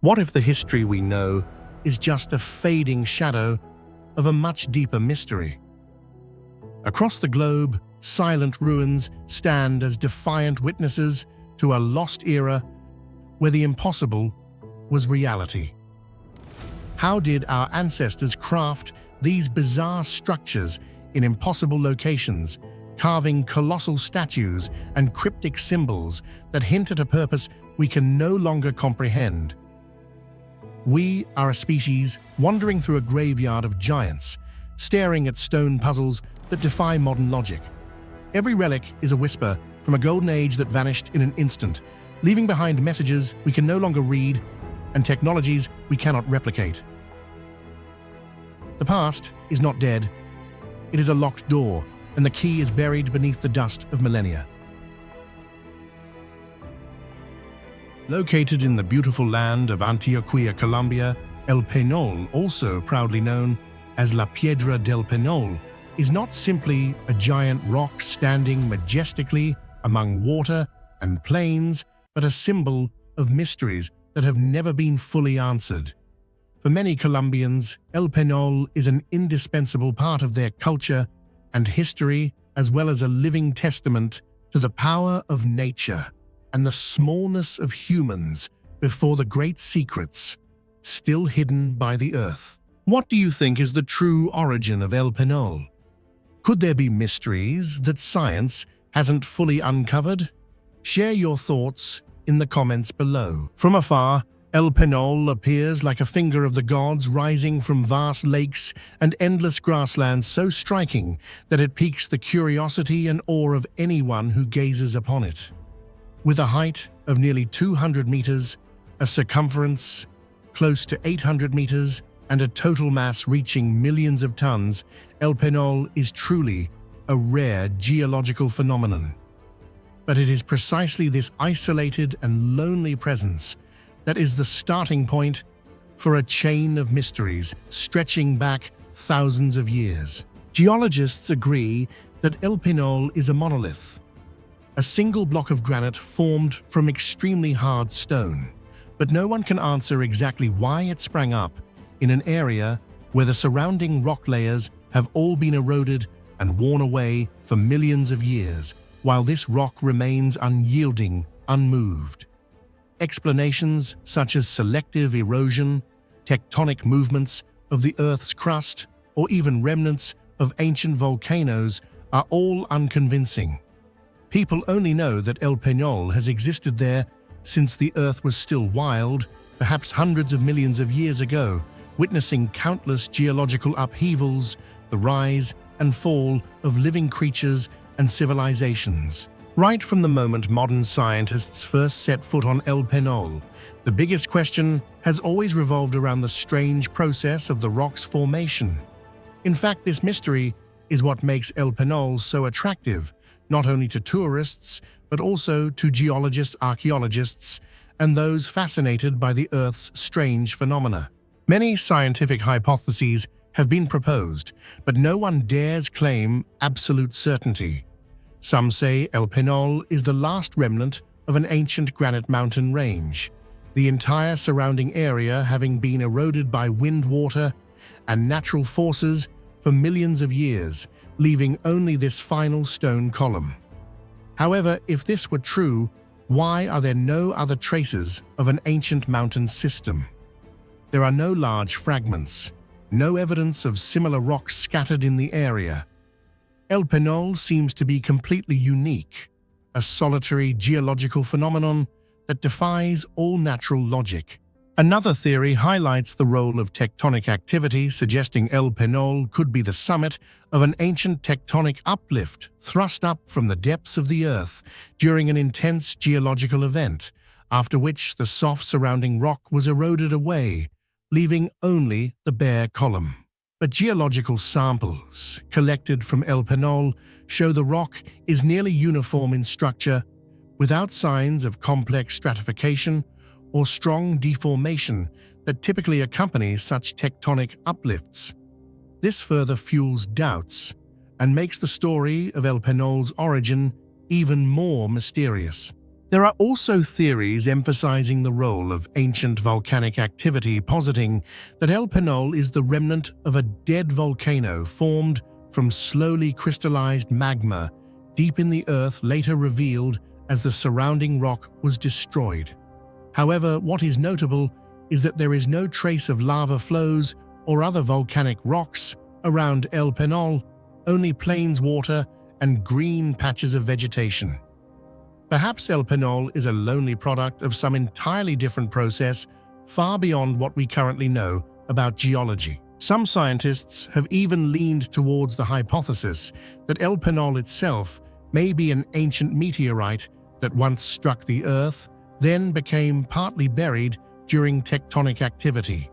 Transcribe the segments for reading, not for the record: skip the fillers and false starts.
What if the history we know is just a fading shadow of a much deeper mystery? Across the globe, silent ruins stand as defiant witnesses to a lost era where the impossible was reality. How did our ancestors craft these bizarre structures in impossible locations, carving colossal statues and cryptic symbols that hint at a purpose we can no longer comprehend? We are a species wandering through a graveyard of giants, staring at stone puzzles that defy modern logic. Every relic is a whisper from a golden age that vanished in an instant, leaving behind messages we can no longer read and technologies we cannot replicate. The past is not dead. It is a locked door, and the key is buried beneath the dust of millennia. Located in the beautiful land of Antioquia, Colombia, El Penol, also proudly known as La Piedra del Penol, is not simply a giant rock standing majestically among water and plains, but a symbol of mysteries that have never been fully answered. For many Colombians, El Penol is an indispensable part of their culture and history, as well as a living testament to the power of nature and the smallness of humans before the great secrets still hidden by the earth. What do you think is the true origin of El Penol? Could there be mysteries that science hasn't fully uncovered? Share your thoughts in the comments below. From afar, El Penol appears like a finger of the gods rising from vast lakes and endless grasslands so striking that it piques the curiosity and awe of anyone who gazes upon it. With a height of nearly 200 meters, a circumference close to 800 meters, and a total mass reaching millions of tons, El Penol is truly a rare geological phenomenon. But it is precisely this isolated and lonely presence that is the starting point for a chain of mysteries stretching back thousands of years. Geologists agree that El Penol is a monolith, a single block of granite formed from extremely hard stone, but no one can answer exactly why it sprang up in an area where the surrounding rock layers have all been eroded and worn away for millions of years, while this rock remains unyielding, unmoved. Explanations such as selective erosion, tectonic movements of the Earth's crust, or even remnants of ancient volcanoes are all unconvincing. People only know that El Penol has existed there since the Earth was still wild, perhaps hundreds of millions of years ago, witnessing countless geological upheavals, the rise and fall of living creatures and civilizations. Right from the moment modern scientists first set foot on El Penol, the biggest question has always revolved around the strange process of the rock's formation. In fact, this mystery is what makes El Penol so attractive, not only to tourists, but also to geologists, archaeologists, and those fascinated by the Earth's strange phenomena. Many scientific hypotheses have been proposed, but no one dares claim absolute certainty. Some say El Penol is the last remnant of an ancient granite mountain range, the entire surrounding area having been eroded by wind, water, and natural forces for millions of years, leaving only this final stone column. However, if this were true, why are there no other traces of an ancient mountain system? There are no large fragments, no evidence of similar rocks scattered in the area. El Penol seems to be completely unique, a solitary geological phenomenon that defies all natural logic. Another theory highlights the role of tectonic activity, suggesting El Penol could be the summit of an ancient tectonic uplift thrust up from the depths of the Earth during an intense geological event, after which the soft surrounding rock was eroded away, leaving only the bare column. But geological samples collected from El Penol show the rock is nearly uniform in structure, without signs of complex stratification or strong deformation that typically accompany such tectonic uplifts. This further fuels doubts and makes the story of El Penol's origin even more mysterious. There are also theories emphasizing the role of ancient volcanic activity, positing that El Penol is the remnant of a dead volcano formed from slowly crystallized magma deep in the earth, later revealed as the surrounding rock was destroyed. However, what is notable is that there is no trace of lava flows or other volcanic rocks around El Penol, only plains water and green patches of vegetation. Perhaps El Penol is a lonely product of some entirely different process, far beyond what we currently know about geology. Some scientists have even leaned towards the hypothesis that El Penol itself may be an ancient meteorite that once struck the Earth, then became partly buried during tectonic activity.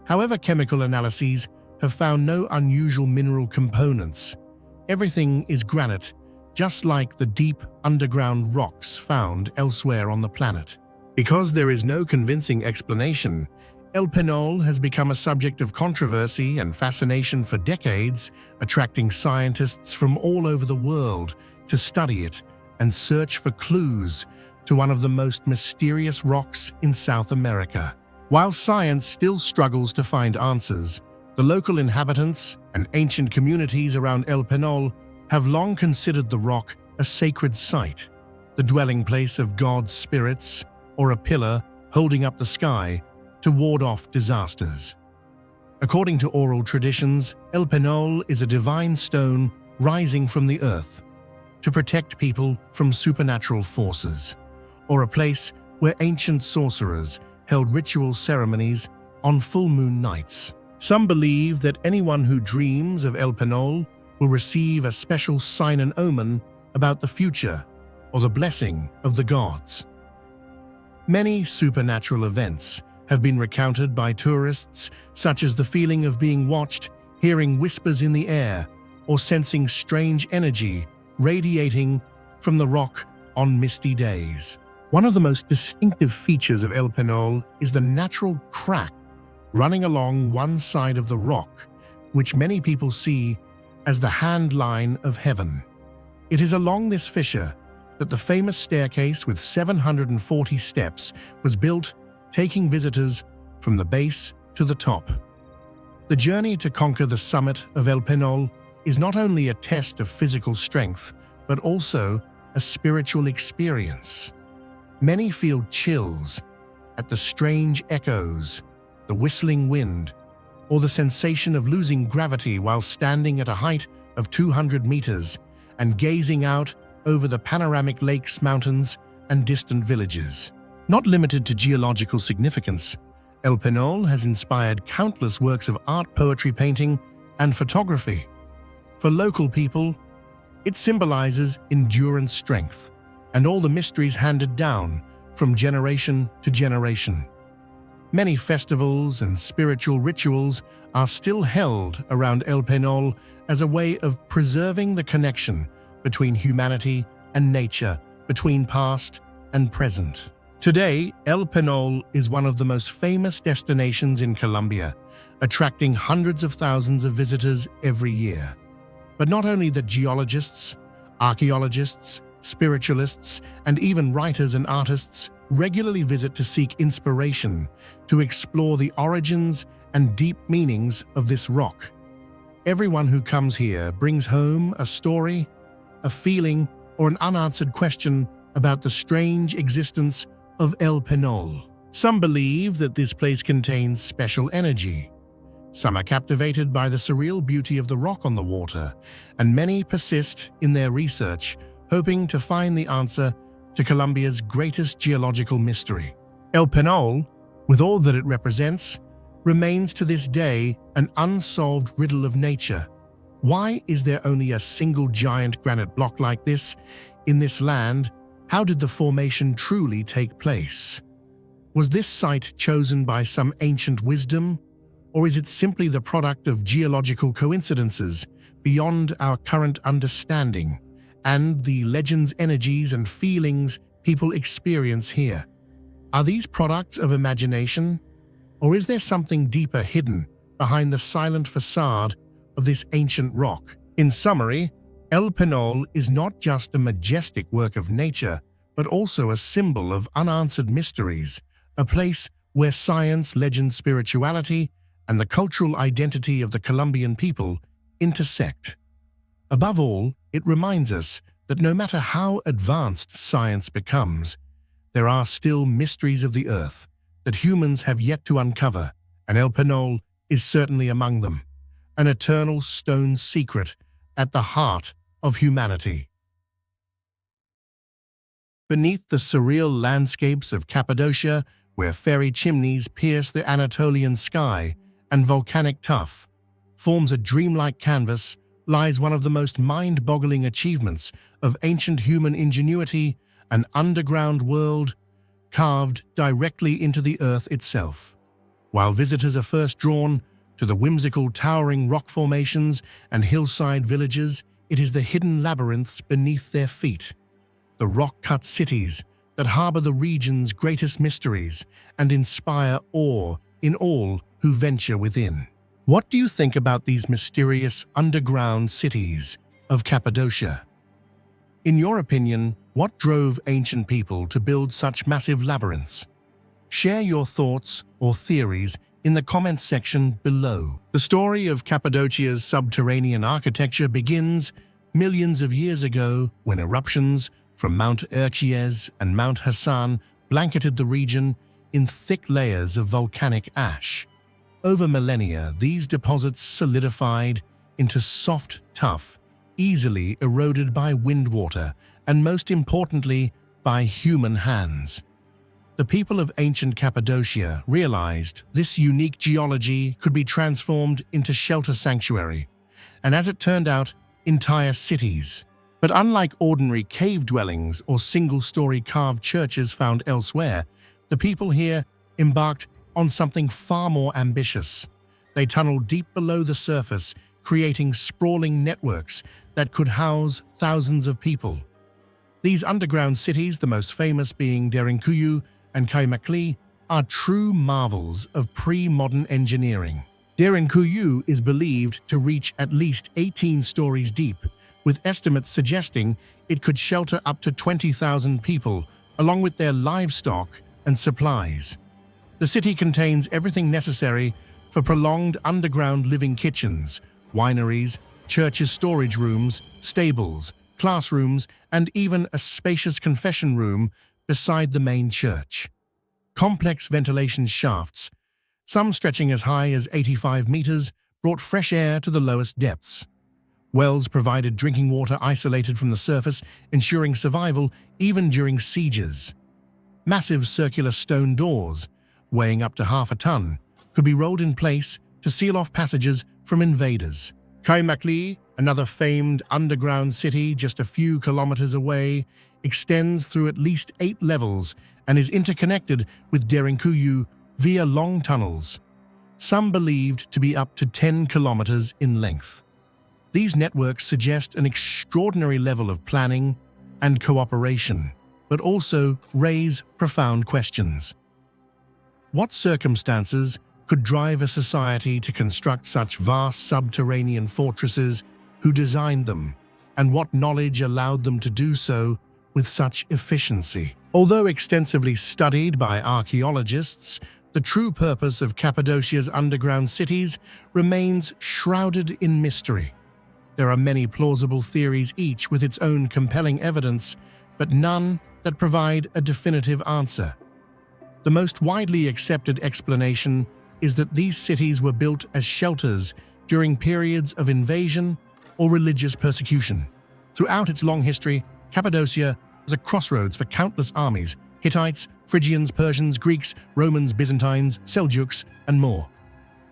However, chemical analyses have found no unusual mineral components. Everything is granite, just like the deep underground rocks found elsewhere on the planet. Because there is no convincing explanation, El Penol has become a subject of controversy and fascination for decades, attracting scientists from all over the world to study it and search for clues to one of the most mysterious rocks in South America. While science still struggles to find answers, the local inhabitants and ancient communities around El Penol have long considered the rock a sacred site, the dwelling place of God's spirits, or a pillar holding up the sky to ward off disasters. According to oral traditions, El Penol is a divine stone rising from the earth to protect people from supernatural forces, or a place where ancient sorcerers held ritual ceremonies on full moon nights. Some believe that anyone who dreams of El Penol will receive a special sign and omen about the future or the blessing of the gods. Many supernatural events have been recounted by tourists, such as the feeling of being watched, hearing whispers in the air, or sensing strange energy radiating from the rock on misty days. One of the most distinctive features of El Penol is the natural crack running along one side of the rock, which many people see as the hand line of heaven. It is along this fissure that the famous staircase with 740 steps was built, taking visitors from the base to the top. The journey to conquer the summit of El Penol is not only a test of physical strength, but also a spiritual experience. Many feel chills at the strange echoes, the whistling wind, or the sensation of losing gravity while standing at a height of 200 meters and gazing out over the panoramic lakes, mountains, and distant villages. Not limited to geological significance, El Penol has inspired countless works of art, poetry, painting, and photography. For local people, it symbolizes endurance, strength, and all the mysteries handed down from generation to generation. Many festivals and spiritual rituals are still held around El Penol as a way of preserving the connection between humanity and nature, between past and present. Today, El Penol is one of the most famous destinations in Colombia, attracting hundreds of thousands of visitors every year. But not only that, geologists, archaeologists, spiritualists, and even writers and artists regularly visit to seek inspiration, to explore the origins and deep meanings of this rock. Everyone who comes here brings home a story, a feeling, or an unanswered question about the strange existence of El Penol. Some believe that this place contains special energy. Some are captivated by the surreal beauty of the rock on the water, and many persist in their research, hoping to find the answer to Colombia's greatest geological mystery. El Penol, with all that it represents, remains to this day an unsolved riddle of nature. Why is there only a single giant granite block like this in this land? How did the formation truly take place? Was this site chosen by some ancient wisdom, or is it simply the product of geological coincidences beyond our current understanding, and the legends, energies, and feelings people experience here? Are these products of imagination, or is there something deeper hidden behind the silent facade of this ancient rock? In summary, El Penol is not just a majestic work of nature, but also a symbol of unanswered mysteries, a place where science, legend, spirituality, and the cultural identity of the Colombian people intersect. Above all, it reminds us that no matter how advanced science becomes, there are still mysteries of the earth that humans have yet to uncover, and El Penol is certainly among them, an eternal stone secret at the heart of humanity. Beneath the surreal landscapes of Cappadocia, where fairy chimneys pierce the Anatolian sky and volcanic tuff forms a dreamlike canvas, lies one of the most mind-boggling achievements of ancient human ingenuity, an underground world carved directly into the earth itself. While visitors are first drawn to the whimsical towering rock formations and hillside villages, it is the hidden labyrinths beneath their feet, the rock-cut cities that harbor the region's greatest mysteries and inspire awe in all who venture within. What do you think about these mysterious underground cities of Cappadocia? In your opinion, what drove ancient people to build such massive labyrinths? Share your thoughts or theories in the comments section below. The story of Cappadocia's subterranean architecture begins millions of years ago when eruptions from Mount Urchies and Mount Hassan blanketed the region in thick layers of volcanic ash. Over millennia, these deposits solidified into soft tuff, easily eroded by wind water, and most importantly, by human hands. The people of ancient Cappadocia realized this unique geology could be transformed into shelter sanctuary, and as it turned out, entire cities. But unlike ordinary cave dwellings or single-story carved churches found elsewhere, the people here embarked on something far more ambitious. They tunneled deep below the surface, creating sprawling networks that could house thousands of people. These underground cities, the most famous being Derinkuyu and Kaimakli, are true marvels of pre-modern engineering. Derinkuyu is believed to reach at least 18 stories deep, with estimates suggesting it could shelter up to 20,000 people, along with their livestock and supplies. The city contains everything necessary for prolonged underground living: kitchens, wineries, churches, storage rooms, stables, classrooms, and even a spacious confession room beside the main church. Complex ventilation shafts, some stretching as high as 85 meters, brought fresh air to the lowest depths. Wells provided drinking water isolated from the surface, ensuring survival even during sieges. Massive circular stone doors, weighing up to half a ton, could be rolled in place to seal off passages from invaders. Kaimakli, another famed underground city just a few kilometers away, extends through at least 8 levels and is interconnected with Derinkuyu via long tunnels, some believed to be up to 10 kilometers in length. These networks suggest an extraordinary level of planning and cooperation, but also raise profound questions. What circumstances could drive a society to construct such vast subterranean fortresses? Who designed them, and what knowledge allowed them to do so with such efficiency? Although extensively studied by archaeologists, the true purpose of Cappadocia's underground cities remains shrouded in mystery. There are many plausible theories, each with its own compelling evidence, but none that provide a definitive answer. The most widely accepted explanation is that these cities were built as shelters during periods of invasion or religious persecution. Throughout its long history, Cappadocia was a crossroads for countless armies: Hittites, Phrygians, Persians, Greeks, Romans, Byzantines, Seljuks, and more.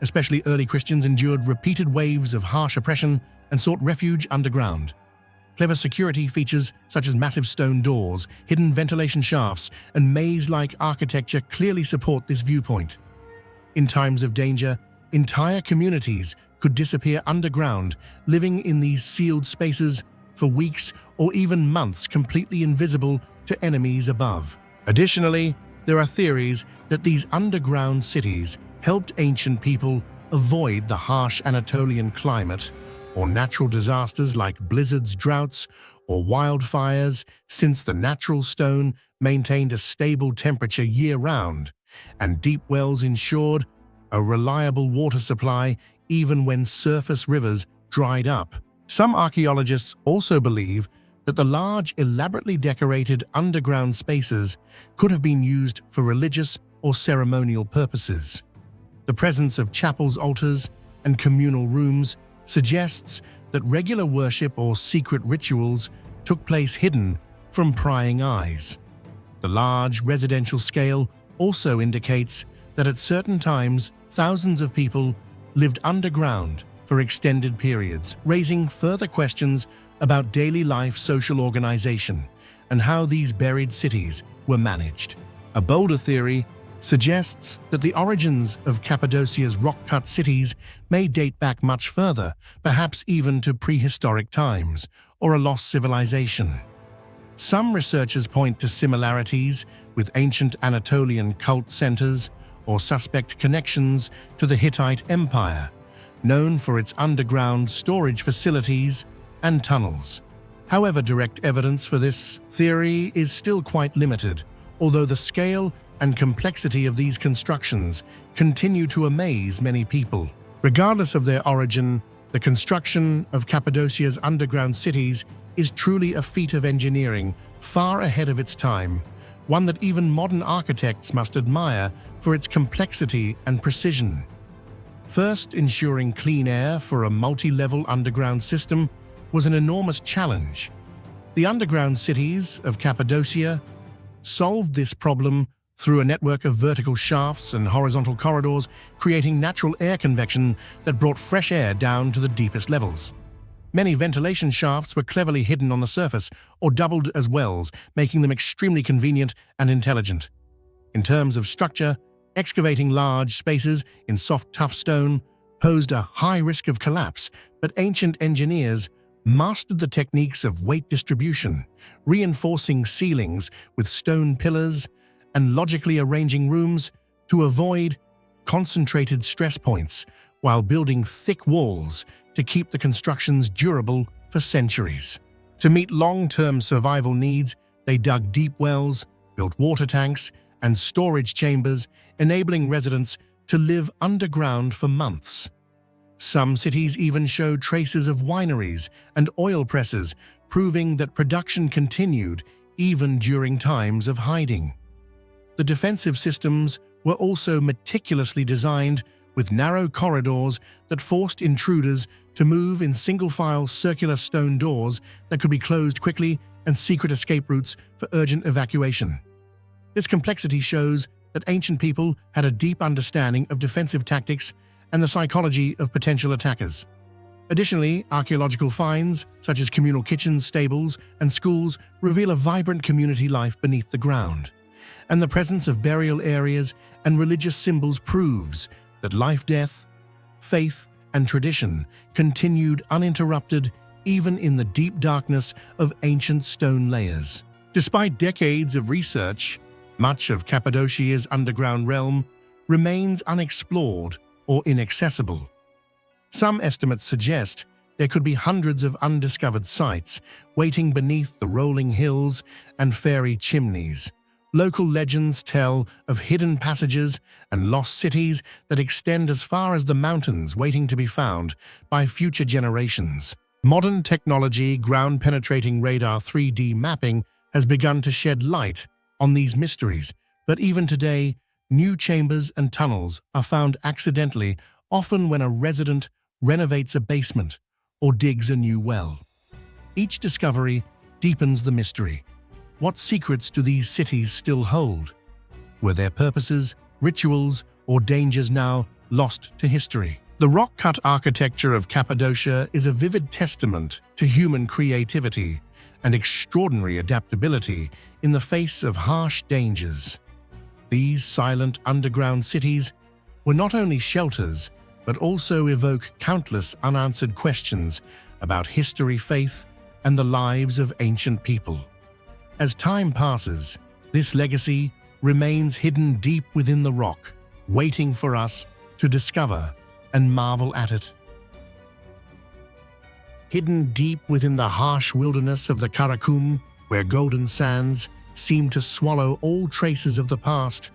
Especially early Christians endured repeated waves of harsh oppression and sought refuge underground. Clever security features such as massive stone doors, hidden ventilation shafts, and maze-like architecture clearly support this viewpoint. In times of danger, entire communities could disappear underground, living in these sealed spaces for weeks or even months, completely invisible to enemies above. Additionally, there are theories that these underground cities helped ancient people avoid the harsh Anatolian climate or natural disasters like blizzards, droughts, or wildfires, since the natural stone maintained a stable temperature year-round, and deep wells ensured a reliable water supply even when surface rivers dried up. Some archaeologists also believe that the large, elaborately decorated underground spaces could have been used for religious or ceremonial purposes. The presence of chapels, altars, and communal rooms suggests that regular worship or secret rituals took place hidden from prying eyes. The large residential scale also indicates that at certain times, thousands of people lived underground for extended periods, raising further questions about daily life, social organization, and how these buried cities were managed. A bolder theory suggests that the origins of Cappadocia's rock-cut cities may date back much further, perhaps even to prehistoric times or a lost civilization. Some researchers point to similarities with ancient Anatolian cult centers or suspect connections to the Hittite Empire, known for its underground storage facilities and tunnels. However, direct evidence for this theory is still quite limited, although the scale and complexity of these constructions continue to amaze many people. Regardless of their origin, the construction of Cappadocia's underground cities is truly a feat of engineering far ahead of its time, one that even modern architects must admire for its complexity and precision. First, ensuring clean air for a multi-level underground system was an enormous challenge. The underground cities of Cappadocia solved this problem through a network of vertical shafts and horizontal corridors, creating natural air convection that brought fresh air down to the deepest levels. Many ventilation shafts were cleverly hidden on the surface or doubled as wells, making them extremely convenient and intelligent. In terms of structure, excavating large spaces in soft, tough stone posed a high risk of collapse, but ancient engineers mastered the techniques of weight distribution, reinforcing ceilings with stone pillars and logically arranging rooms to avoid concentrated stress points while building thick walls to keep the constructions durable for centuries. To meet long-term survival needs, they dug deep wells, built water tanks, and storage chambers, enabling residents to live underground for months. Some cities even showed traces of wineries and oil presses, proving that production continued even during times of hiding. The defensive systems were also meticulously designed, with narrow corridors that forced intruders to move in single-file circular stone doors that could be closed quickly, and secret escape routes for urgent evacuation. This complexity shows that ancient people had a deep understanding of defensive tactics and the psychology of potential attackers. Additionally, archaeological finds, such as communal kitchens, stables, and schools, reveal a vibrant community life beneath the ground. And the presence of burial areas and religious symbols proves that life, death, faith, and tradition continued uninterrupted even in the deep darkness of ancient stone layers. Despite decades of research, much of Cappadocia's underground realm remains unexplored or inaccessible. Some estimates suggest there could be hundreds of undiscovered sites waiting beneath the rolling hills and fairy chimneys. Local legends tell of hidden passages and lost cities that extend as far as the mountains, waiting to be found by future generations. Modern technology, ground-penetrating radar 3D mapping, has begun to shed light on these mysteries, but even today, new chambers and tunnels are found accidentally, often when a resident renovates a basement or digs a new well. Each discovery deepens the mystery. What secrets do these cities still hold? Were their purposes, rituals, or dangers now lost to history? The rock-cut architecture of Cappadocia is a vivid testament to human creativity and extraordinary adaptability in the face of harsh dangers. These silent underground cities were not only shelters, but also evoke countless unanswered questions about history, faith, and the lives of ancient people. As time passes, this legacy remains hidden deep within the rock, waiting for us to discover and marvel at it. hidden deep within the harsh wilderness of the Karakum, where golden sands seem to swallow all traces of the past,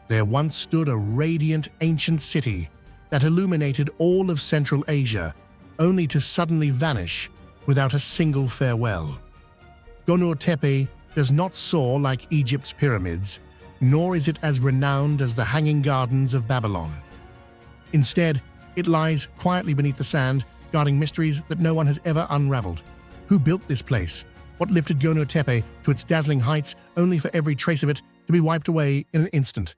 there once stood a radiant ancient city that illuminated all of Central Asia, only to suddenly vanish without a single farewell. Gonur Tepe does not soar like Egypt's pyramids, nor is it as renowned as the Hanging Gardens of Babylon. Instead, it lies quietly beneath the sand, guarding mysteries that no one has ever unraveled. Who built this place? What lifted Gonur Tepe to its dazzling heights, only for every trace of it to be wiped away in an instant?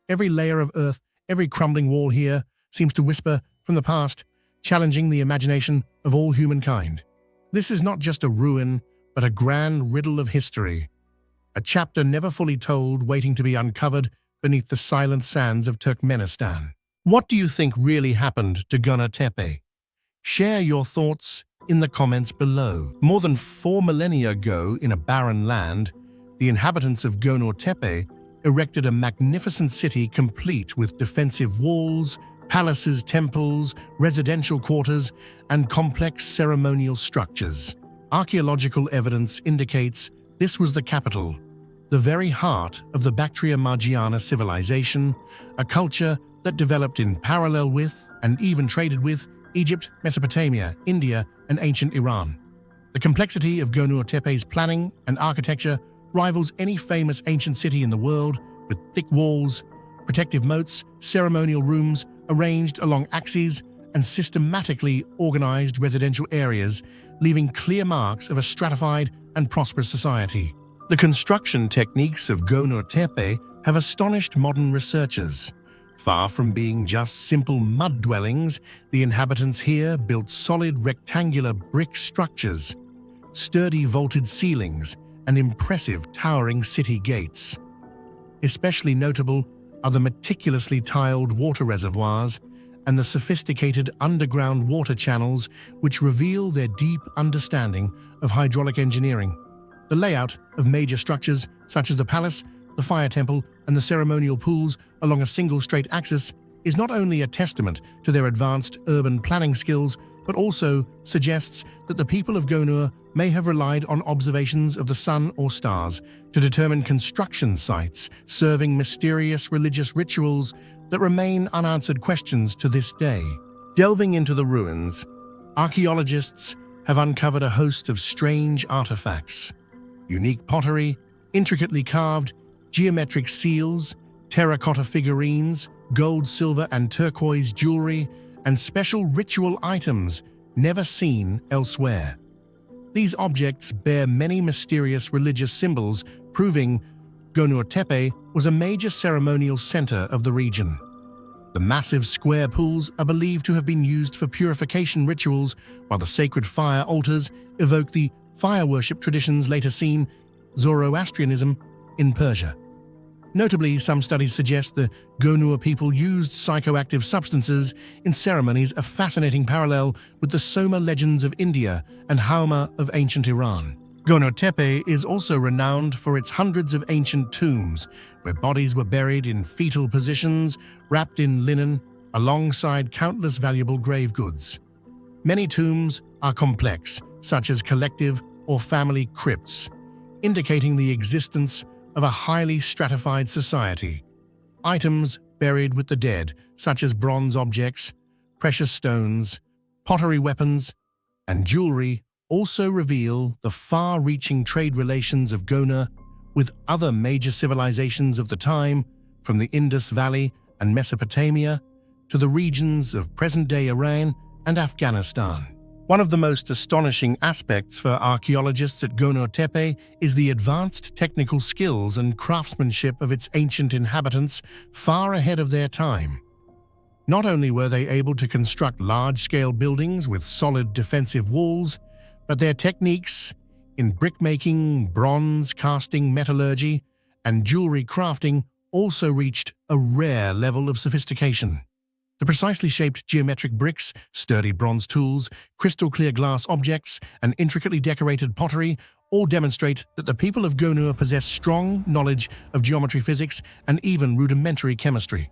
Every layer of earth, every crumbling wall here seems to whisper from the past, challenging the imagination of all humankind. This is not just a ruin, but a grand riddle of history, a chapter never fully told waiting to be uncovered beneath the silent sands of Turkmenistan. What do you think really happened to Gonur Tepe? Share your thoughts in the comments below. More than 4 millennia ago, in a barren land, the inhabitants of Gonur Tepe erected a magnificent city complete with defensive walls, palaces, temples, residential quarters, and complex ceremonial structures. Archaeological evidence indicates this was the capital, the very heart of the Bactria Margiana civilization, a culture that developed in parallel with and even traded with Egypt, Mesopotamia, India, and ancient Iran. The complexity of Gonur Tepe's planning and architecture rivals any famous ancient city in the world, with thick walls, protective moats, ceremonial rooms arranged along axes, and systematically organized residential areas, leaving clear marks of a stratified and prosperous society. The construction techniques of Gonur Tepe have astonished modern researchers. Far from being just simple mud dwellings, the inhabitants here built solid rectangular brick structures, sturdy vaulted ceilings, and impressive towering city gates. Especially notable are the meticulously tiled water reservoirs and the sophisticated underground water channels which reveal their deep understanding of hydraulic engineering. The layout of major structures such as the palace, the fire temple, and the ceremonial pools along a single straight axis is not only a testament to their advanced urban planning skills, but also suggests that the people of Gonur may have relied on observations of the sun or stars to determine construction sites, serving mysterious religious rituals that remain unanswered questions to this day. Delving into the ruins, archaeologists have uncovered a host of strange artifacts. Unique pottery, intricately carved, geometric seals, terracotta figurines, gold, silver, and turquoise jewelry, and special ritual items never seen elsewhere. These objects bear many mysterious religious symbols, proving Gonur Tepe was a major ceremonial center of the region. The massive square pools are believed to have been used for purification rituals, while the sacred fire altars evoke the fire worship traditions later seen Zoroastrianism in Persia. Notably, some studies suggest the Gonur people used psychoactive substances in ceremonies, a fascinating parallel with the Soma legends of India and Hauma of ancient Iran. Gonur Tepe is also renowned for its hundreds of ancient tombs, where bodies were buried in fetal positions, wrapped in linen, alongside countless valuable grave goods. Many tombs are complex, such as collective or family crypts, indicating the existence of a highly stratified society. Items buried with the dead, such as bronze objects, precious stones, pottery, weapons, and jewelry, also reveal the far-reaching trade relations of Gonur with other major civilizations of the time, from the Indus Valley and Mesopotamia to the regions of present-day Iran and Afghanistan. One of the most astonishing aspects for archaeologists at Gonur Tepe is the advanced technical skills and craftsmanship of its ancient inhabitants, far ahead of their time. Not only were they able to construct large-scale buildings with solid defensive walls, but their techniques in brickmaking, bronze casting, metallurgy, and jewelry crafting also reached a rare level of sophistication. The precisely shaped geometric bricks, sturdy bronze tools, crystal-clear glass objects, and intricately decorated pottery all demonstrate that the people of Gonur possess strong knowledge of geometry, physics, and even rudimentary chemistry.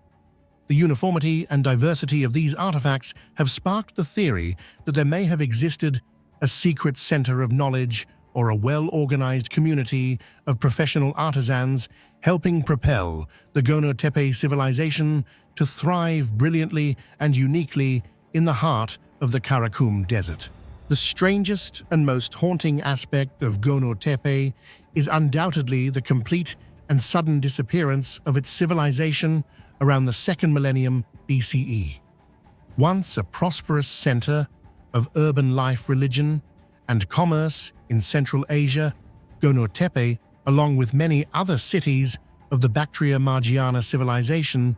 The uniformity and diversity of these artifacts have sparked the theory that there may have existed a secret center of knowledge or a well-organized community of professional artisans helping propel the Gonur Tepe civilization to thrive brilliantly and uniquely in the heart of the Karakum Desert. The strangest and most haunting aspect of Gonur Tepe is undoubtedly the complete and sudden disappearance of its civilization around the 2nd millennium BCE. Once a prosperous center of urban life, religion, and commerce in Central Asia, Gonur Tepe, along with many other cities of the Bactria Margiana civilization,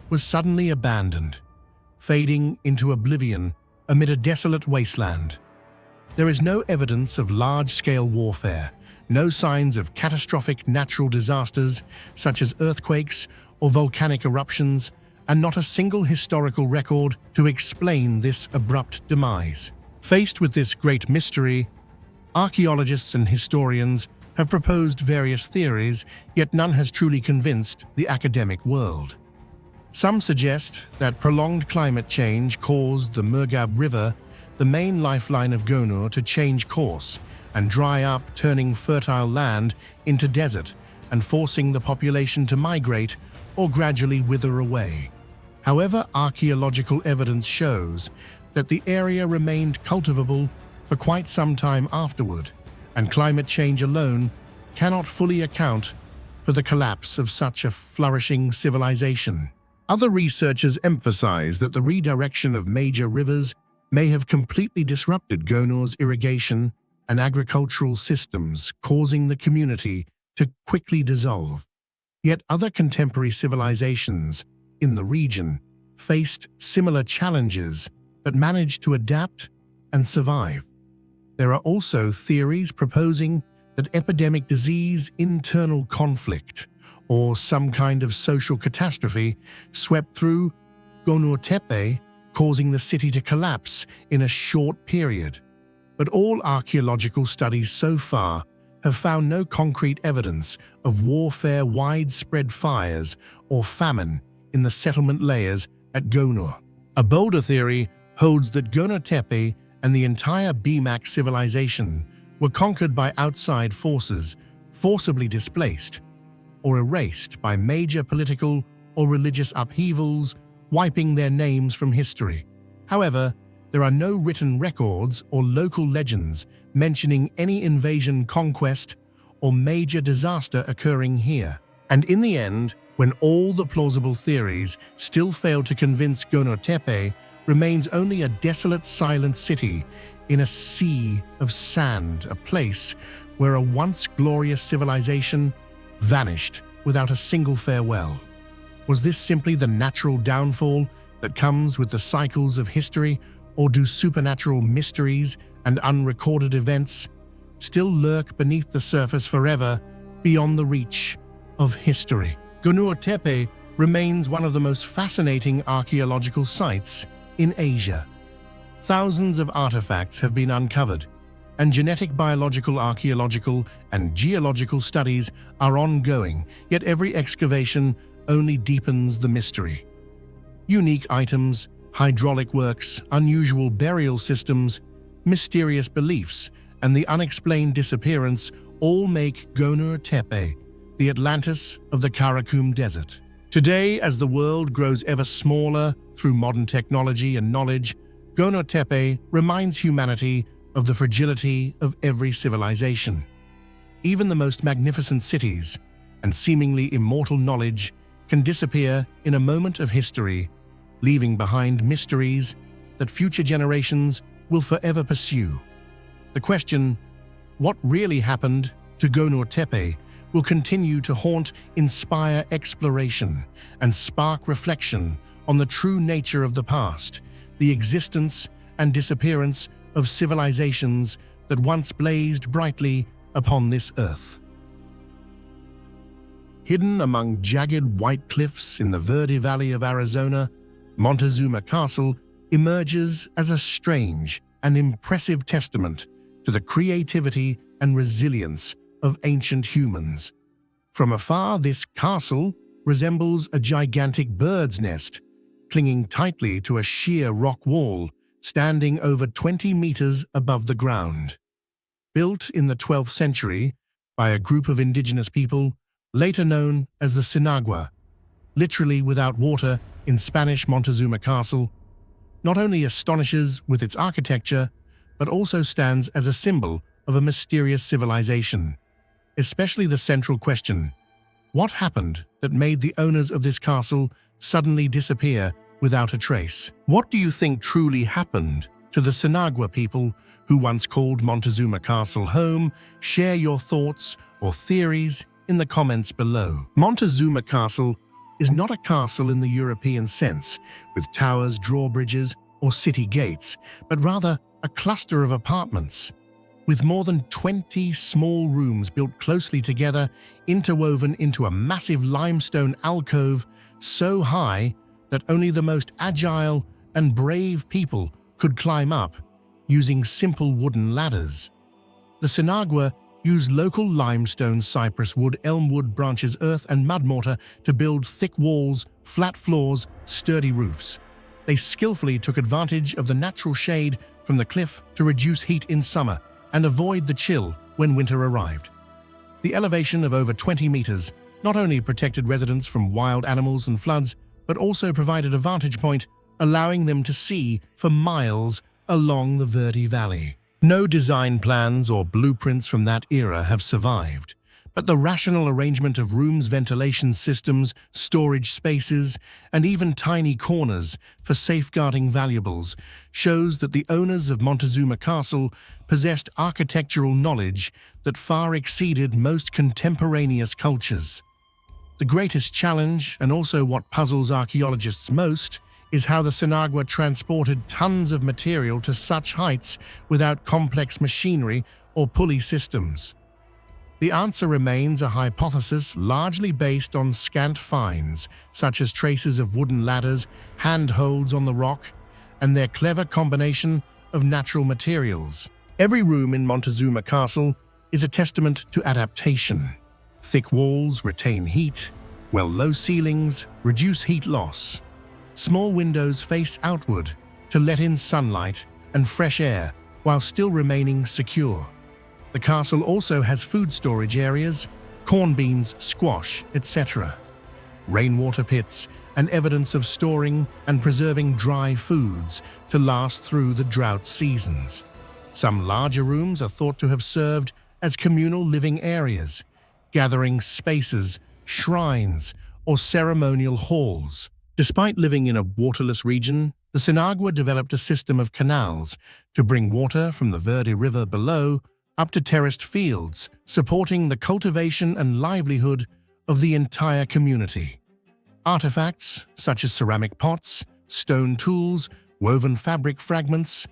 was suddenly abandoned, fading into oblivion amid a desolate wasteland. There is no evidence of large-scale warfare, no signs of catastrophic natural disasters such as earthquakes or volcanic eruptions, and not a single historical record to explain this abrupt demise. Faced with this great mystery, archaeologists and historians have proposed various theories, yet none has truly convinced the academic world. Some suggest that prolonged climate change caused the Murghab River, the main lifeline of Gonur, to change course and dry up, turning fertile land into desert and forcing the population to migrate or gradually wither away. However, archaeological evidence shows that the area remained cultivable for quite some time afterward, and climate change alone cannot fully account for the collapse of such a flourishing civilization. Other researchers emphasize that the redirection of major rivers may have completely disrupted Gonur's irrigation and agricultural systems, causing the community to quickly dissolve. Yet other contemporary civilizations in the region faced similar challenges but managed to adapt and survive. There are also theories proposing that epidemic disease, internal conflict, or some kind of social catastrophe swept through Gonur Tepe, causing the city to collapse in a short period. But all archaeological studies so far have found no concrete evidence of warfare, widespread fires, or famine in the settlement layers at Gonur. A bolder theory holds that Gonur Tepe and the entire Bimak civilization were conquered by outside forces, forcibly displaced, or erased by major political or religious upheavals, wiping their names from history. However, there are no written records or local legends mentioning any invasion, conquest, or major disaster occurring here. And in the end, when all the plausible theories still fail to convince, Gonur Tepe remains only a desolate, silent city in a sea of sand, a place where a once glorious civilization vanished without a single farewell. Was this simply the natural downfall that comes with the cycles of history, or do supernatural mysteries and unrecorded events still lurk beneath the surface forever beyond the reach of history? Gonur Tepe remains one of the most fascinating archaeological sites in Asia. Thousands of artifacts have been uncovered, and genetic, biological, archaeological, and geological studies are ongoing, yet every excavation only deepens the mystery. Unique items, hydraulic works, unusual burial systems, mysterious beliefs, and the unexplained disappearance all make Gonur Tepe the Atlantis of the Karakum Desert. Today, as the world grows ever smaller through modern technology and knowledge, Gonur Tepe reminds humanity of the fragility of every civilization. Even the most magnificent cities and seemingly immortal knowledge can disappear in a moment of history, leaving behind mysteries that future generations will forever pursue. The question, what really happened to Gonur Tepe, will continue to haunt, inspire exploration, and spark reflection on the true nature of the past, the existence and disappearance of civilizations that once blazed brightly upon this earth. Hidden among jagged white cliffs in the Verde Valley of Arizona, Montezuma Castle emerges as a strange and impressive testament to the creativity and resilience of ancient humans. From afar, this castle resembles a gigantic bird's nest, clinging tightly to a sheer rock wall standing over 20 meters above the ground. Built in the 12th century by a group of indigenous people, later known as the Sinagua, literally without water in Spanish Montezuma Castle, not only astonishes with its architecture, but also stands as a symbol of a mysterious civilization, especially the central question: what happened that made the owners of this castle suddenly disappear without a trace? What do you think truly happened to the Sinagua people who once called Montezuma Castle home? Share your thoughts or theories in the comments below. Montezuma Castle is not a castle in the European sense, with towers, drawbridges, or city gates, but rather a cluster of apartments, with more than 20 small rooms built closely together, interwoven into a massive limestone alcove so high that only the most agile and brave people could climb up, using simple wooden ladders. The Sinagua used local limestone, cypress wood, elm wood branches, earth and mud mortar to build thick walls, flat floors, sturdy roofs. They skillfully took advantage of the natural shade from the cliff to reduce heat in summer and avoid the chill when winter arrived. The elevation of over 20 meters not only protected residents from wild animals and floods, but also provided a vantage point, allowing them to see for miles along the Verde Valley. No design plans or blueprints from that era have survived, but the rational arrangement of rooms, ventilation systems, storage spaces, and even tiny corners for safeguarding valuables shows that the owners of Montezuma Castle possessed architectural knowledge that far exceeded most contemporaneous cultures. The greatest challenge, and also what puzzles archaeologists most, is how the Sinagua transported tons of material to such heights without complex machinery or pulley systems. The answer remains a hypothesis largely based on scant finds, such as traces of wooden ladders, handholds on the rock, and their clever combination of natural materials. Every room in Montezuma Castle is a testament to adaptation. Thick walls retain heat, while low ceilings reduce heat loss. Small windows face outward to let in sunlight and fresh air while still remaining secure. The castle also has food storage areas, corn beans, squash, etc., rainwater pits, and evidence of storing and preserving dry foods to last through the drought seasons. Some larger rooms are thought to have served as communal living areas, gathering spaces, shrines, or ceremonial halls. Despite living in a waterless region, the Sinagua developed a system of canals to bring water from the Verde River below up to terraced fields, supporting the cultivation and livelihood of the entire community. Artifacts such as ceramic pots, stone tools, woven fabric fragments,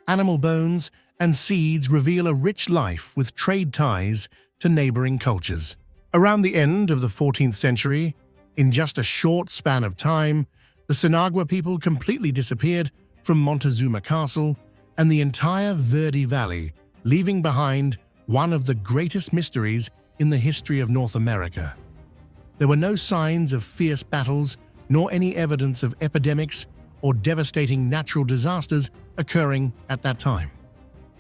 animal bones, and seeds reveal a rich life with trade ties to neighboring cultures. Around the end of the 14th century, in just a short span of time, the Sinagua people completely disappeared from Montezuma Castle and the entire Verde Valley, leaving behind one of the greatest mysteries in the history of North America. There were no signs of fierce battles, nor any evidence of epidemics or devastating natural disasters occurring at that time.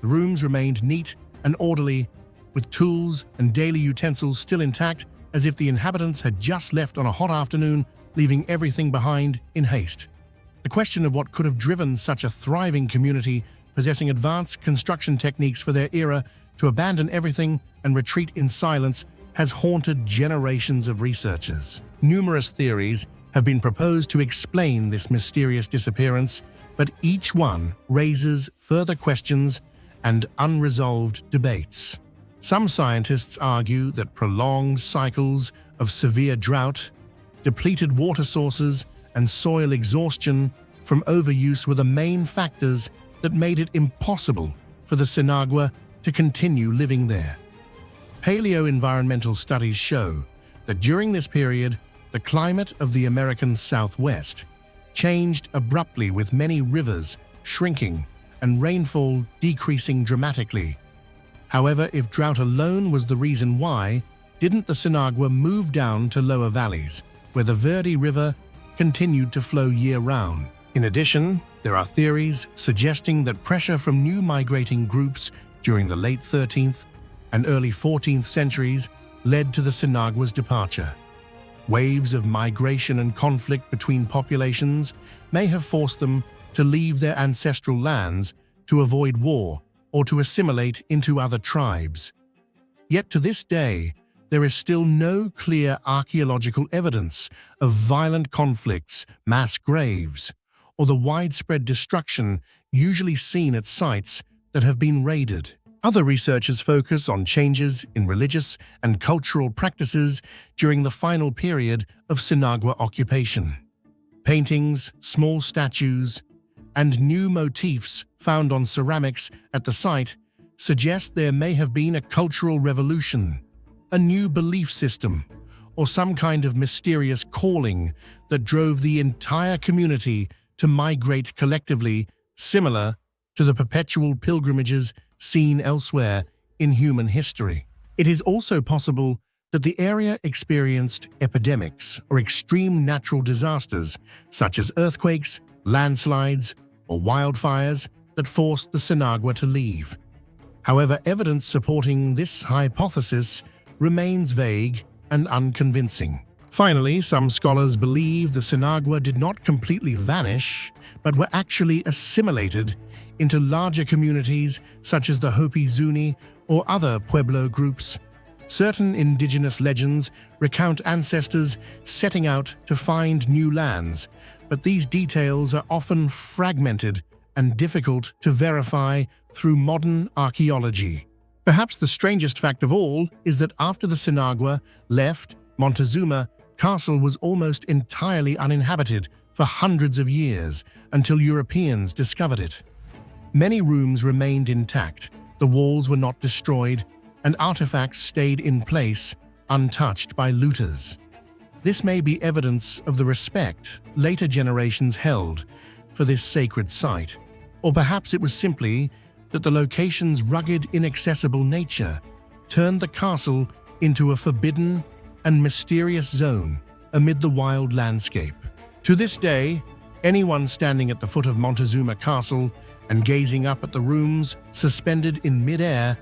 The rooms remained neat and orderly, with tools and daily utensils still intact, as if the inhabitants had just left on a hot afternoon, leaving everything behind in haste. The question of what could have driven such a thriving community possessing advanced construction techniques for their era to abandon everything and retreat in silence has haunted generations of researchers. Numerous theories have been proposed to explain this mysterious disappearance, but each one raises further questions and unresolved debates. Some scientists argue that prolonged cycles of severe drought, depleted water sources, and soil exhaustion from overuse were the main factors that made it impossible for the Sinagua to continue living there. Paleo-environmental studies show that during this period, the climate of the American Southwest changed abruptly, with many rivers shrinking and rainfall decreasing dramatically. However, if drought alone was the reason why, didn't the Sinagua move down to lower valleys, where the Verde River continued to flow year-round? In addition, There are theories suggesting that pressure from new migrating groups during the late 13th and early 14th centuries led to the Sinagwa's departure. Waves of migration and conflict between populations may have forced them to leave their ancestral lands to avoid war or to assimilate into other tribes. Yet to this day, there is still no clear archaeological evidence of violent conflicts, mass graves, or the widespread destruction usually seen at sites that have been raided. Other researchers focus on changes in religious and cultural practices during the final period of Sinagwa occupation. Paintings, small statues, and new motifs found on ceramics at the site suggest there may have been a cultural revolution, a new belief system, or some kind of mysterious calling that drove the entire community to migrate collectively, similar to the perpetual pilgrimages seen elsewhere in human history. It is also possible that the area experienced epidemics or extreme natural disasters such as earthquakes, landslides, or wildfires that forced the Sinagwa to leave. However, evidence supporting this hypothesis remains vague and unconvincing. Finally, some scholars believe the Sinagwa did not completely vanish, but were actually assimilated into larger communities such as the Hopi-Zuni or other Pueblo groups. Certain indigenous legends recount ancestors setting out to find new lands, but these details are often fragmented and difficult to verify through modern archaeology. Perhaps the strangest fact of all is that after the Sinagwa left, Montezuma Castle was almost entirely uninhabited for hundreds of years until Europeans discovered it. Many rooms remained intact, the walls were not destroyed, and artifacts stayed in place, untouched by looters. This may be evidence of the respect later generations held for this sacred site, or perhaps it was simply that the location's rugged, inaccessible nature turned the castle into a forbidden and mysterious zone amid the wild landscape. To this day, anyone standing at the foot of Montezuma Castle and gazing up at the rooms suspended in mid-air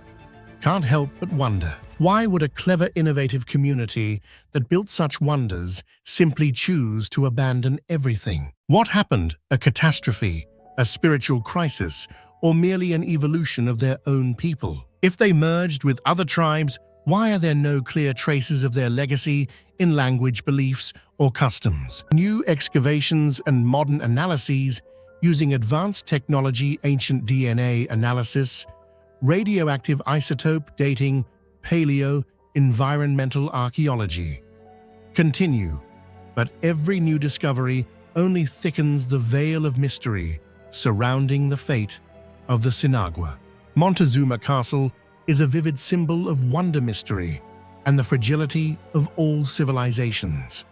can't help but wonder, why would a clever, innovative community that built such wonders simply choose to abandon everything? What happened? A catastrophe, a spiritual crisis, or merely an evolution of their own people? If they merged with other tribes, why are there no clear traces of their legacy in language, beliefs, or customs? New excavations and modern analyses using advanced technology, ancient DNA analysis, radioactive isotope dating, paleo, environmental archaeology continue, but every new discovery only thickens the veil of mystery surrounding the fate of the Sinagwa. Montezuma Castle is a vivid symbol of wonder, mystery, and the fragility of all civilizations.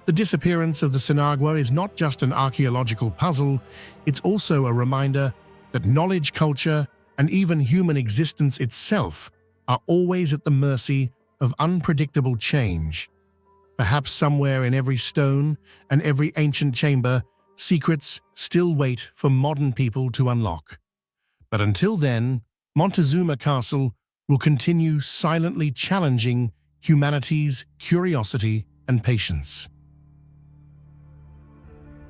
The disappearance of the Sinagwa is not just an archaeological puzzle, it's also a reminder that knowledge, culture, and even human existence itself are always at the mercy of unpredictable change. Perhaps somewhere in every stone and every ancient chamber, secrets still wait for modern people to unlock. But until then, Montezuma Castle will continue silently challenging humanity's curiosity and patience.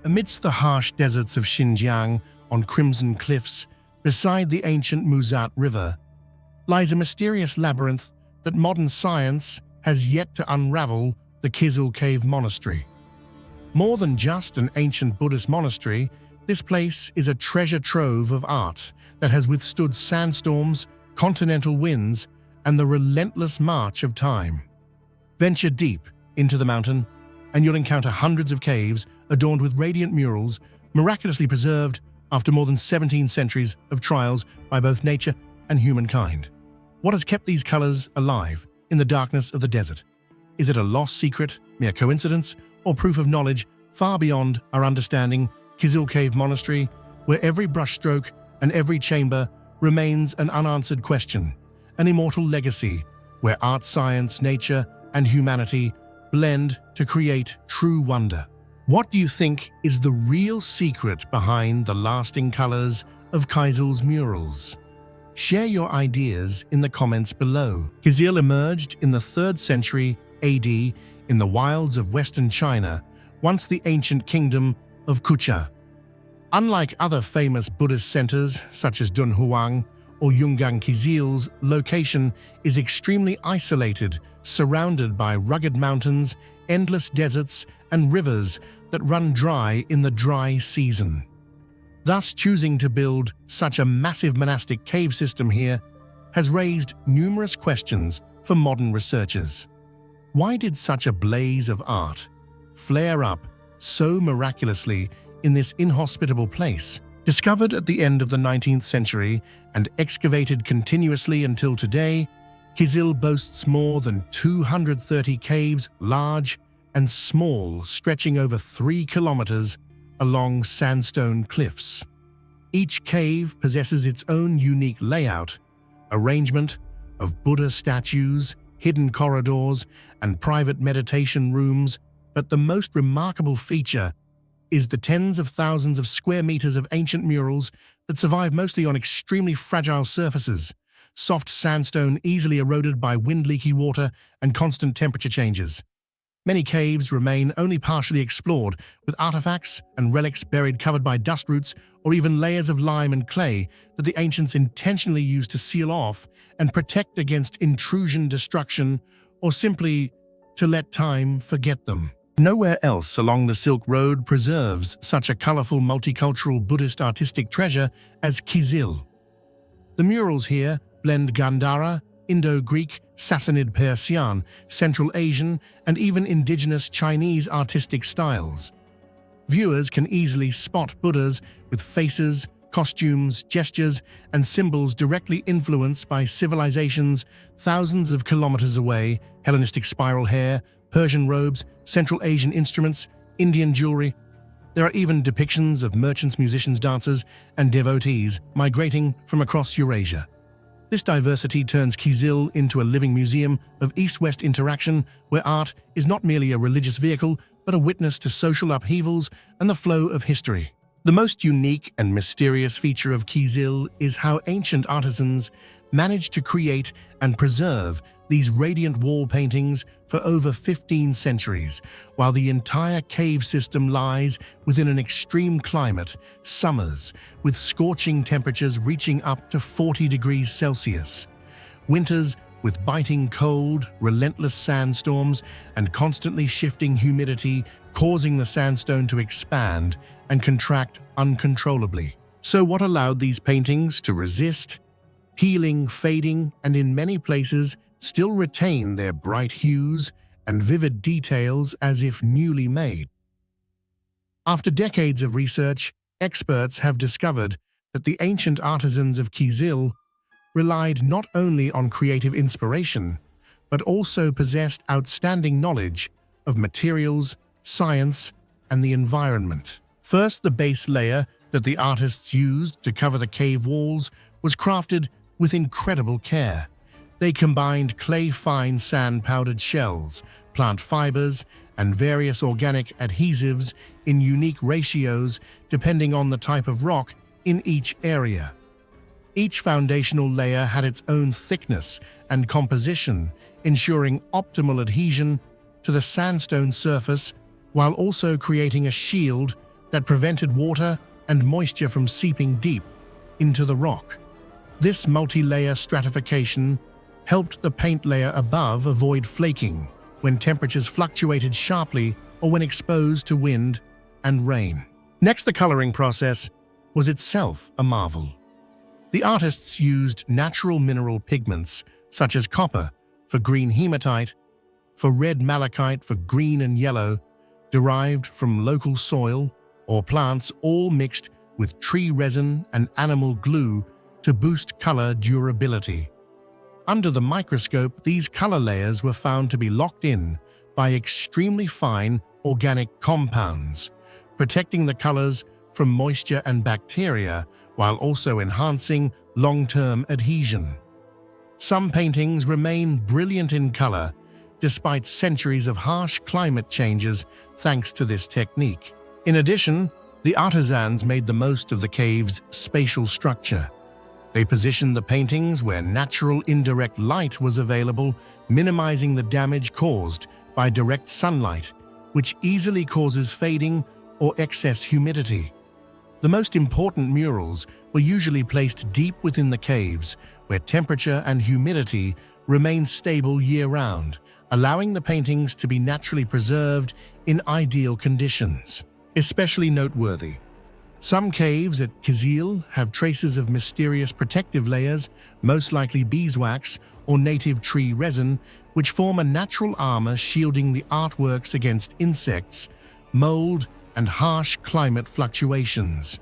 Amidst the harsh deserts of Xinjiang, on crimson cliffs, beside the ancient Muzat River, lies a mysterious labyrinth that modern science has yet to unravel: the Kizil Cave Monastery. More than just an ancient Buddhist monastery, this place is a treasure trove of art that has withstood sandstorms, continental winds, and the relentless march of time. Venture deep into the mountain, and you'll encounter hundreds of caves adorned with radiant murals, miraculously preserved after more than 17 centuries of trials by both nature and humankind. What has kept these colors alive in the darkness of the desert? Is it a lost secret, mere coincidence, or proof of knowledge far beyond our understanding? Kizil Cave Monastery, where every brushstroke and every chamber remains an unanswered question, an immortal legacy where art, science, nature, and humanity blend to create true wonder. What do you think is the real secret behind the lasting colors of Kizil's murals? Share your ideas in the comments below. Kizil emerged in the 3rd century AD in the wilds of western China, once the ancient kingdom of Kucha. Unlike other famous Buddhist centers such as Dunhuang or Yungang, Kizil's location is extremely isolated, surrounded by rugged mountains, endless deserts, and rivers that run dry in the dry season. Thus, choosing to build such a massive monastic cave system here has raised numerous questions for modern researchers. Why did such a blaze of art flare up so miraculously in this inhospitable place? Discovered at the end of the 19th century and excavated continuously until today, Kizil boasts more than 230 caves, large and small, stretching over 3 kilometers along sandstone cliffs. Each cave possesses its own unique layout, arrangement of Buddha statues, hidden corridors, and private meditation rooms, but the most remarkable feature is the tens of thousands of square meters of ancient murals that survive mostly on extremely fragile surfaces, soft sandstone easily eroded by wind-leaky water and constant temperature changes. Many caves remain only partially explored, with artifacts and relics buried covered by dust roots or even layers of lime and clay that the ancients intentionally used to seal off and protect against intrusion, destruction, or simply to let time forget them. Nowhere else along the Silk Road preserves such a colorful multicultural Buddhist artistic treasure as Kizil. The murals here blend Gandhara, Indo-Greek, Sassanid Persian, Central Asian, and even indigenous Chinese artistic styles. Viewers can easily spot Buddhas with faces, costumes, gestures, and symbols directly influenced by civilizations thousands of kilometers away: Hellenistic spiral hair, Persian robes, Central Asian instruments, Indian jewelry. There are even depictions of merchants, musicians, dancers, and devotees migrating from across Eurasia. This diversity turns Kizil into a living museum of East-West interaction, where art is not merely a religious vehicle, but a witness to social upheavals and the flow of history. The most unique and mysterious feature of Kizil is how ancient artisans managed to create and preserve these radiant wall paintings for over 15 centuries, while the entire cave system lies within an extreme climate, summers with scorching temperatures reaching up to 40 degrees Celsius, winters with biting cold, relentless sandstorms, and constantly shifting humidity causing the sandstone to expand and contract uncontrollably. So what allowed these paintings to resist, healing, fading, and in many places still retain their bright hues and vivid details as if newly made? After decades of research, experts have discovered that the ancient artisans of Kizil relied not only on creative inspiration, but also possessed outstanding knowledge of materials, science, and the environment. First, the base layer that the artists used to cover the cave walls was crafted with incredible care. They combined clay-fine sand-powdered shells, plant fibers, and various organic adhesives in unique ratios depending on the type of rock in each area. Each foundational layer had its own thickness and composition, ensuring optimal adhesion to the sandstone surface while also creating a shield that prevented water and moisture from seeping deep into the rock. This multi-layer stratification helped the paint layer above avoid flaking when temperatures fluctuated sharply or when exposed to wind and rain. Next, the coloring process was itself a marvel. The artists used natural mineral pigments such as copper for green hematite, for red malachite for green and yellow, derived from local soil or plants, all mixed with tree resin and animal glue to boost color durability. Under the microscope, these color layers were found to be locked in by extremely fine organic compounds, protecting the colors from moisture and bacteria while also enhancing long-term adhesion. Some paintings remain brilliant in color, despite centuries of harsh climate changes thanks to this technique. In addition, the artisans made the most of the cave's spatial structure. They positioned the paintings where natural indirect light was available, minimizing the damage caused by direct sunlight, which easily causes fading or excess humidity. The most important murals were usually placed deep within the caves, where temperature and humidity remain stable year-round, allowing the paintings to be naturally preserved in ideal conditions. Especially noteworthy, some caves at Kizil have traces of mysterious protective layers, most likely beeswax or native tree resin, which form a natural armor shielding the artworks against insects, mold, and harsh climate fluctuations.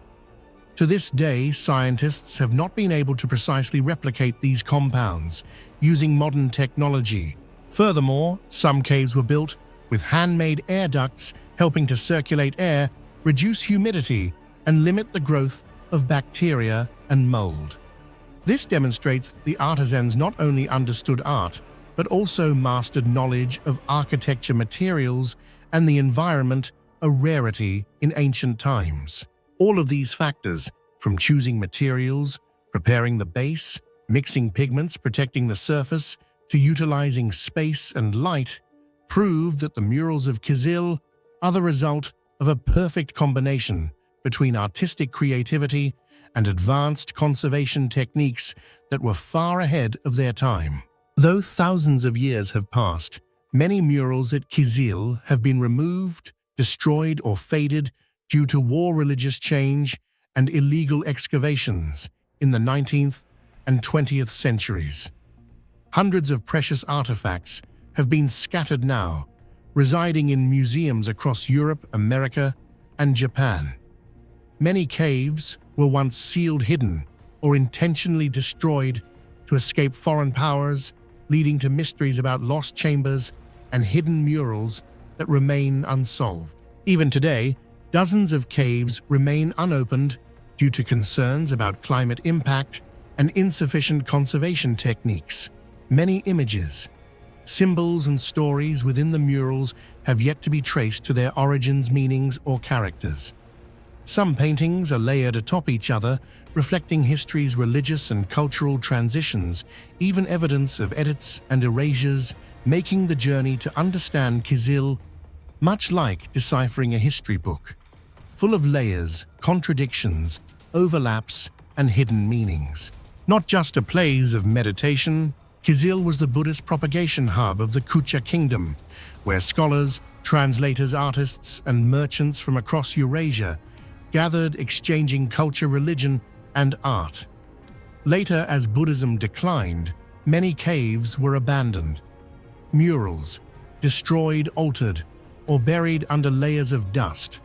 To this day, scientists have not been able to precisely replicate these compounds using modern technology. Furthermore, some caves were built with handmade air ducts helping to circulate air, reduce humidity, and limit the growth of bacteria and mold. This demonstrates that the artisans not only understood art, but also mastered knowledge of architecture materials and the environment, a rarity in ancient times. All of these factors, from choosing materials, preparing the base, mixing pigments, protecting the surface, to utilizing space and light, prove that the murals of Kizil are the result of a perfect combination between artistic creativity and advanced conservation techniques that were far ahead of their time. Though thousands of years have passed, many murals at Kizil have been removed, destroyed, or faded due to war, religious change, and illegal excavations in the 19th and 20th centuries. Hundreds of precious artifacts have been scattered now, residing in museums across Europe, America, and Japan. Many caves were once sealed, hidden, or intentionally destroyed to escape foreign powers, leading to mysteries about lost chambers and hidden murals that remain unsolved. Even today, dozens of caves remain unopened due to concerns about climate impact and insufficient conservation techniques. Many images, symbols, and stories within the murals have yet to be traced to their origins, meanings, or characters. Some paintings are layered atop each other, reflecting history's religious and cultural transitions, even evidence of edits and erasures, making the journey to understand Kizil much like deciphering a history book, full of layers, contradictions, overlaps, and hidden meanings. Not just a place of meditation, Kizil was the Buddhist propagation hub of the Kucha kingdom, where scholars, translators, artists, and merchants from across Eurasia gathered, exchanging culture, religion, and art. Later, as Buddhism declined, many caves were abandoned. Murals, destroyed, altered, or buried under layers of dust.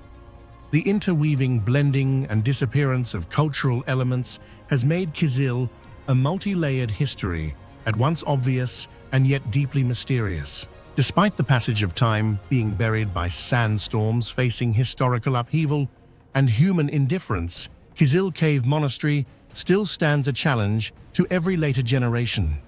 The interweaving, blending, and disappearance of cultural elements has made Kizil a multi-layered history, at once obvious and yet deeply mysterious. Despite the passage of time, being buried by sandstorms, facing historical upheaval, and human indifference, Kizil Cave Monastery still stands a challenge to every later generation.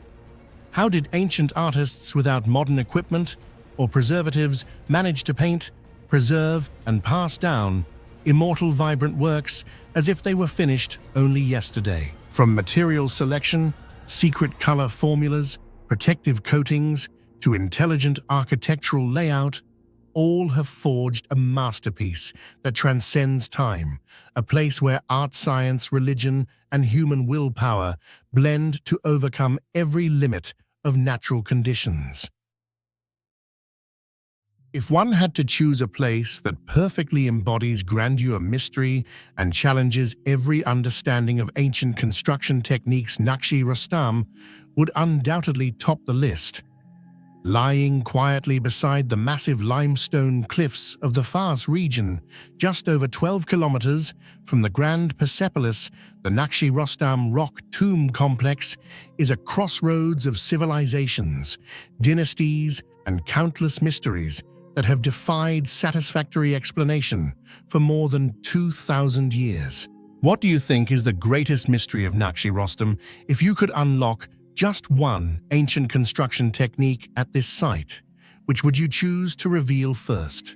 How did ancient artists without modern equipment or preservatives manage to paint, preserve, and pass down immortal, vibrant works as if they were finished only yesterday? From material selection, secret color formulas, protective coatings, to intelligent architectural layout, all have forged a masterpiece that transcends time, a place where art, science, religion, and human willpower blend to overcome every limit of natural conditions. If one had to choose a place that perfectly embodies grandeur, mystery, and challenges every understanding of ancient construction techniques, Naqsh-e Rostam would undoubtedly top the list. Lying quietly beside the massive limestone cliffs of the Fars region, just over 12 kilometers from the Grand Persepolis, the Naqsh-e Rostam rock tomb complex is a crossroads of civilizations, dynasties, and countless mysteries that have defied satisfactory explanation for more than 2,000 years. What do you think is the greatest mystery of Naqsh-e Rostam if you could unlock just one ancient construction technique at this site? Which would you choose to reveal first?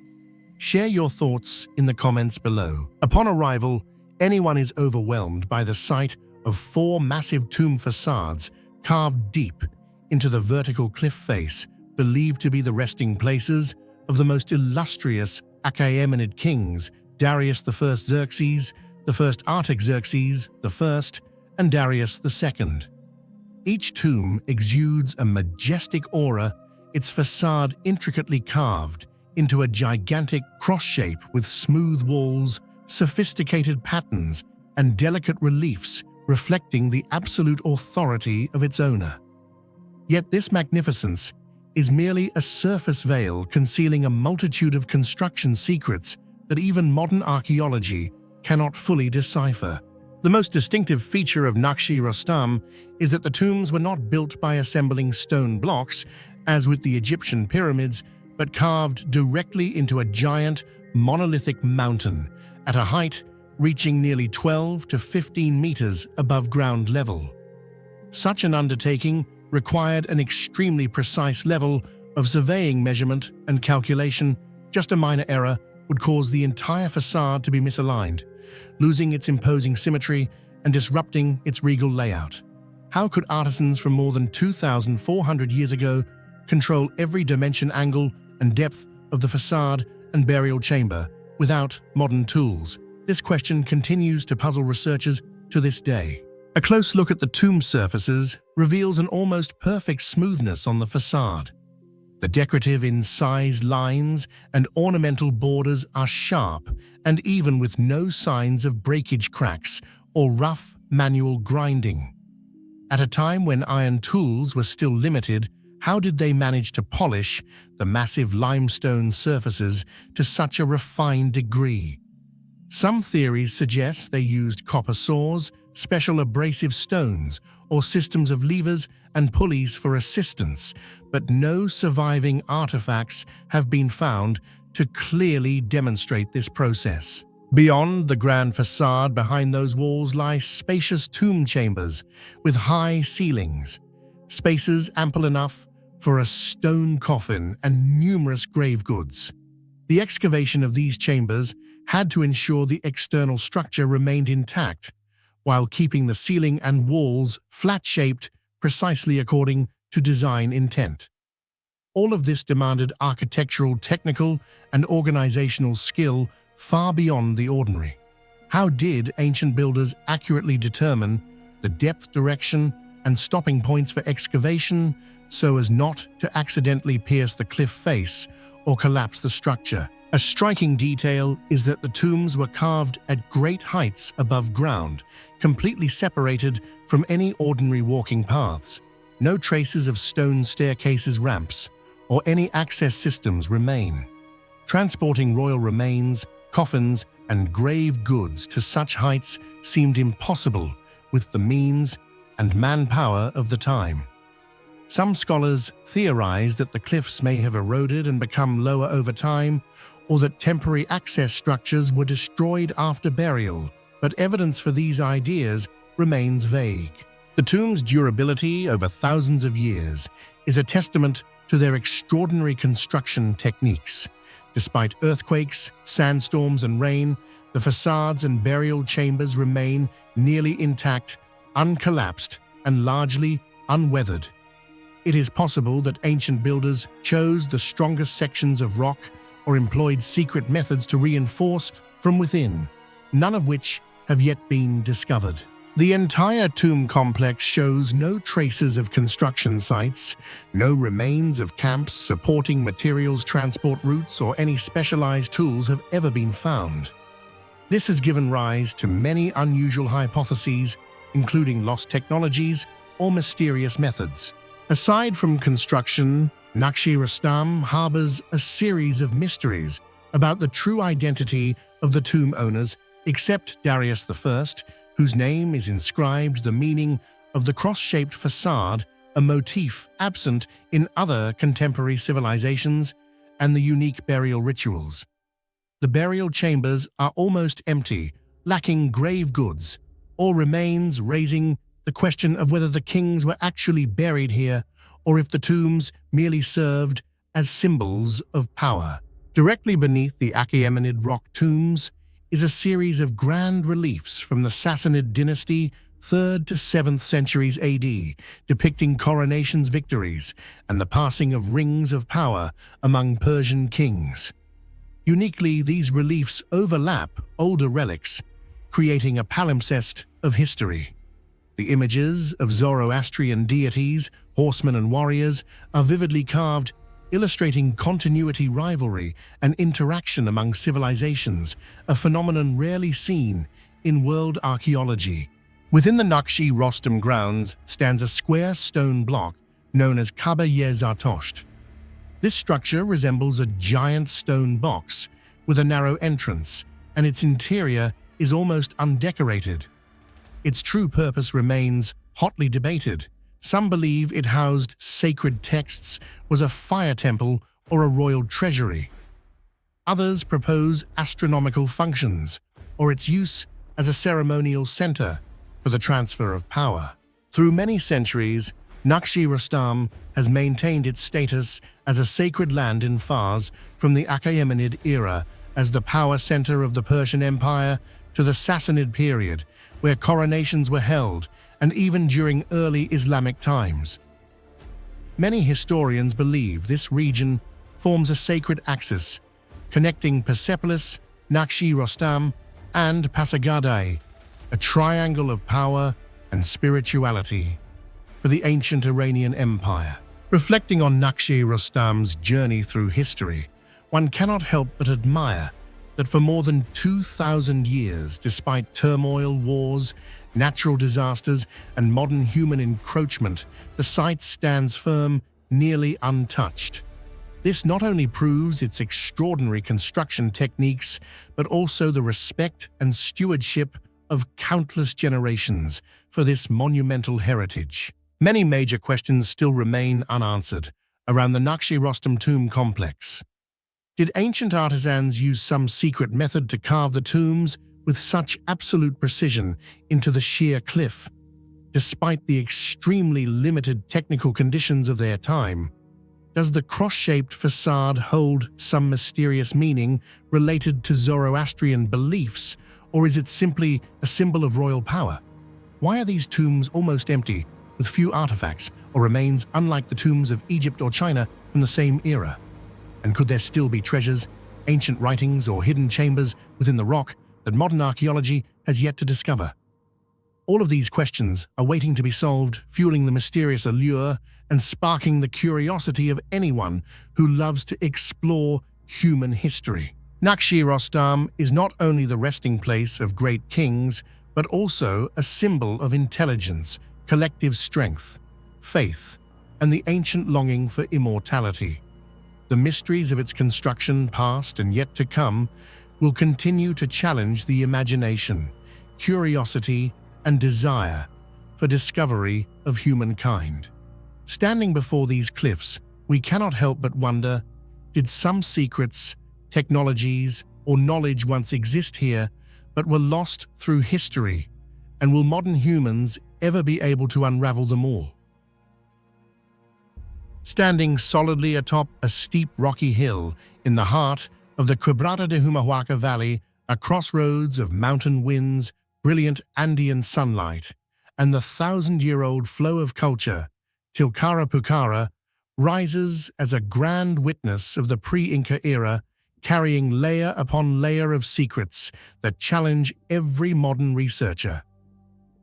Share your thoughts in the comments below. Upon arrival, anyone is overwhelmed by the sight of 4 massive tomb facades carved deep into the vertical cliff face, believed to be the resting places of the most illustrious Achaemenid kings, Darius I Xerxes, the first Artaxerxes I, and Darius II. Each tomb exudes a majestic aura, its facade intricately carved into a gigantic cross shape with smooth walls, sophisticated patterns, and delicate reliefs reflecting the absolute authority of its owner. Yet this magnificence is merely a surface veil concealing a multitude of construction secrets that even modern archaeology cannot fully decipher. The most distinctive feature of Naqsh-e Rostam is that the tombs were not built by assembling stone blocks, as with the Egyptian pyramids, but carved directly into a giant, monolithic mountain at a height reaching nearly 12 to 15 meters above ground level. Such an undertaking required an extremely precise level of surveying measurement and calculation. Just a minor error would cause the entire facade to be misaligned, losing its imposing symmetry and disrupting its regal layout. How could artisans from more than 2,400 years ago control every dimension, angle, and depth of the facade and burial chamber without modern tools? This question continues to puzzle researchers to this day. A close look at the tomb surfaces reveals an almost perfect smoothness on the facade. The decorative incised lines and ornamental borders are sharp and even, with no signs of breakage, cracks, or rough manual grinding. At a time when iron tools were still limited, how did they manage to polish the massive limestone surfaces to such a refined degree? Some theories suggest they used copper saws, special abrasive stones, or systems of levers and pulleys for assistance, but no surviving artifacts have been found to clearly demonstrate this process. Beyond the grand facade, behind those walls lie spacious tomb chambers with high ceilings, spaces ample enough for a stone coffin and numerous grave goods. The excavation of these chambers had to ensure the external structure remained intact, while keeping the ceiling and walls flat-shaped precisely according to design intent. All of this demanded architectural, technical, and organizational skill far beyond the ordinary. How did ancient builders accurately determine the depth, direction, and stopping points for excavation so as not to accidentally pierce the cliff face or collapse the structure? A striking detail is that the tombs were carved at great heights above ground, completely separated from any ordinary walking paths. No traces of stone staircases, ramps, or any access systems remain. Transporting royal remains, coffins, and grave goods to such heights seemed impossible with the means and manpower of the time. Some scholars theorize that the cliffs may have eroded and become lower over time, or that temporary access structures were destroyed after burial, but evidence for these ideas remains vague. The tomb's durability over thousands of years is a testament to their extraordinary construction techniques. Despite earthquakes, sandstorms, and rain, the facades and burial chambers remain nearly intact, uncollapsed, and largely unweathered. It is possible that ancient builders chose the strongest sections of rock or employed secret methods to reinforce from within, none of which have yet been discovered. The entire tomb complex shows no traces of construction sites, no remains of camps, supporting materials, transport routes, or any specialized tools have ever been found. This has given rise to many unusual hypotheses, including lost technologies or mysterious methods. Aside from construction, Naqsh-e Rostam harbors a series of mysteries about the true identity of the tomb owners, except Darius I, whose name is inscribed, the meaning of the cross-shaped facade, a motif absent in other contemporary civilizations, and the unique burial rituals. The burial chambers are almost empty, lacking grave goods or remains, raising the question of whether the kings were actually buried here or if the tombs merely served as symbols of power. Directly beneath the Achaemenid rock tombs is a series of grand reliefs from the Sassanid dynasty 3rd to 7th centuries AD, depicting coronations, victories, and the passing of rings of power among Persian kings. Uniquely, these reliefs overlap older relics, creating a palimpsest of history. The images of Zoroastrian deities, horsemen and warriors, are vividly carved, illustrating continuity, rivalry, and interaction among civilizations, a phenomenon rarely seen in world archaeology. Within the Naqsh-e Rostam grounds stands a square stone block known as Kaaba-ye-Zartosht. This structure resembles a giant stone box with a narrow entrance, and its interior is almost undecorated. Its true purpose remains hotly debated. Some believe it housed sacred texts, was a fire temple, or a royal treasury. Others propose astronomical functions, or its use as a ceremonial center for the transfer of power. Through many centuries, Naqsh-e Rostam has maintained its status as a sacred land in Fars, from the Achaemenid era as the power center of the Persian Empire to the Sassanid period, where coronations were held, and even during early Islamic times. Many historians believe this region forms a sacred axis, connecting Persepolis, Naqsh-e Rostam, and Pasargadae, a triangle of power and spirituality for the ancient Iranian Empire. Reflecting on Naqsh-e Rostam's journey through history, one cannot help but admire that for more than 2,000 years, despite turmoil, wars, natural disasters, and modern human encroachment, the site stands firm, nearly untouched. This not only proves its extraordinary construction techniques, but also the respect and stewardship of countless generations for this monumental heritage. Many major questions still remain unanswered around the Naqsh-e Rostam tomb complex. Did ancient artisans use some secret method to carve the tombs with such absolute precision into the sheer cliff, despite the extremely limited technical conditions of their time? Does the cross-shaped facade hold some mysterious meaning related to Zoroastrian beliefs, or is it simply a symbol of royal power? Why are these tombs almost empty, with few artifacts or remains unlike the tombs of Egypt or China from the same era? And could there still be treasures, ancient writings, or hidden chambers within the rock that modern archaeology has yet to discover? All of these questions are waiting to be solved, fueling the mysterious allure and sparking the curiosity of anyone who loves to explore human history. Naqsh-e Rostam is not only the resting place of great kings, but also a symbol of intelligence, collective strength, faith, and the ancient longing for immortality. The mysteries of its construction, past and yet to come, will continue to challenge the imagination, curiosity, and desire for discovery of humankind. Standing before these cliffs, we cannot help but wonder, did some secrets, technologies, or knowledge once exist here, but were lost through history, and will modern humans ever be able to unravel them all? Standing solidly atop a steep rocky hill in the heart of the Sabratha de Huantar Valley, a crossroads of mountain winds, brilliant Andean sunlight, and the thousand-year-old flow of culture, Tilcara Pukara rises as a grand witness of the pre-Inca era, carrying layer upon layer of secrets that challenge every modern researcher.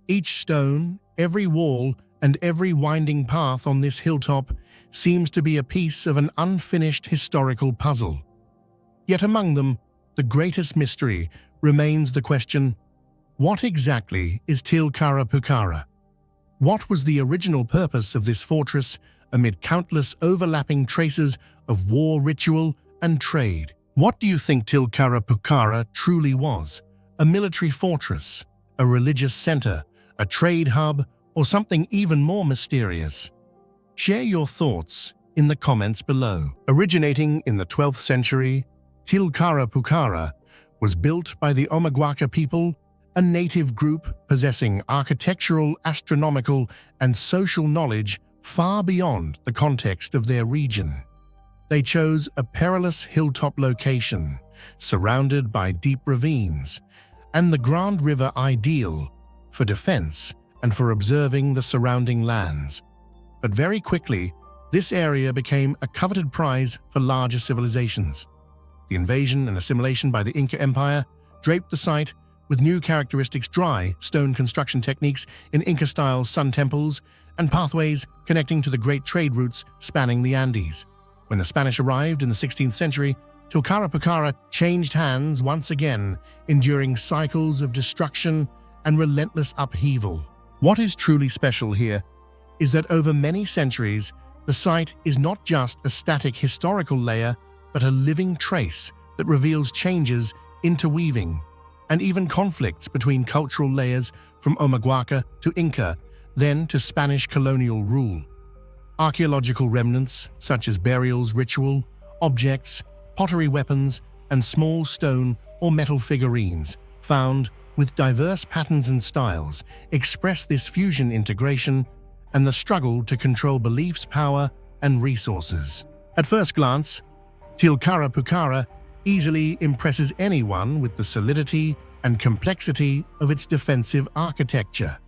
Each stone, every wall, and every winding path on this hilltop seems to be a piece of an unfinished historical puzzle. Yet among them, the greatest mystery remains the question, what exactly is Tilcara Pukara? What was the original purpose of this fortress amid countless overlapping traces of war ritual and trade? What do you think Tilcara Pukara truly was? A military fortress, a religious center, a trade hub, or something even more mysterious? Share your thoughts in the comments below. Originating in the 12th century, Tilcara Pukara was built by the Omaguaca people, a native group possessing architectural, astronomical, and social knowledge far beyond the context of their region. They chose a perilous hilltop location, surrounded by deep ravines, and the Grand River ideal for defense and for observing the surrounding lands. But very quickly, this area became a coveted prize for larger civilizations. The invasion and assimilation by the Inca Empire draped the site with new characteristics: dry stone construction techniques in Inca-style sun temples and pathways connecting to the great trade routes spanning the Andes. When the Spanish arrived in the 16th century, Tilcara Pukara changed hands once again, enduring cycles of destruction and relentless upheaval. What is truly special here is that over many centuries, the site is not just a static historical layer, but a living trace that reveals changes, interweaving, and even conflicts between cultural layers from Omaguaca to Inca, then to Spanish colonial rule. Archaeological remnants, such as burials, ritual, objects, pottery weapons, and small stone or metal figurines, found with diverse patterns and styles, express this fusion integration and the struggle to control beliefs, power, and resources. At first glance, Tilcara Pukara easily impresses anyone with the solidity and complexity of its defensive architecture.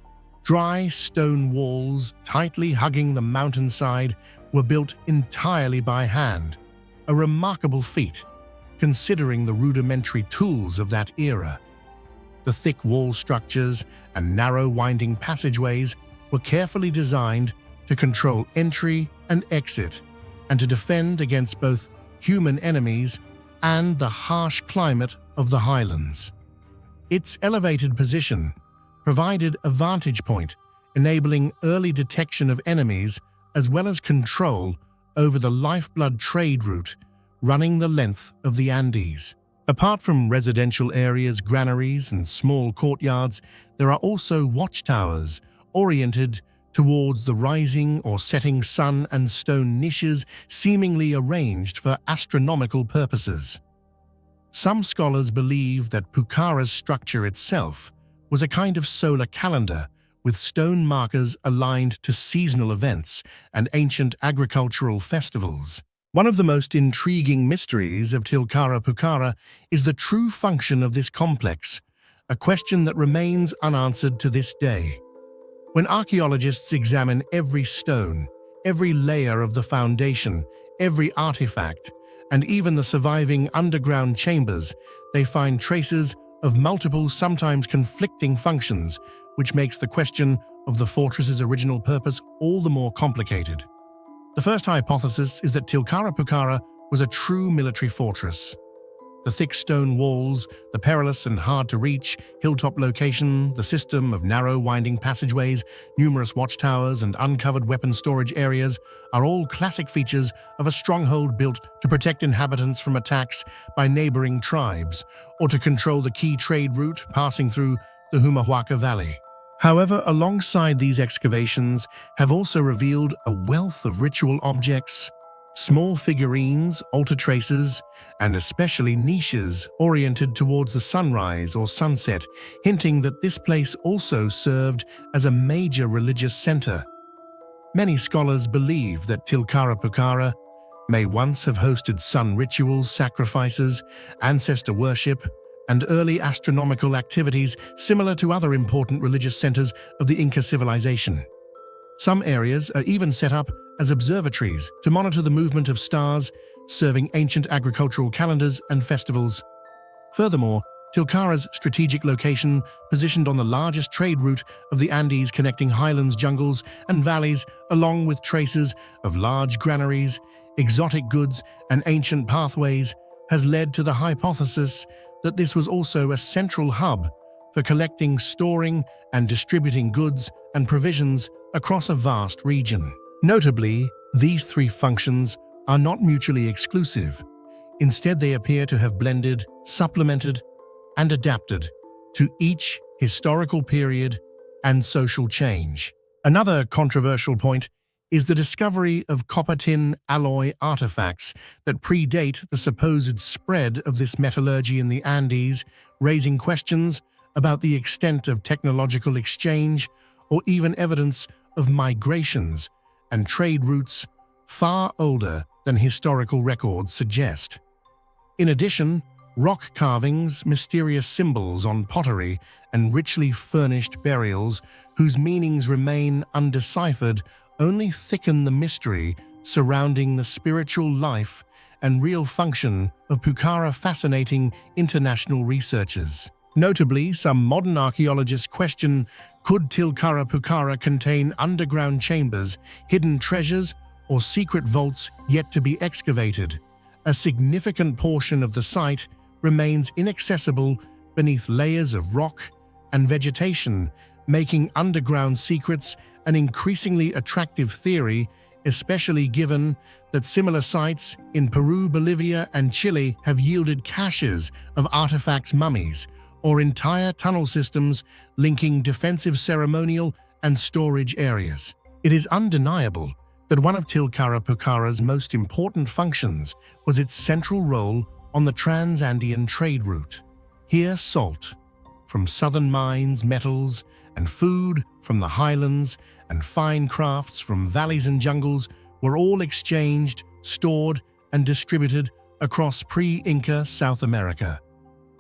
Dry stone walls, tightly hugging the mountainside, were built entirely by hand, a remarkable feat, considering the rudimentary tools of that era. The thick wall structures and narrow winding passageways were carefully designed to control entry and exit, and to defend against both human enemies and the harsh climate of the highlands. Its elevated position provided a vantage point, enabling early detection of enemies as well as control over the lifeblood trade route running the length of the Andes. Apart from residential areas, granaries, and small courtyards, there are also watchtowers oriented towards the rising or setting sun and stone niches seemingly arranged for astronomical purposes. Some scholars believe that Pukara's structure itself was a kind of solar calendar with stone markers aligned to seasonal events and ancient agricultural festivals. One of the most intriguing mysteries of Tilcara Pukara is the true function of this complex, a question that remains unanswered to this day. When archaeologists examine every stone, every layer of the foundation, every artifact, and even the surviving underground chambers, they find traces of multiple, sometimes conflicting functions, which makes the question of the fortress's original purpose all the more complicated. The first hypothesis is that Tilcara Pukara was a true military fortress. The thick stone walls, the perilous and hard-to-reach hilltop location, the system of narrow winding passageways, numerous watchtowers, and uncovered weapon storage areas are all classic features of a stronghold built to protect inhabitants from attacks by neighboring tribes or to control the key trade route passing through the Humahuaca Valley. However, alongside these excavations have also revealed a wealth of ritual objects, small figurines, altar traces, and especially niches oriented towards the sunrise or sunset, hinting that this place also served as a major religious center. Many scholars believe that Tilcara Pukara may once have hosted sun rituals, sacrifices, ancestor worship, and early astronomical activities similar to other important religious centers of the Inca civilization. Some areas are even set up as observatories to monitor the movement of stars, serving ancient agricultural calendars and festivals. Furthermore, Tilcara's strategic location, positioned on the largest trade route of the Andes connecting highlands, jungles, and valleys, along with traces of large granaries, exotic goods, and ancient pathways, has led to the hypothesis that this was also a central hub for collecting, storing, and distributing goods and provisions across a vast region. Notably, these three functions are not mutually exclusive. Instead, they appear to have blended, supplemented, and adapted to each historical period and social change. Another controversial point is the discovery of copper-tin alloy artifacts that predate the supposed spread of this metallurgy in the Andes, raising questions about the extent of technological exchange or even evidence of migrations and trade routes far older than historical records suggest. In addition, rock carvings, mysterious symbols on pottery, and richly furnished burials whose meanings remain undeciphered only thicken the mystery surrounding the spiritual life and real function of Pukara, fascinating international researchers. Notably, some modern archaeologists question, could Tilcara Pukara contain underground chambers, hidden treasures, or secret vaults yet to be excavated? A significant portion of the site remains inaccessible beneath layers of rock and vegetation, making underground secrets an increasingly attractive theory, especially given that similar sites in Peru, Bolivia, and Chile have yielded caches of artifacts, mummies, or entire tunnel systems linking defensive ceremonial and storage areas. It is undeniable that one of Tilcara Pukara's most important functions was its central role on the Trans-Andean trade route. Here, salt from southern mines, metals, and food from the highlands, and fine crafts from valleys and jungles were all exchanged, stored, and distributed across pre-Inca South America.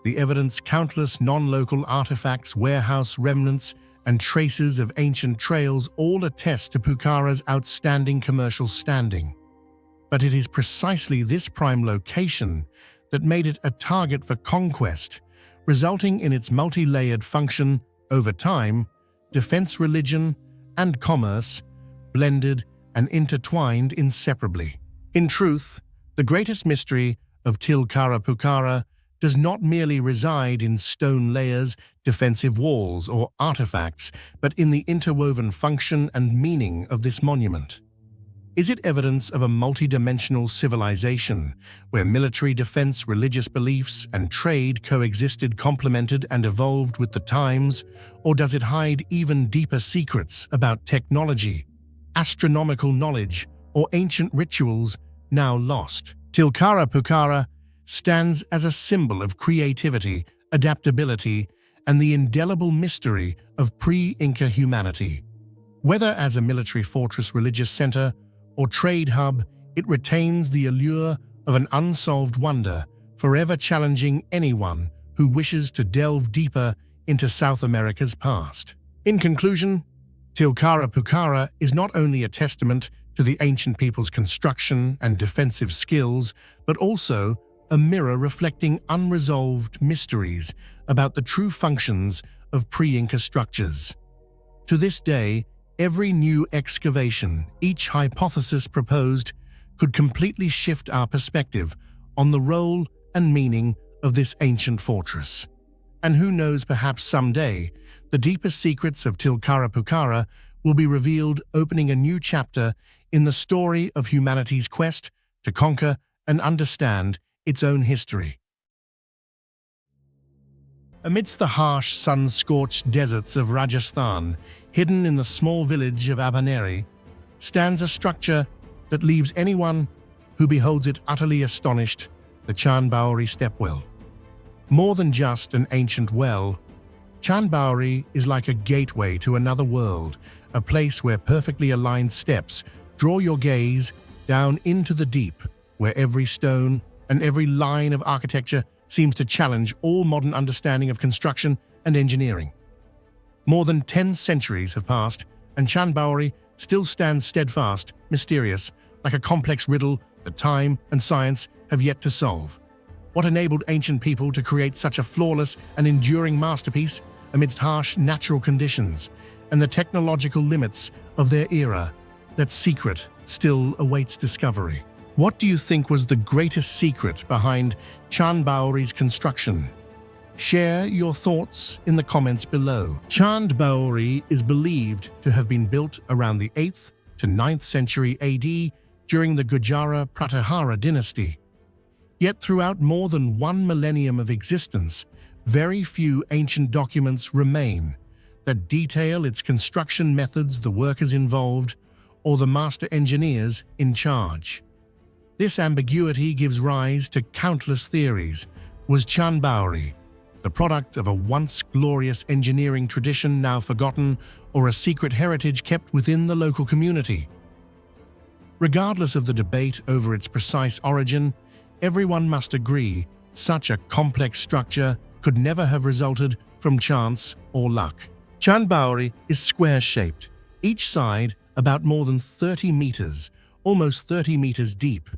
The evidence, countless non-local artifacts, warehouse remnants, and traces of ancient trails all attest to Pukara's outstanding commercial standing. But it is precisely this prime location that made it a target for conquest, resulting in its multi-layered function over time. Defense, religion, and commerce blended and intertwined inseparably. In truth, the greatest mystery of Tilcara Pukara does not merely reside in stone layers, defensive walls, or artifacts, but in the interwoven function and meaning of this monument. Is it evidence of a multidimensional civilization where military defense, religious beliefs, and trade coexisted, complemented, and evolved with the times? Or does it hide even deeper secrets about technology, astronomical knowledge, or ancient rituals now lost? Tilcara Pukara stands as a symbol of creativity, adaptability, and the indelible mystery of pre-Inca humanity. Whether as a military fortress, religious center, or trade hub, it retains the allure of an unsolved wonder, forever challenging anyone who wishes to delve deeper into South America's past. In conclusion, Tilcara Pukara is not only a testament to the ancient people's construction and defensive skills, but also a mirror reflecting unresolved mysteries about the true functions of pre-Inca structures. To this day, every new excavation, each hypothesis proposed, could completely shift our perspective on the role and meaning of this ancient fortress. And who knows, perhaps someday, the deepest secrets of Tilcara Pukara will be revealed, opening a new chapter in the story of humanity's quest to conquer and understand its own history. Amidst the harsh, sun-scorched deserts of Rajasthan, hidden in the small village of Abaneri, stands a structure that leaves anyone who beholds it utterly astonished: the Chand Baori stepwell. More than just an ancient well, Chand Baori is like a gateway to another world, a place where perfectly aligned steps draw your gaze down into the deep, where every stone and every line of architecture seems to challenge all modern understanding of construction and engineering. More than 10 centuries have passed, and Chand Baori still stands steadfast, mysterious, like a complex riddle that time and science have yet to solve. What enabled ancient people to create such a flawless and enduring masterpiece amidst harsh natural conditions and the technological limits of their era? That secret still awaits discovery. What do you think was the greatest secret behind Chand Baori's construction? Share your thoughts in the comments below. Chand Baori is believed to have been built around the 8th to 9th century AD during the Gujara Pratihara dynasty. Yet throughout more than 1 millennium of existence, very few ancient documents remain that detail its construction methods, the workers involved, or the master engineers in charge. This ambiguity gives rise to countless theories. Was Chand Baori the product of a once glorious engineering tradition now forgotten, or a secret heritage kept within the local community? Regardless of the debate over its precise origin, everyone must agree such a complex structure could never have resulted from chance or luck. Chand Baori is square-shaped, each side about more than 30 meters, almost 30 meters deep,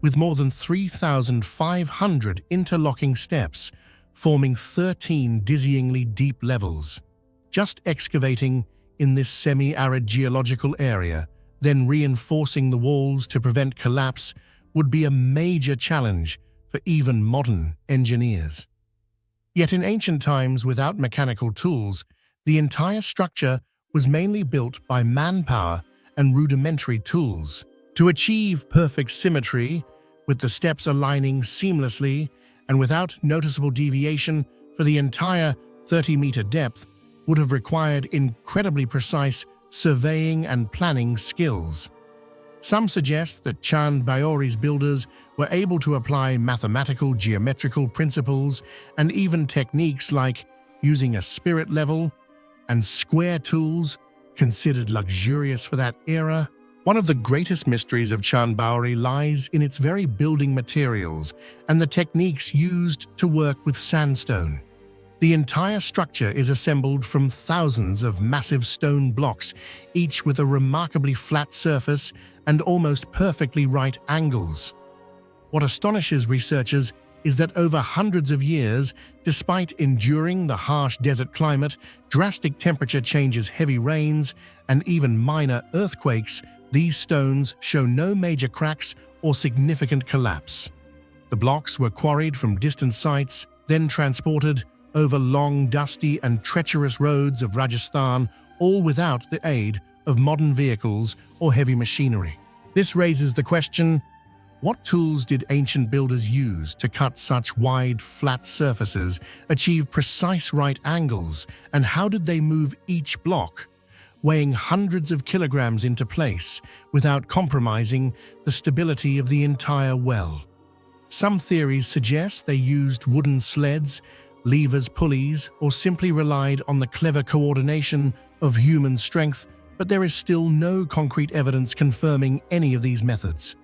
with more than 3,500 interlocking steps, forming 13 dizzyingly deep levels. Just excavating in this semi-arid geological area, then reinforcing the walls to prevent collapse, would be a major challenge for even modern engineers. Yet in ancient times, without mechanical tools, the entire structure was mainly built by manpower and rudimentary tools. To achieve perfect symmetry, with the steps aligning seamlessly and without noticeable deviation for the entire 30-meter depth, would have required incredibly precise surveying and planning skills. Some suggest that Chand Baori's builders were able to apply mathematical geometrical principles and even techniques like using a spirit level and square tools considered luxurious for that era. One of the greatest mysteries of Chand Baori lies in its very building materials and the techniques used to work with sandstone. The entire structure is assembled from thousands of massive stone blocks, each with a remarkably flat surface and almost perfectly right angles. What astonishes researchers is that over hundreds of years, despite enduring the harsh desert climate, drastic temperature changes, heavy rains, and even minor earthquakes, these stones show no major cracks or significant collapse. The blocks were quarried from distant sites, then transported over long, dusty, and treacherous roads of Rajasthan, all without the aid of modern vehicles or heavy machinery. This raises the question, what tools did ancient builders use to cut such wide, flat surfaces, achieve precise right angles, and how did they move each block, weighing hundreds of kilograms into place without compromising the stability of the entire well? Some theories suggest they used wooden sleds, levers, pulleys, or simply relied on the clever coordination of human strength, but there is still no concrete evidence confirming any of these methods.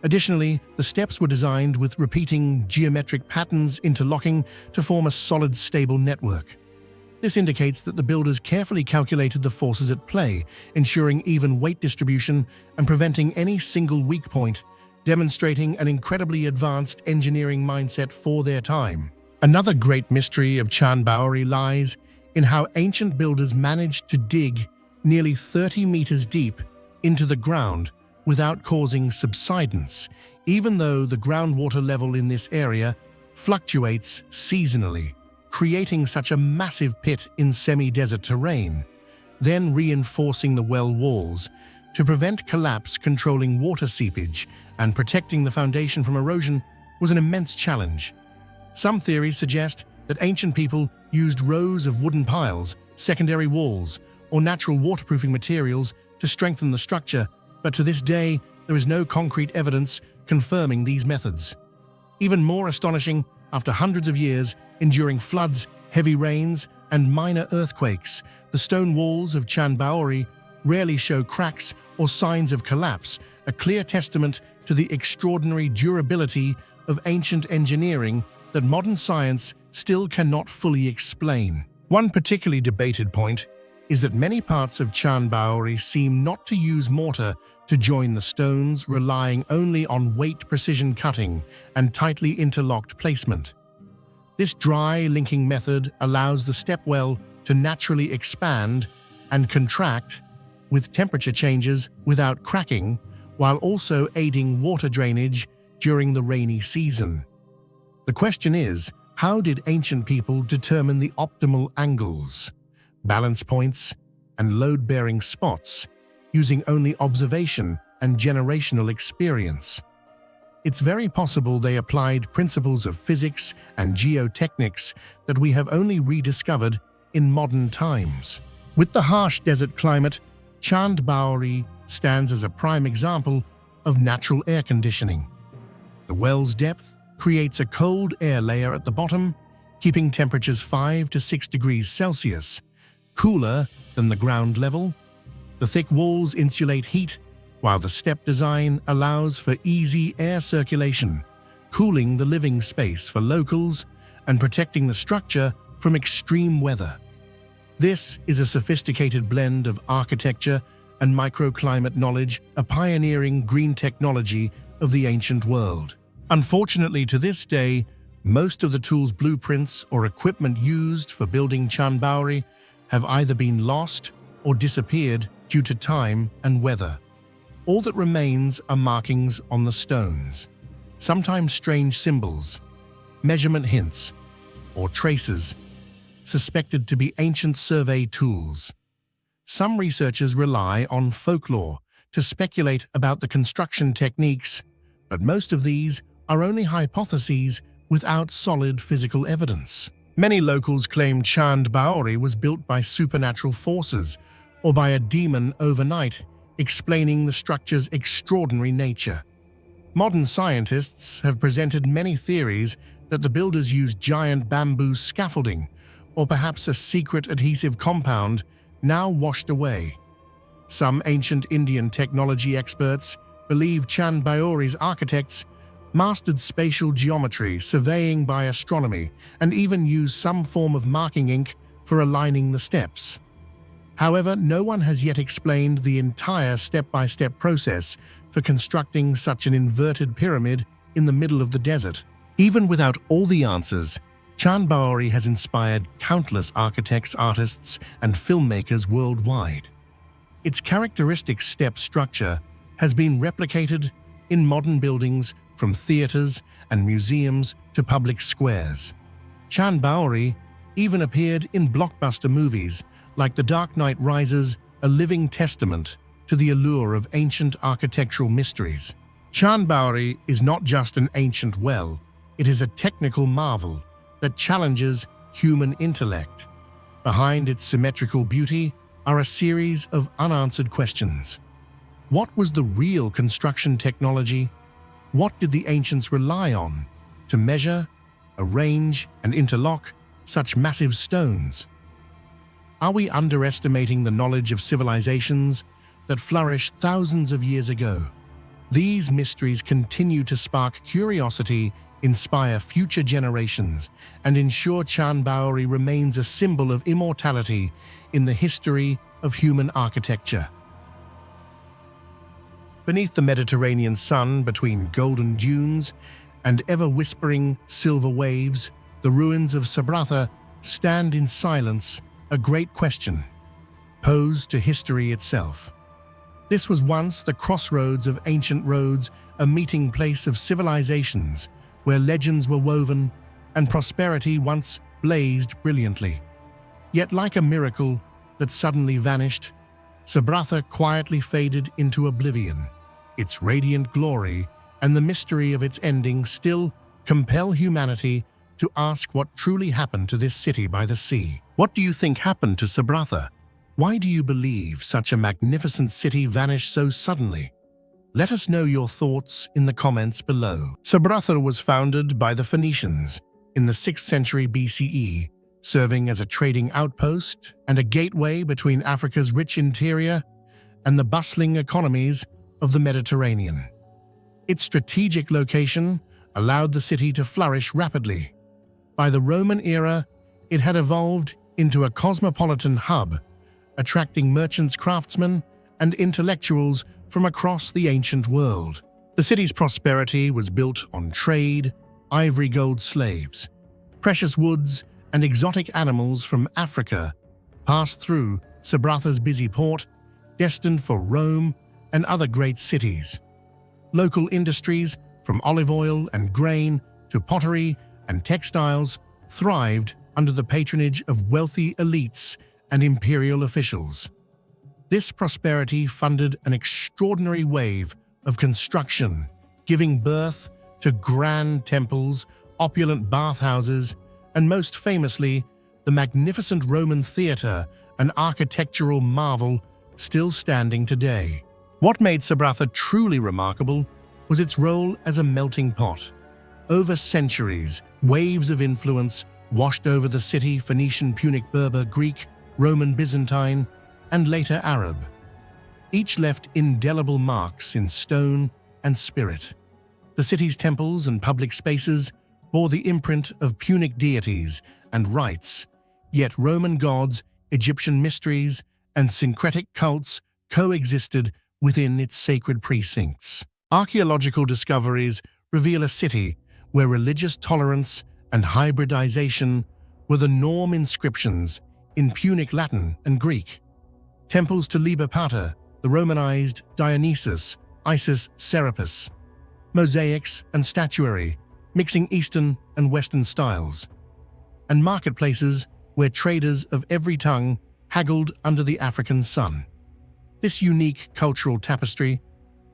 Additionally, the steps were designed with repeating geometric patterns interlocking to form a solid, stable network. This indicates that the builders carefully calculated the forces at play, ensuring even weight distribution and preventing any single weak point, demonstrating an incredibly advanced engineering mindset for their time. Another great mystery of Chand Baori lies in how ancient builders managed to dig nearly 30 meters deep into the ground without causing subsidence, even though the groundwater level in this area fluctuates seasonally, creating such a massive pit in semi-desert terrain, then reinforcing the well walls to prevent collapse, controlling water seepage, and protecting the foundation from erosion was an immense challenge. Some theories suggest that ancient people used rows of wooden piles, secondary walls, or natural waterproofing materials to strengthen the structure, but to this day, there is no concrete evidence confirming these methods. Even more astonishing, after hundreds of years, enduring floods, heavy rains, and minor earthquakes, the stone walls of Chand Baori rarely show cracks or signs of collapse, a clear testament to the extraordinary durability of ancient engineering that modern science still cannot fully explain. One particularly debated point is that many parts of Chand Baori seem not to use mortar to join the stones, relying only on weight precision cutting and tightly interlocked placement. This dry linking method allows the stepwell to naturally expand and contract with temperature changes without cracking, while also aiding water drainage during the rainy season. The question is, how did ancient people determine the optimal angles, balance points, and load-bearing spots using only observation and generational experience? It's very possible they applied principles of physics and geotechnics that we have only rediscovered in modern times. With the harsh desert climate, Chand Baori stands as a prime example of natural air conditioning. The well's depth creates a cold air layer at the bottom, keeping temperatures 5 to 6 degrees Celsius, cooler than the ground level. The thick walls insulate heat, while the step design allows for easy air circulation, cooling the living space for locals and protecting the structure from extreme weather. This is a sophisticated blend of architecture and microclimate knowledge, a pioneering green technology of the ancient world. Unfortunately, to this day, most of the tools, blueprints, or equipment used for building Chan Baori have either been lost or disappeared due to time and weather. All that remains are markings on the stones, sometimes strange symbols, measurement hints, or traces, suspected to be ancient survey tools. Some researchers rely on folklore to speculate about the construction techniques, but most of these are only hypotheses without solid physical evidence. Many locals claim Chan Baori was built by supernatural forces or by a demon overnight, explaining the structure's extraordinary nature. Modern scientists have presented many theories that the builders used giant bamboo scaffolding or perhaps a secret adhesive compound now washed away. Some ancient Indian technology experts believe Chan Baori's architects mastered spatial geometry, surveying by astronomy, and even used some form of marking ink for aligning the steps. However, no one has yet explained the entire step-by-step process for constructing such an inverted pyramid in the middle of the desert. Even without all the answers, Chan Baori has inspired countless architects, artists, and filmmakers worldwide. Its characteristic step structure has been replicated in modern buildings, from theaters and museums to public squares. Chan Baori even appeared in blockbuster movies like The Dark Knight Rises, a living testament to the allure of ancient architectural mysteries. Chan Baori is not just an ancient well, it is a technical marvel that challenges human intellect. Behind its symmetrical beauty are a series of unanswered questions. What was the real construction technology? What did the ancients rely on to measure, arrange, and interlock such massive stones? Are we underestimating the knowledge of civilizations that flourished thousands of years ago? These mysteries continue to spark curiosity, inspire future generations, and ensure Chan Baori remains a symbol of immortality in the history of human architecture. Beneath the Mediterranean sun, between golden dunes and ever-whispering silver waves, the ruins of Sabratha stand in silence, a great question posed to history itself. This was once the crossroads of ancient roads, a meeting place of civilizations where legends were woven and prosperity once blazed brilliantly. Yet like a miracle that suddenly vanished, Sabratha quietly faded into oblivion. Its radiant glory and the mystery of its ending still compel humanity to ask what truly happened to this city by the sea. What do you think happened to Sabratha? Why do you believe such a magnificent city vanished so suddenly? Let us know your thoughts in the comments below. Sabratha was founded by the Phoenicians in the 6th century BCE, serving as a trading outpost and a gateway between Africa's rich interior and the bustling economies of the Mediterranean. Its strategic location allowed the city to flourish rapidly. By the Roman era, it had evolved into a cosmopolitan hub, attracting merchants, craftsmen, and intellectuals from across the ancient world. The city's prosperity was built on trade, ivory gold slaves, precious woods, and exotic animals from Africa passed through Sabratha's busy port, destined for Rome and other great cities. Local industries, from olive oil and grain to pottery and textiles, thrived under the patronage of wealthy elites and imperial officials. This prosperity funded an extraordinary wave of construction, giving birth to grand temples, opulent bathhouses, and most famously, the magnificent Roman theater, an architectural marvel still standing today. What made Sabratha truly remarkable was its role as a melting pot. Over centuries, waves of influence washed over the city: Phoenician, Punic, Berber, Greek, Roman, Byzantine, and later Arab. Each left indelible marks in stone and spirit. The city's temples and public spaces bore the imprint of Punic deities and rites, yet Roman gods, Egyptian mysteries, and syncretic cults coexisted within its sacred precincts. Archaeological discoveries reveal a city where religious tolerance and hybridization were the norm. Inscriptions in Punic Latin and Greek, temples to Liber Pater, the Romanized Dionysus, Isis Serapis, mosaics and statuary, mixing Eastern and Western styles, and marketplaces where traders of every tongue haggled under the African sun. This unique cultural tapestry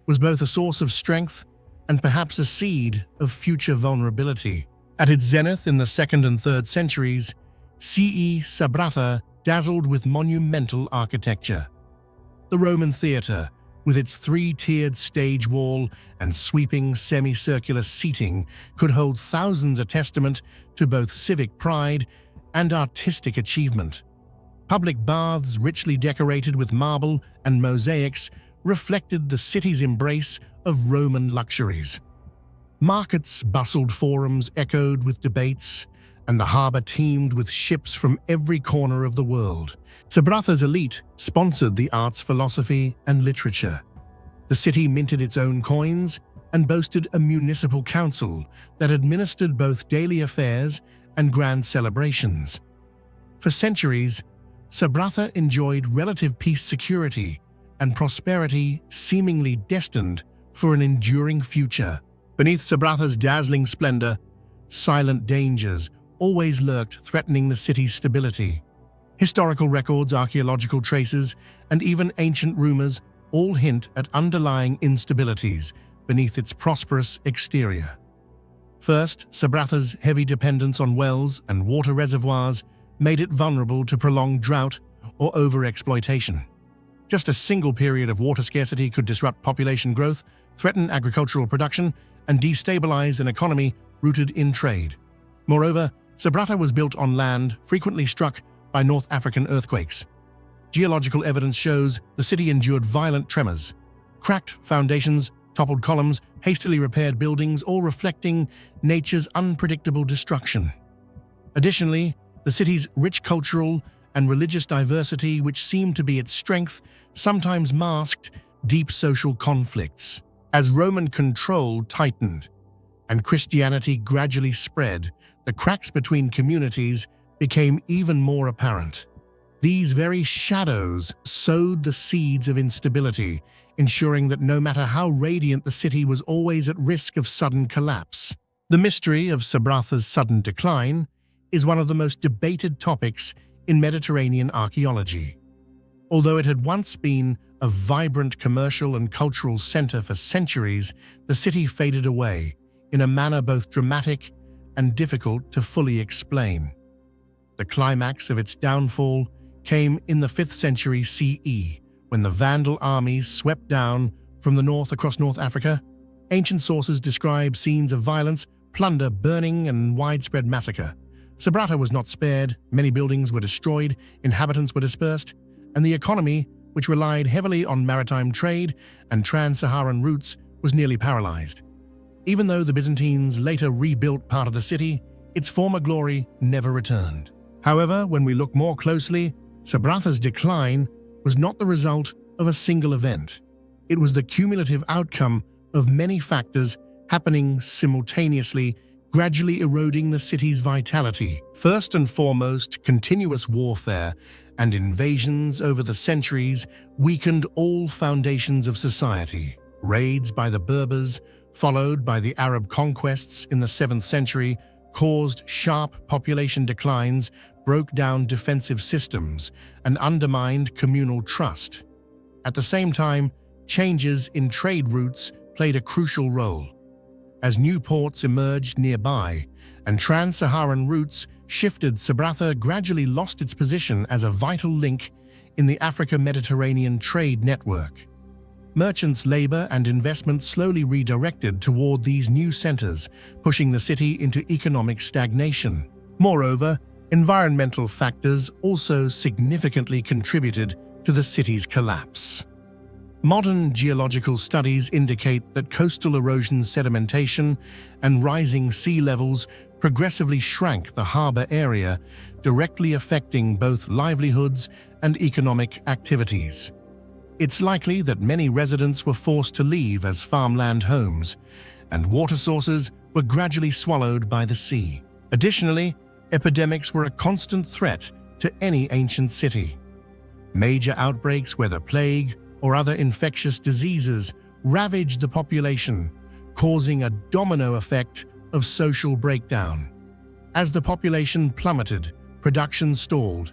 was both a source of strength and perhaps a seed of future vulnerability. At its zenith in the 2nd and 3rd centuries, CE Sabratha dazzled with monumental architecture. The Roman theatre, with its 3-tiered stage wall and sweeping semicircular seating, could hold thousands, a testament to both civic pride and artistic achievement. Public baths, richly decorated with marble and mosaics, reflected the city's embrace of Roman luxuries. Markets bustled, forums echoed with debates, and the harbor teemed with ships from every corner of the world. Sabratha's elite sponsored the arts, philosophy, and literature. The city minted its own coins and boasted a municipal council that administered both daily affairs and grand celebrations. For centuries, Sabratha enjoyed relative peace, security, and prosperity, seemingly destined for an enduring future. Beneath Sabratha's dazzling splendor, silent dangers always lurked, threatening the city's stability. Historical records, archaeological traces, and even ancient rumors all hint at underlying instabilities beneath its prosperous exterior. First, Sabratha's heavy dependence on wells and water reservoirs made it vulnerable to prolonged drought or overexploitation. Just a single period of water scarcity could disrupt population growth, threaten agricultural production, and destabilize an economy rooted in trade. Moreover, Sabratha was built on land frequently struck by North African earthquakes. Geological evidence shows the city endured violent tremors, cracked foundations, toppled columns, hastily repaired buildings, all reflecting nature's unpredictable destruction. Additionally, the city's rich cultural and religious diversity, which seemed to be its strength, sometimes masked deep social conflicts. As Roman control tightened and Christianity gradually spread, the cracks between communities became even more apparent. These very shadows sowed the seeds of instability, ensuring that no matter how radiant, the city was always at risk of sudden collapse. The mystery of Sabratha's sudden decline is one of the most debated topics in Mediterranean archaeology. Although it had once been a vibrant commercial and cultural center for centuries, the city faded away in a manner both dramatic and difficult to fully explain. The climax of its downfall came in the 5th century CE, when the Vandal armies swept down from the north across North Africa. Ancient sources describe scenes of violence, plunder, burning, and widespread massacre. Sabratha was not spared, many buildings were destroyed, inhabitants were dispersed, and the economy, which relied heavily on maritime trade and trans-Saharan routes, was nearly paralyzed. Even though the Byzantines later rebuilt part of the city, its former glory never returned. However, when we look more closely, Sabratha's decline was not the result of a single event. It was the cumulative outcome of many factors happening simultaneously, gradually eroding the city's vitality. First and foremost, continuous warfare and invasions over the centuries weakened all foundations of society. Raids by the Berbers, followed by the Arab conquests in the 7th century, caused sharp population declines, broke down defensive systems, and undermined communal trust. At the same time, changes in trade routes played a crucial role. As new ports emerged nearby and trans-Saharan routes shifted, Sabratha gradually lost its position as a vital link in the Africa-Mediterranean trade network. Merchants' labor and investment slowly redirected toward these new centers, pushing the city into economic stagnation. Moreover, environmental factors also significantly contributed to the city's collapse. Modern geological studies indicate that coastal erosion, sedimentation, and rising sea levels progressively shrank the harbor area, directly affecting both livelihoods and economic activities. It's likely that many residents were forced to leave as farmland homes, and water sources were gradually swallowed by the sea. Additionally, epidemics were a constant threat to any ancient city. Major outbreaks, whether plague or other infectious diseases, ravaged the population, causing a domino effect of social breakdown. As the population plummeted, production stalled,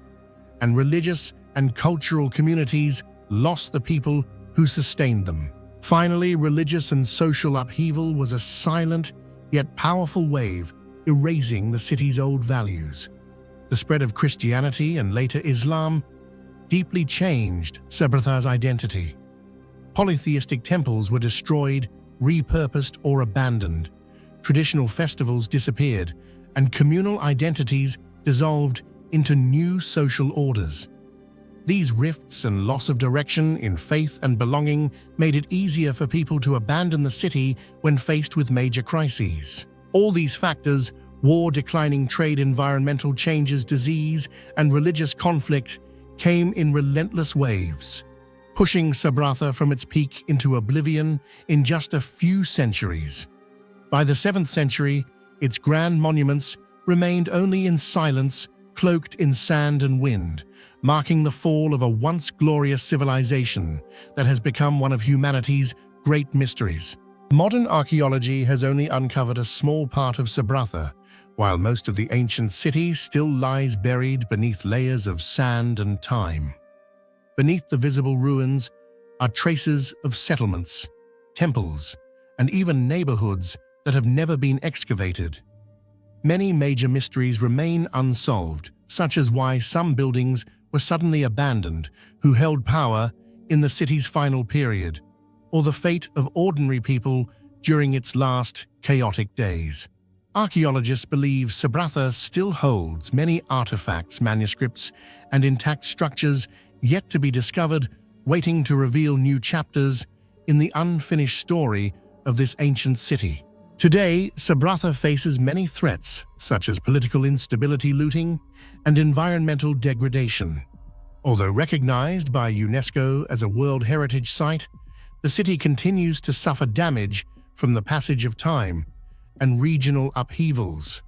and religious and cultural communities lost the people who sustained them. Finally, religious and social upheaval was a silent yet powerful wave, erasing the city's old values. The spread of Christianity and later Islam deeply changed Sabratha's identity. Polytheistic temples were destroyed, repurposed, or abandoned. Traditional festivals disappeared, and communal identities dissolved into new social orders. These rifts and loss of direction in faith and belonging made it easier for people to abandon the city when faced with major crises. All these factors, war, declining trade, environmental changes, disease, and religious conflict, came in relentless waves, pushing Sabratha from its peak into oblivion in just a few centuries. By the 7th century, its grand monuments remained only in silence, cloaked in sand and wind, marking the fall of a once glorious civilization that has become one of humanity's great mysteries. Modern archaeology has only uncovered a small part of Sabratha, while most of the ancient city still lies buried beneath layers of sand and time. Beneath the visible ruins are traces of settlements, temples, and even neighborhoods that have never been excavated. Many major mysteries remain unsolved, such as why some buildings were suddenly abandoned, who held power in the city's final period, or the fate of ordinary people during its last chaotic days. Archaeologists believe Sabratha still holds many artifacts, manuscripts, and intact structures yet to be discovered, waiting to reveal new chapters in the unfinished story of this ancient city. Today, Sabratha faces many threats, such as political instability, looting, and environmental degradation. Although recognized by UNESCO as a World Heritage Site, the city continues to suffer damage from the passage of time and regional upheavals.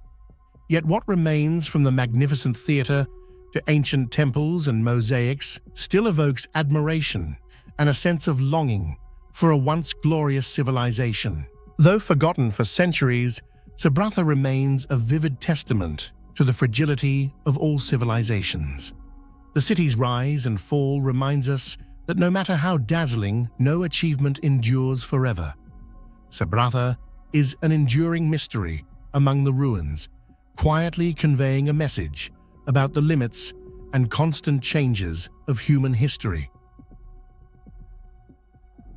Yet what remains from the magnificent theater to ancient temples and mosaics still evokes admiration and a sense of longing for a once glorious civilization. Though forgotten for centuries, Sabratha remains a vivid testament to the fragility of all civilizations. The city's rise and fall reminds us that no matter how dazzling, no achievement endures forever. Sabratha is an enduring mystery among the ruins, quietly conveying a message about the limits and constant changes of human history.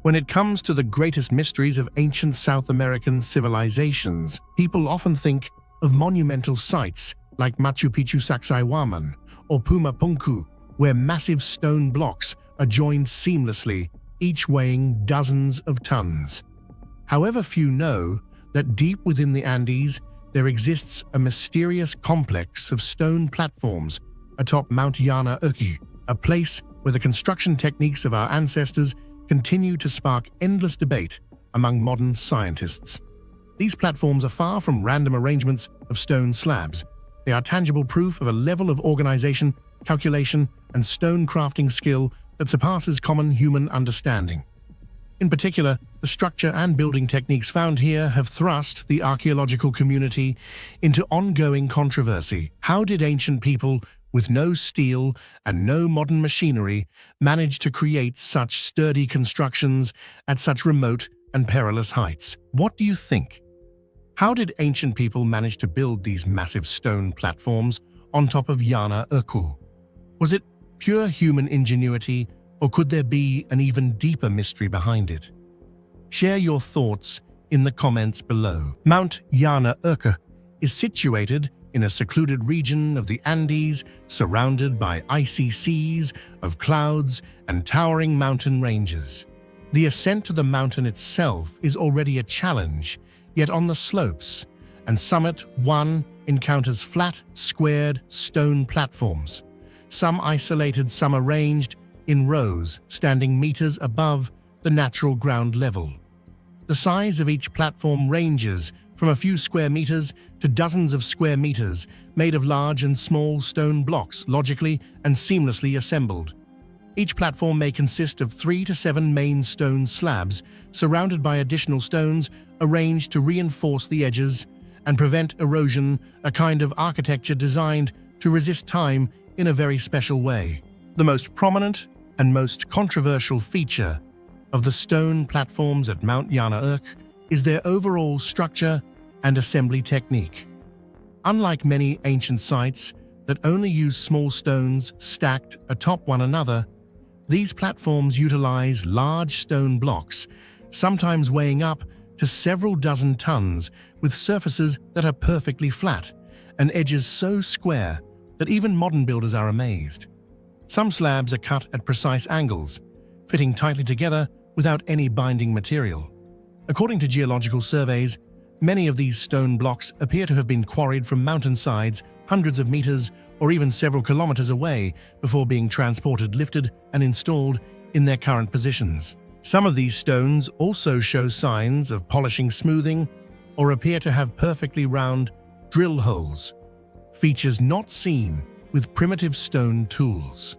When it comes to the greatest mysteries of ancient South American civilizations, people often think of monumental sites like Machu Picchu Sacsayhuaman or Puma Punku, where massive stone blocks are joined seamlessly, each weighing dozens of tons. However, few know that deep within the Andes, there exists a mysterious complex of stone platforms atop Mount Yana Urka, a place where the construction techniques of our ancestors continue to spark endless debate among modern scientists. These platforms are far from random arrangements of stone slabs. They are tangible proof of a level of organization, calculation, and stone crafting skill that surpasses common human understanding. In particular, the structure and building techniques found here have thrust the archaeological community into ongoing controversy. How did ancient people with no steel and no modern machinery manage to create such sturdy constructions at such remote and perilous heights? What do you think? How did ancient people manage to build these massive stone platforms on top of Yana Urka? Was it pure human ingenuity, or could there be an even deeper mystery behind it? Share your thoughts in the comments below. Mount Yana Urka is situated in a secluded region of the Andes, surrounded by icy seas of clouds and towering mountain ranges. The ascent to the mountain itself is already a challenge, yet on the slopes and summit one encounters flat, squared stone platforms, some isolated, some arranged in rows, standing meters above the natural ground level. The size of each platform ranges from a few square meters to dozens of square meters, made of large and small stone blocks, logically and seamlessly assembled. Each platform may consist of 3 to 7 main stone slabs, surrounded by additional stones arranged to reinforce the edges and prevent erosion, a kind of architecture designed to resist time in a very special way. The most prominent and most controversial feature of the stone platforms at Mount Yana Urka is their overall structure and assembly technique. Unlike many ancient sites that only use small stones stacked atop one another, these platforms utilize large stone blocks, sometimes weighing up to several dozen tons, with surfaces that are perfectly flat and edges so square that even modern builders are amazed. Some slabs are cut at precise angles, fitting tightly together without any binding material. According to geological surveys, many of these stone blocks appear to have been quarried from mountainsides hundreds of meters or even several kilometers away before being transported, lifted, and installed in their current positions. Some of these stones also show signs of polishing, smoothing, or appear to have perfectly round drill holes, features not seen with primitive stone tools.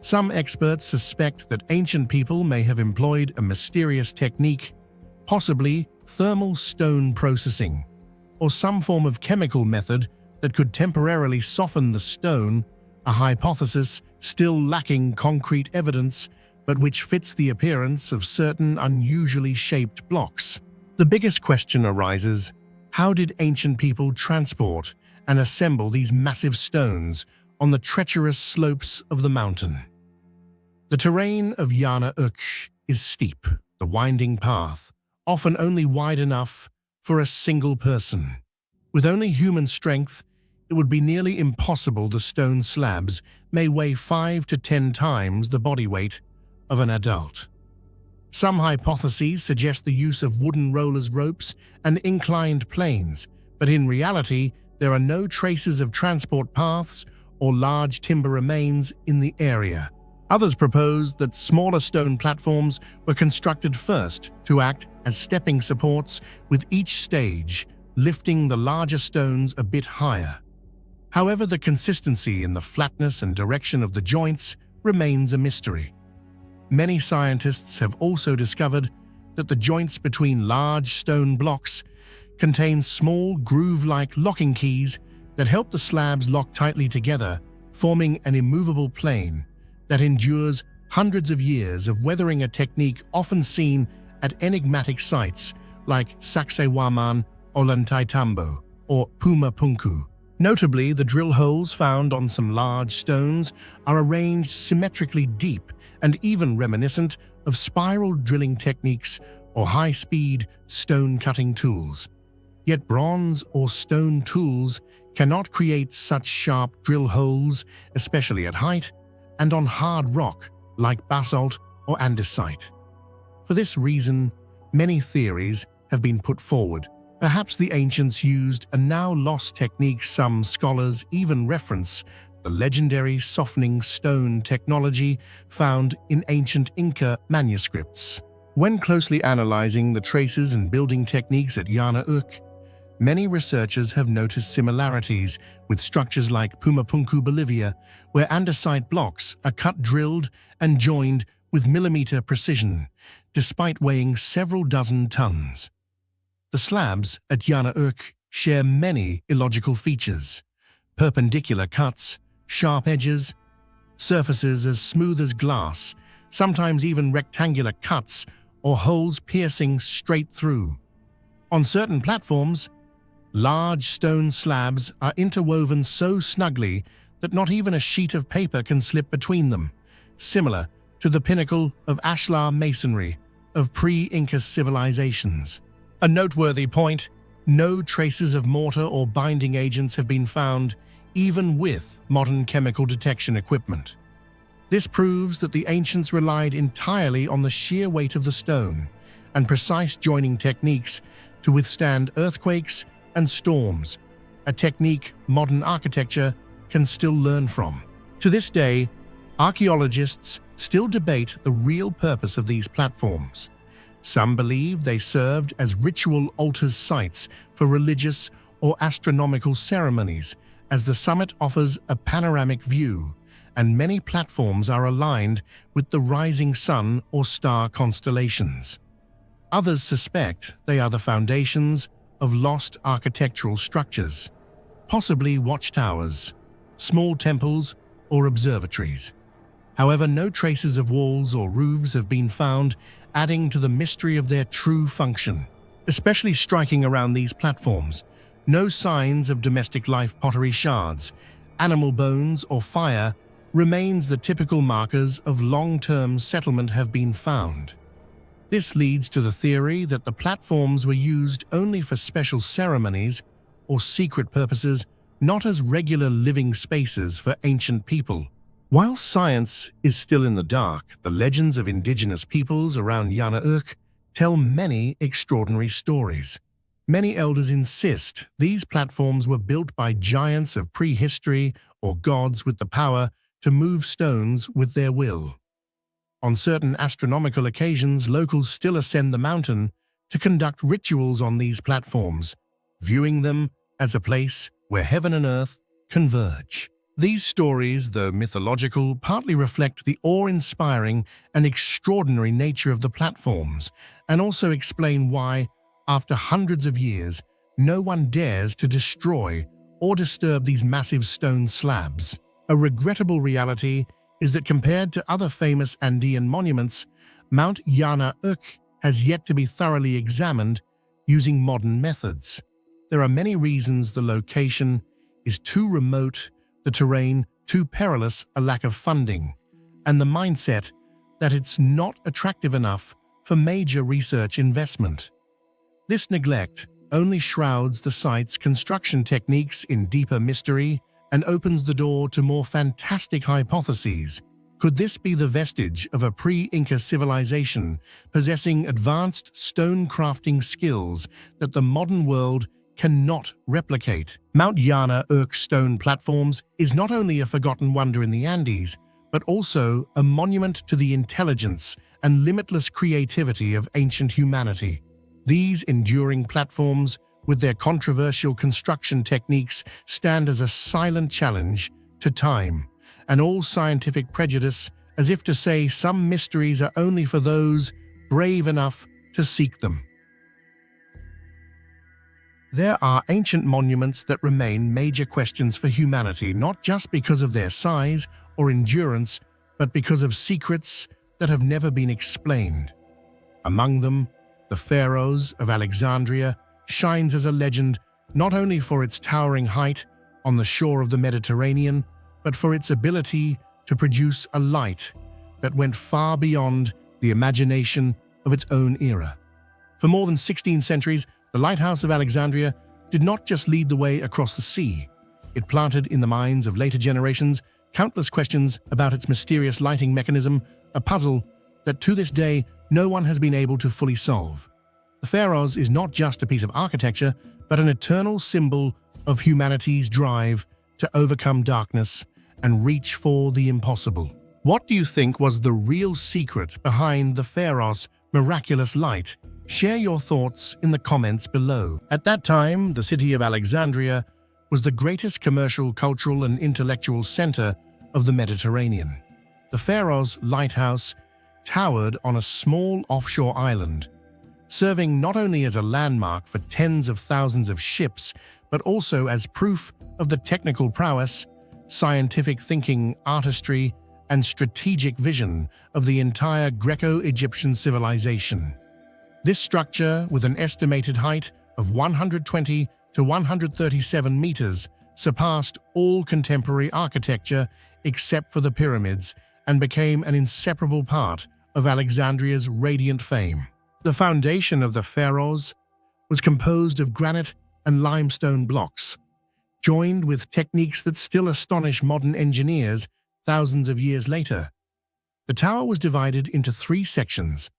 Some experts suspect that ancient people may have employed a mysterious technique, possibly thermal stone processing, or some form of chemical method that could temporarily soften the stone, a hypothesis still lacking concrete evidence, but which fits the appearance of certain unusually shaped blocks. The biggest question arises: how did ancient people transport and assemble these massive stones on the treacherous slopes of the mountain? The terrain of Yana Urka is steep, the winding path, often only wide enough for a single person. With only human strength, it would be nearly impossible. The stone slabs may weigh 5 to 10 times the body weight of an adult. Some hypotheses suggest the use of wooden rollers, ropes, and inclined planes, but in reality, there are no traces of transport paths or large timber remains in the area. Others propose that smaller stone platforms were constructed first to act as stepping supports, with each stage lifting the larger stones a bit higher. However, the consistency in the flatness and direction of the joints remains a mystery. Many scientists have also discovered that the joints between large stone blocks contain small groove-like locking keys that help the slabs lock tightly together, forming an immovable plane that endures hundreds of years of weathering, a technique often seen at enigmatic sites like Sacsayhuaman, Ollantaytambo, or Puma Punku. Notably, the drill holes found on some large stones are arranged symmetrically deep and even reminiscent of spiral drilling techniques or high-speed stone-cutting tools. Yet bronze or stone tools cannot create such sharp drill holes, especially at height and on hard rock like basalt or andesite. For this reason, many theories have been put forward. Perhaps the ancients used a now-lost technique. Some scholars even reference the legendary softening stone technology found in ancient Inca manuscripts. When closely analyzing the traces and building techniques at Yana Urka, many researchers have noticed similarities with structures like Pumapunku, Bolivia, where andesite blocks are cut, drilled, and joined with millimeter precision, despite weighing several dozen tons. The slabs at Yana Urka share many illogical features: perpendicular cuts, sharp edges, surfaces as smooth as glass, sometimes even rectangular cuts or holes piercing straight through. On certain platforms, large stone slabs are interwoven so snugly that not even a sheet of paper can slip between them, similar to the pinnacle of ashlar masonry of pre-Inca civilizations. A noteworthy point: no traces of mortar or binding agents have been found, even with modern chemical detection equipment. This proves that the ancients relied entirely on the sheer weight of the stone and precise joining techniques to withstand earthquakes and storms, a technique modern architecture can still learn from. To this day, archaeologists still debate the real purpose of these platforms. Some believe they served as ritual altars sites for religious or astronomical ceremonies, as the summit offers a panoramic view, and many platforms are aligned with the rising sun or star constellations. Others suspect they are the foundations of lost architectural structures, possibly watchtowers, small temples, or observatories. However, no traces of walls or roofs have been found, adding to the mystery of their true function. Especially striking around these platforms, no signs of domestic life, pottery shards, animal bones, or fire remains the typical markers of long-term settlement have been found. This leads to the theory that the platforms were used only for special ceremonies or secret purposes, not as regular living spaces for ancient people. While science is still in the dark, the legends of indigenous peoples around Yana Urka tell many extraordinary stories. Many elders insist these platforms were built by giants of prehistory or gods with the power to move stones with their will. On certain astronomical occasions, locals still ascend the mountain to conduct rituals on these platforms, viewing them as a place where heaven and earth converge. These stories, though mythological, partly reflect the awe-inspiring and extraordinary nature of the platforms, and also explain why, after hundreds of years, no one dares to destroy or disturb these massive stone slabs. A regrettable reality is that compared to other famous Andean monuments, Mount Yana Urka has yet to be thoroughly examined using modern methods. There are many reasons: the location is too remote, the terrain too perilous, a lack of funding, and the mindset that it's not attractive enough for major research investment. This neglect only shrouds the site's construction techniques in deeper mystery and opens the door to more fantastic hypotheses. Could this be the vestige of a pre-Inca civilization possessing advanced stone crafting skills that the modern world cannot replicate? Mount Yana Urka stone platforms is not only a forgotten wonder in the Andes, but also a monument to the intelligence and limitless creativity of ancient humanity. These enduring platforms, with their controversial construction techniques, stand as a silent challenge to time and all scientific prejudice, as if to say some mysteries are only for those brave enough to seek them. There are ancient monuments that remain major questions for humanity, not just because of their size or endurance, but because of secrets that have never been explained. Among them, the pharaohs of Alexandria shines as a legend not only for its towering height on the shore of the Mediterranean, but for its ability to produce a light that went far beyond the imagination of its own era. For more than 16 centuries, the Lighthouse of Alexandria did not just lead the way across the sea. It planted in the minds of later generations countless questions about its mysterious lighting mechanism, a puzzle that to this day no one has been able to fully solve. The pharaohs is not just a piece of architecture, but an eternal symbol of humanity's drive to overcome darkness and reach for the impossible. What do you think was the real secret behind the pharaohs' miraculous light? Share your thoughts in the comments below. At that time, the city of Alexandria was the greatest commercial, cultural, and intellectual center of the Mediterranean. The pharaoh's lighthouse towered on a small offshore island, serving not only as a landmark for tens of thousands of ships, but also as proof of the technical prowess, scientific thinking, artistry, and strategic vision of the entire Greco-Egyptian civilization. This structure, with an estimated height of 120 to 137 meters, surpassed all contemporary architecture except for the pyramids and became an inseparable part of Alexandria's radiant fame. The foundation of the pharaohs was composed of granite and limestone blocks, joined with techniques that still astonish modern engineers thousands of years later. The tower was divided into three sections: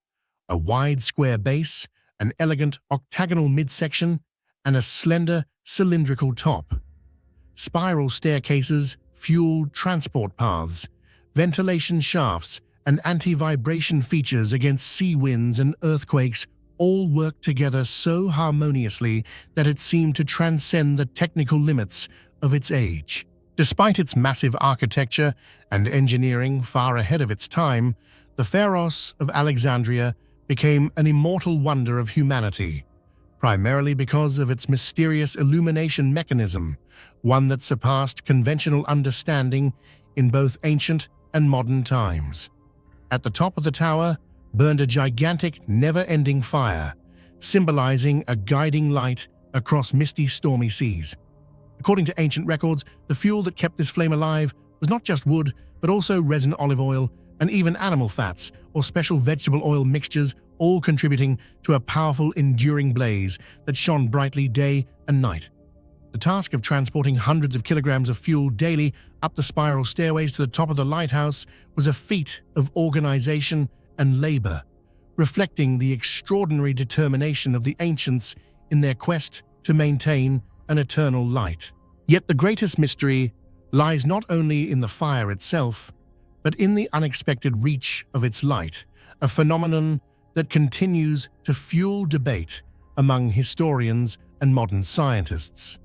a wide square base, an elegant octagonal midsection, and a slender cylindrical top. Spiral staircases, fueled transport paths, ventilation shafts, and anti-vibration features against sea winds and earthquakes all worked together so harmoniously that it seemed to transcend the technical limits of its age. Despite its massive architecture and engineering far ahead of its time, the Pharos of Alexandria became an immortal wonder of humanity, primarily because of its mysterious illumination mechanism, one that surpassed conventional understanding in both ancient and modern times. At the top of the tower burned a gigantic, never-ending fire, symbolizing a guiding light across misty, stormy seas. According to ancient records, the fuel that kept this flame alive was not just wood, but also resin olive oil and even animal fats or special vegetable oil mixtures, all contributing to a powerful, enduring blaze that shone brightly day and night. The task of transporting hundreds of kilograms of fuel daily up the spiral stairways to the top of the lighthouse was a feat of organization and labor, reflecting the extraordinary determination of the ancients in their quest to maintain an eternal light. Yet the greatest mystery lies not only in the fire itself, but in the unexpected reach of its light, a phenomenon that continues to fuel debate among historians and modern scientists.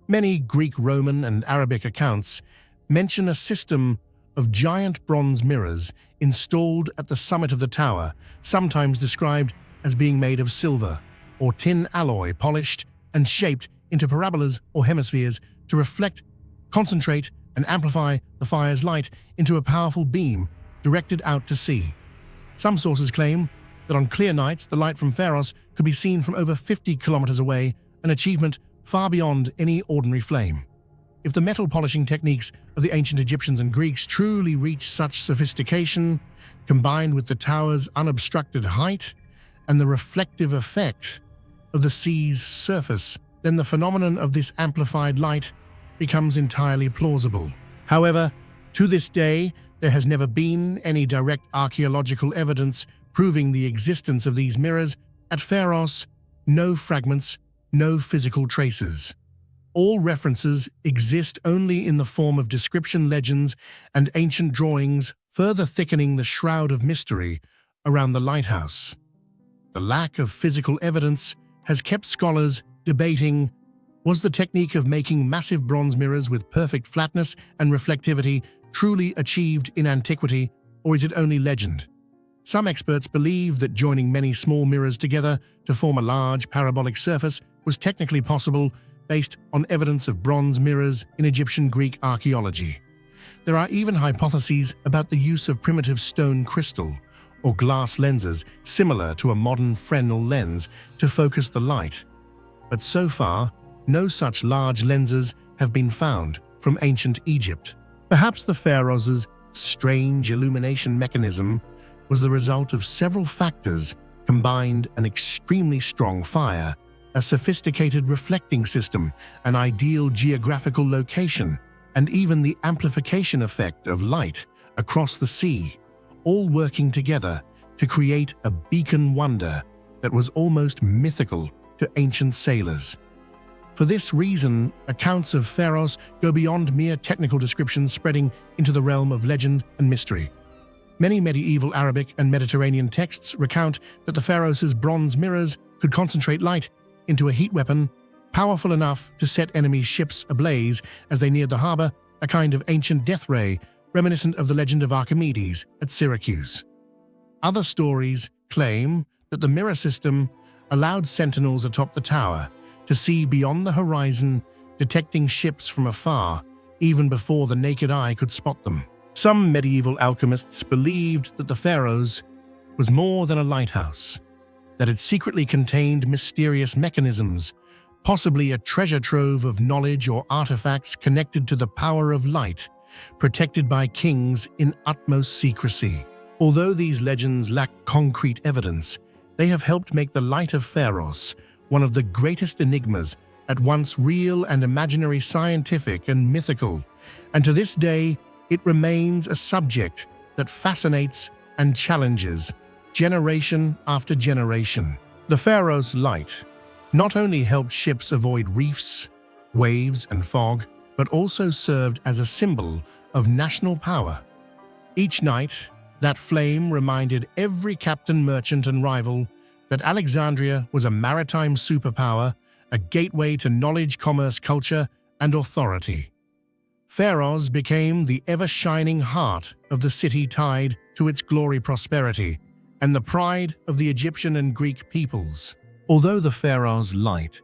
Many Greek, Roman, and Arabic accounts mention a system of giant bronze mirrors installed at the summit of the tower, sometimes described as being made of silver or tin alloy, polished and shaped into parabolas or hemispheres to reflect, concentrate, and amplify the fire's light into a powerful beam directed out to sea. Some sources claim that on clear nights, the light from Pharos could be seen from over 50 kilometers away, an achievement far beyond any ordinary flame. If the metal polishing techniques of the ancient Egyptians and Greeks truly reached such sophistication, combined with the tower's unobstructed height and the reflective effect of the sea's surface, then the phenomenon of this amplified light becomes entirely plausible. However, to this day, there has never been any direct archaeological evidence proving the existence of these mirrors. At Pharos, no fragments, no physical traces. All references exist only in the form of description legends and ancient drawings, further thickening the shroud of mystery around the lighthouse. The lack of physical evidence has kept scholars debating: was the technique of making massive bronze mirrors with perfect flatness and reflectivity truly achieved in antiquity, or is it only legend? Some experts believe that joining many small mirrors together to form a large parabolic surface was technically possible based on evidence of bronze mirrors in Egyptian-Greek archaeology. There are even hypotheses about the use of primitive stone crystal or glass lenses similar to a modern Fresnel lens to focus the light. But so far, no such large lenses have been found from ancient Egypt. Perhaps the pharaohs' strange illumination mechanism was the result of several factors combined: an extremely strong fire, a sophisticated reflecting system, an ideal geographical location, and even the amplification effect of light across the sea, all working together to create a beacon wonder that was almost mythical to ancient sailors. For this reason, accounts of Pharos go beyond mere technical descriptions, spreading into the realm of legend and mystery. Many medieval Arabic and Mediterranean texts recount that the pharaohs' bronze mirrors could concentrate light into a heat weapon powerful enough to set enemy ships ablaze as they neared the harbor, a kind of ancient death ray reminiscent of the legend of Archimedes at Syracuse. Other stories claim that the mirror system allowed sentinels atop the tower to see beyond the horizon, detecting ships from afar even before the naked eye could spot them. Some medieval alchemists believed that the pharaohs was more than a lighthouse, that it secretly contained mysterious mechanisms, possibly a treasure trove of knowledge or artifacts connected to the power of light, protected by kings in utmost secrecy. Although these legends lack concrete evidence, they have helped make the Light of Pharos one of the greatest enigmas, at once real and imaginary, scientific and mythical, and to this day it remains a subject that fascinates and challenges generation after generation. The pharaoh's light not only helped ships avoid reefs, waves, and fog, but also served as a symbol of national power. Each night, that flame reminded every captain, merchant, and rival that Alexandria was a maritime superpower, a gateway to knowledge, commerce, culture, and authority. Pharos became the ever-shining heart of the city, tied to its glory, prosperity, and the pride of the Egyptian and Greek peoples. Although the pharaoh's light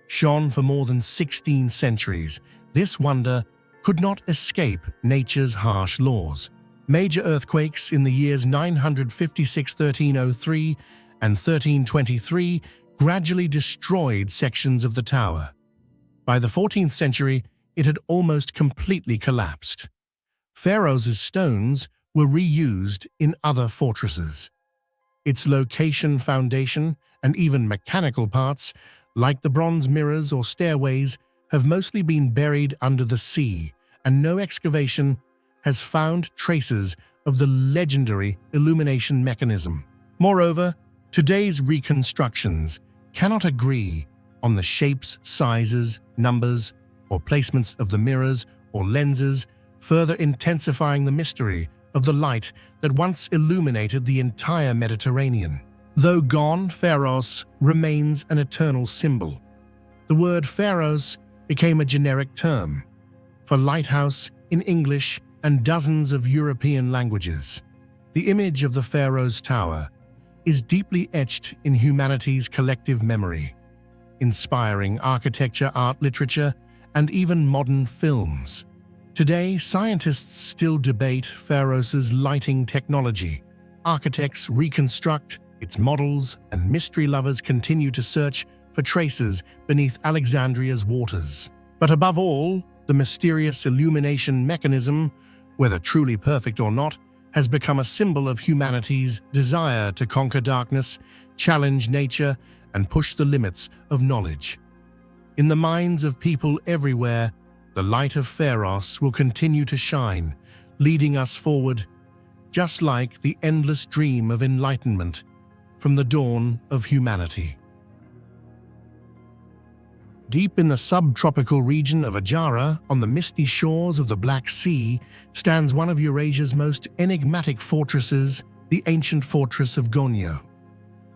shone for more than 16 centuries, this wonder could not escape nature's harsh laws. Major earthquakes in the years 956, 1303, and 1323 gradually destroyed sections of the tower. By the 14th century, it had almost completely collapsed. Pharos' stones were reused in other fortresses. Its location, foundation, and even mechanical parts, like the bronze mirrors or stairways, have mostly been buried under the sea, and no excavation has found traces of the legendary illumination mechanism. Moreover, today's reconstructions cannot agree on the shapes, sizes, numbers, or placements of the mirrors or lenses, further intensifying the mystery of the light that once illuminated the entire Mediterranean. Though gone, Pharos remains an eternal symbol. The word Pharos became a generic term for lighthouse in English and dozens of European languages. The image of the Pharaoh's Tower is deeply etched in humanity's collective memory, inspiring architecture, art, literature, and even modern films. Today, scientists still debate Pharos' lighting technology. Architects reconstruct its models, and mystery lovers continue to search for traces beneath Alexandria's waters. But above all, the mysterious illumination mechanism, whether truly perfect or not, has become a symbol of humanity's desire to conquer darkness, challenge nature, and push the limits of knowledge. In the minds of people everywhere, the light of Pharos will continue to shine, leading us forward, just like the endless dream of enlightenment from the dawn of humanity. Deep in the subtropical region of Ajara, on the misty shores of the Black Sea, stands one of Eurasia's most enigmatic fortresses, the ancient fortress of Gonio.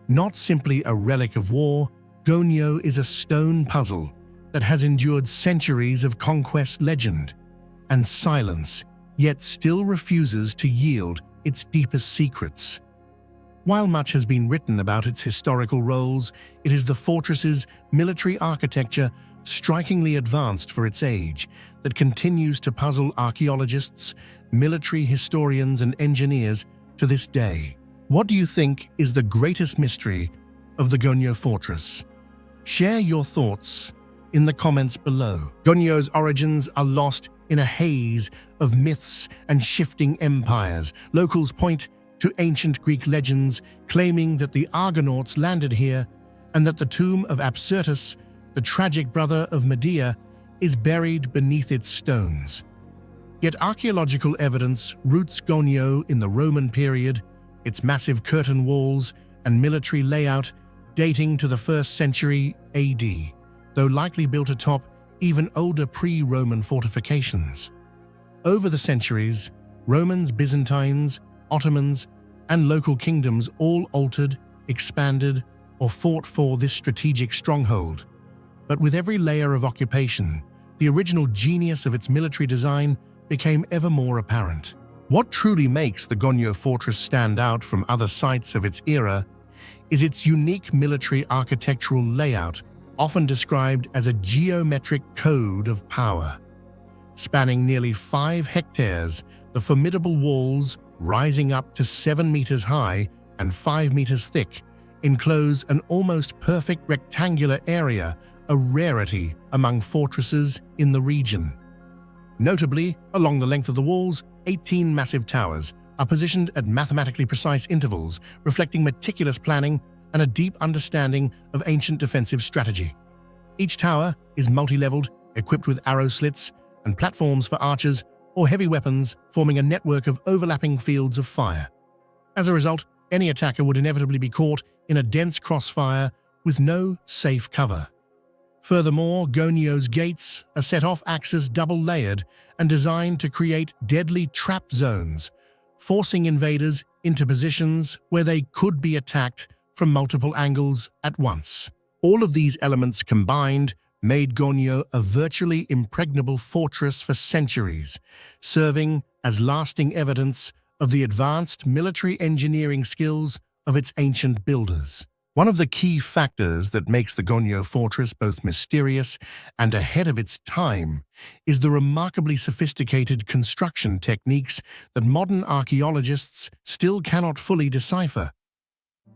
Not simply a relic of war, Gonio is a stone puzzle that has endured centuries of conquest, legend, and silence, yet still refuses to yield its deepest secrets. While much has been written about its historical roles, it is the fortress's military architecture, strikingly advanced for its age, that continues to puzzle archaeologists, military historians, and engineers to this day. What do you think is the greatest mystery of the Gonio fortress? Share your thoughts in the comments below. Gonio's origins are lost in a haze of myths and shifting empires. Locals point to ancient Greek legends claiming that the Argonauts landed here and that the tomb of Apsyrtus, the tragic brother of Medea, is buried beneath its stones. Yet archaeological evidence roots Gonio in the Roman period, its massive curtain walls and military layout dating to the 1st century AD, though likely built atop even older pre-Roman fortifications. Over the centuries, Romans, Byzantines, Ottomans, and local kingdoms all altered, expanded, or fought for this strategic stronghold. But with every layer of occupation, the original genius of its military design became ever more apparent. What truly makes the Gonio fortress stand out from other sites of its era is its unique military architectural layout, often described as a geometric code of power. Spanning nearly 5 hectares, the formidable walls, rising up to 7 meters high and 5 meters thick, enclose an almost perfect rectangular area, a rarity among fortresses in the region. Notably, along the length of the walls, 18 massive towers are positioned at mathematically precise intervals, reflecting meticulous planning and a deep understanding of ancient defensive strategy. Each tower is multi-leveled, equipped with arrow slits and platforms for archers, or heavy weapons, forming a network of overlapping fields of fire. As a result, any attacker would inevitably be caught in a dense crossfire with no safe cover. Furthermore, Gonio's gates are set-off axes double-layered and designed to create deadly trap zones, forcing invaders into positions where they could be attacked from multiple angles at once. All of these elements combined made Gonio a virtually impregnable fortress for centuries, serving as lasting evidence of the advanced military engineering skills of its ancient builders. One of the key factors that makes the Gonio fortress both mysterious and ahead of its time is the remarkably sophisticated construction techniques that modern archaeologists still cannot fully decipher.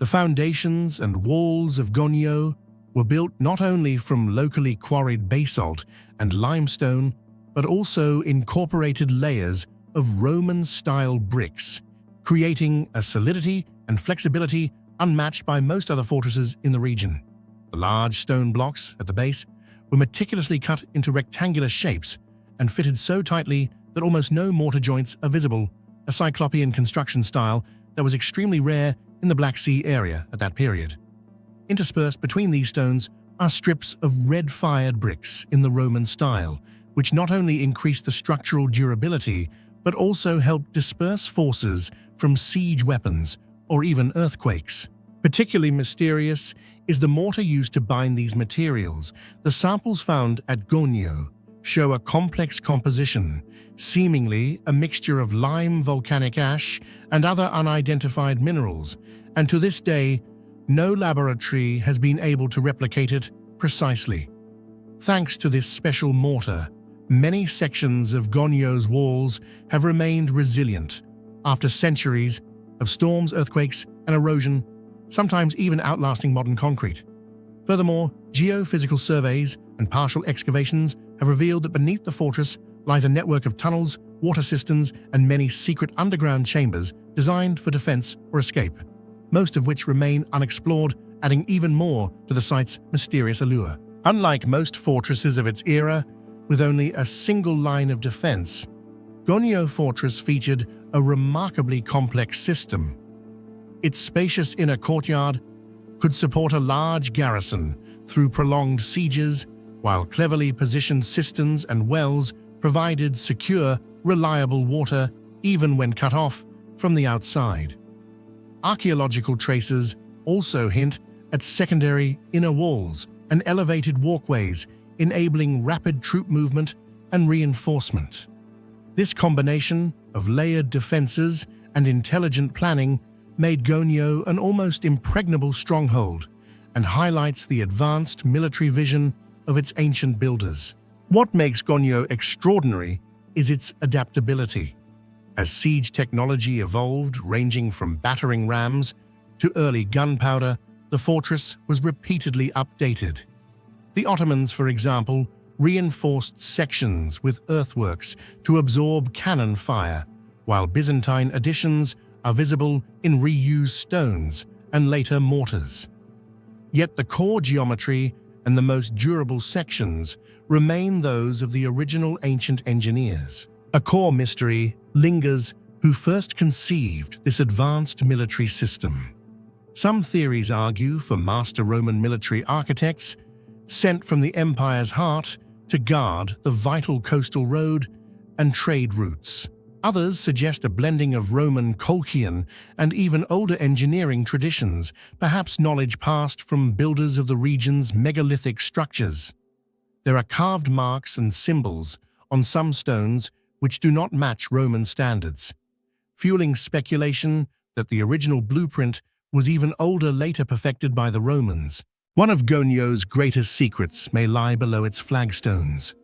The foundations and walls of Gonio were built not only from locally quarried basalt and limestone, but also incorporated layers of Roman-style bricks, creating a solidity and flexibility unmatched by most other fortresses in the region. The large stone blocks at the base were meticulously cut into rectangular shapes and fitted so tightly that almost no mortar joints are visible, a cyclopean construction style that was extremely rare in the Black Sea area at that period. Interspersed between these stones are strips of red-fired bricks in the Roman style, which not only increased the structural durability, but also helped disperse forces from siege weapons or even earthquakes. Particularly mysterious is the mortar used to bind these materials. The samples found at Gonio show a complex composition, seemingly a mixture of lime, volcanic ash, and other unidentified minerals, and to this day, no laboratory has been able to replicate it precisely. Thanks to this special mortar, many sections of Gonio's walls have remained resilient after centuries of storms, earthquakes, and erosion, sometimes even outlasting modern concrete. Furthermore, geophysical surveys and partial excavations have revealed that beneath the fortress lies a network of tunnels, water cisterns, and many secret underground chambers designed for defense or escape, most of which remain unexplored, adding even more to the site's mysterious allure. Unlike most fortresses of its era, with only a single line of defense, Gonio Fortress featured a remarkably complex system. Its spacious inner courtyard could support a large garrison through prolonged sieges, while cleverly positioned cisterns and wells provided secure, reliable water even when cut off from the outside. Archaeological traces also hint at secondary inner walls and elevated walkways, enabling rapid troop movement and reinforcement. This combination of layered defenses and intelligent planning made Gonio an almost impregnable stronghold and highlights the advanced military vision of its ancient builders. What makes Gonio extraordinary is its adaptability. As siege technology evolved, ranging from battering rams to early gunpowder, the fortress was repeatedly updated. The Ottomans, for example, reinforced sections with earthworks to absorb cannon fire, while Byzantine additions are visible in reused stones and later mortars. Yet the core geometry and the most durable sections remain those of the original ancient engineers. A core mystery lingers: who first conceived this advanced military system? Some theories argue for master Roman military architects sent from the empire's heart to guard the vital coastal road and trade routes. Others suggest a blending of Roman Colchian and even older engineering traditions, perhaps knowledge passed from builders of the region's megalithic structures. There are carved marks and symbols on some stones which do not match Roman standards, fueling speculation that the original blueprint was even older, later perfected by the Romans. One of Gonio's greatest secrets may lie below its flagstones.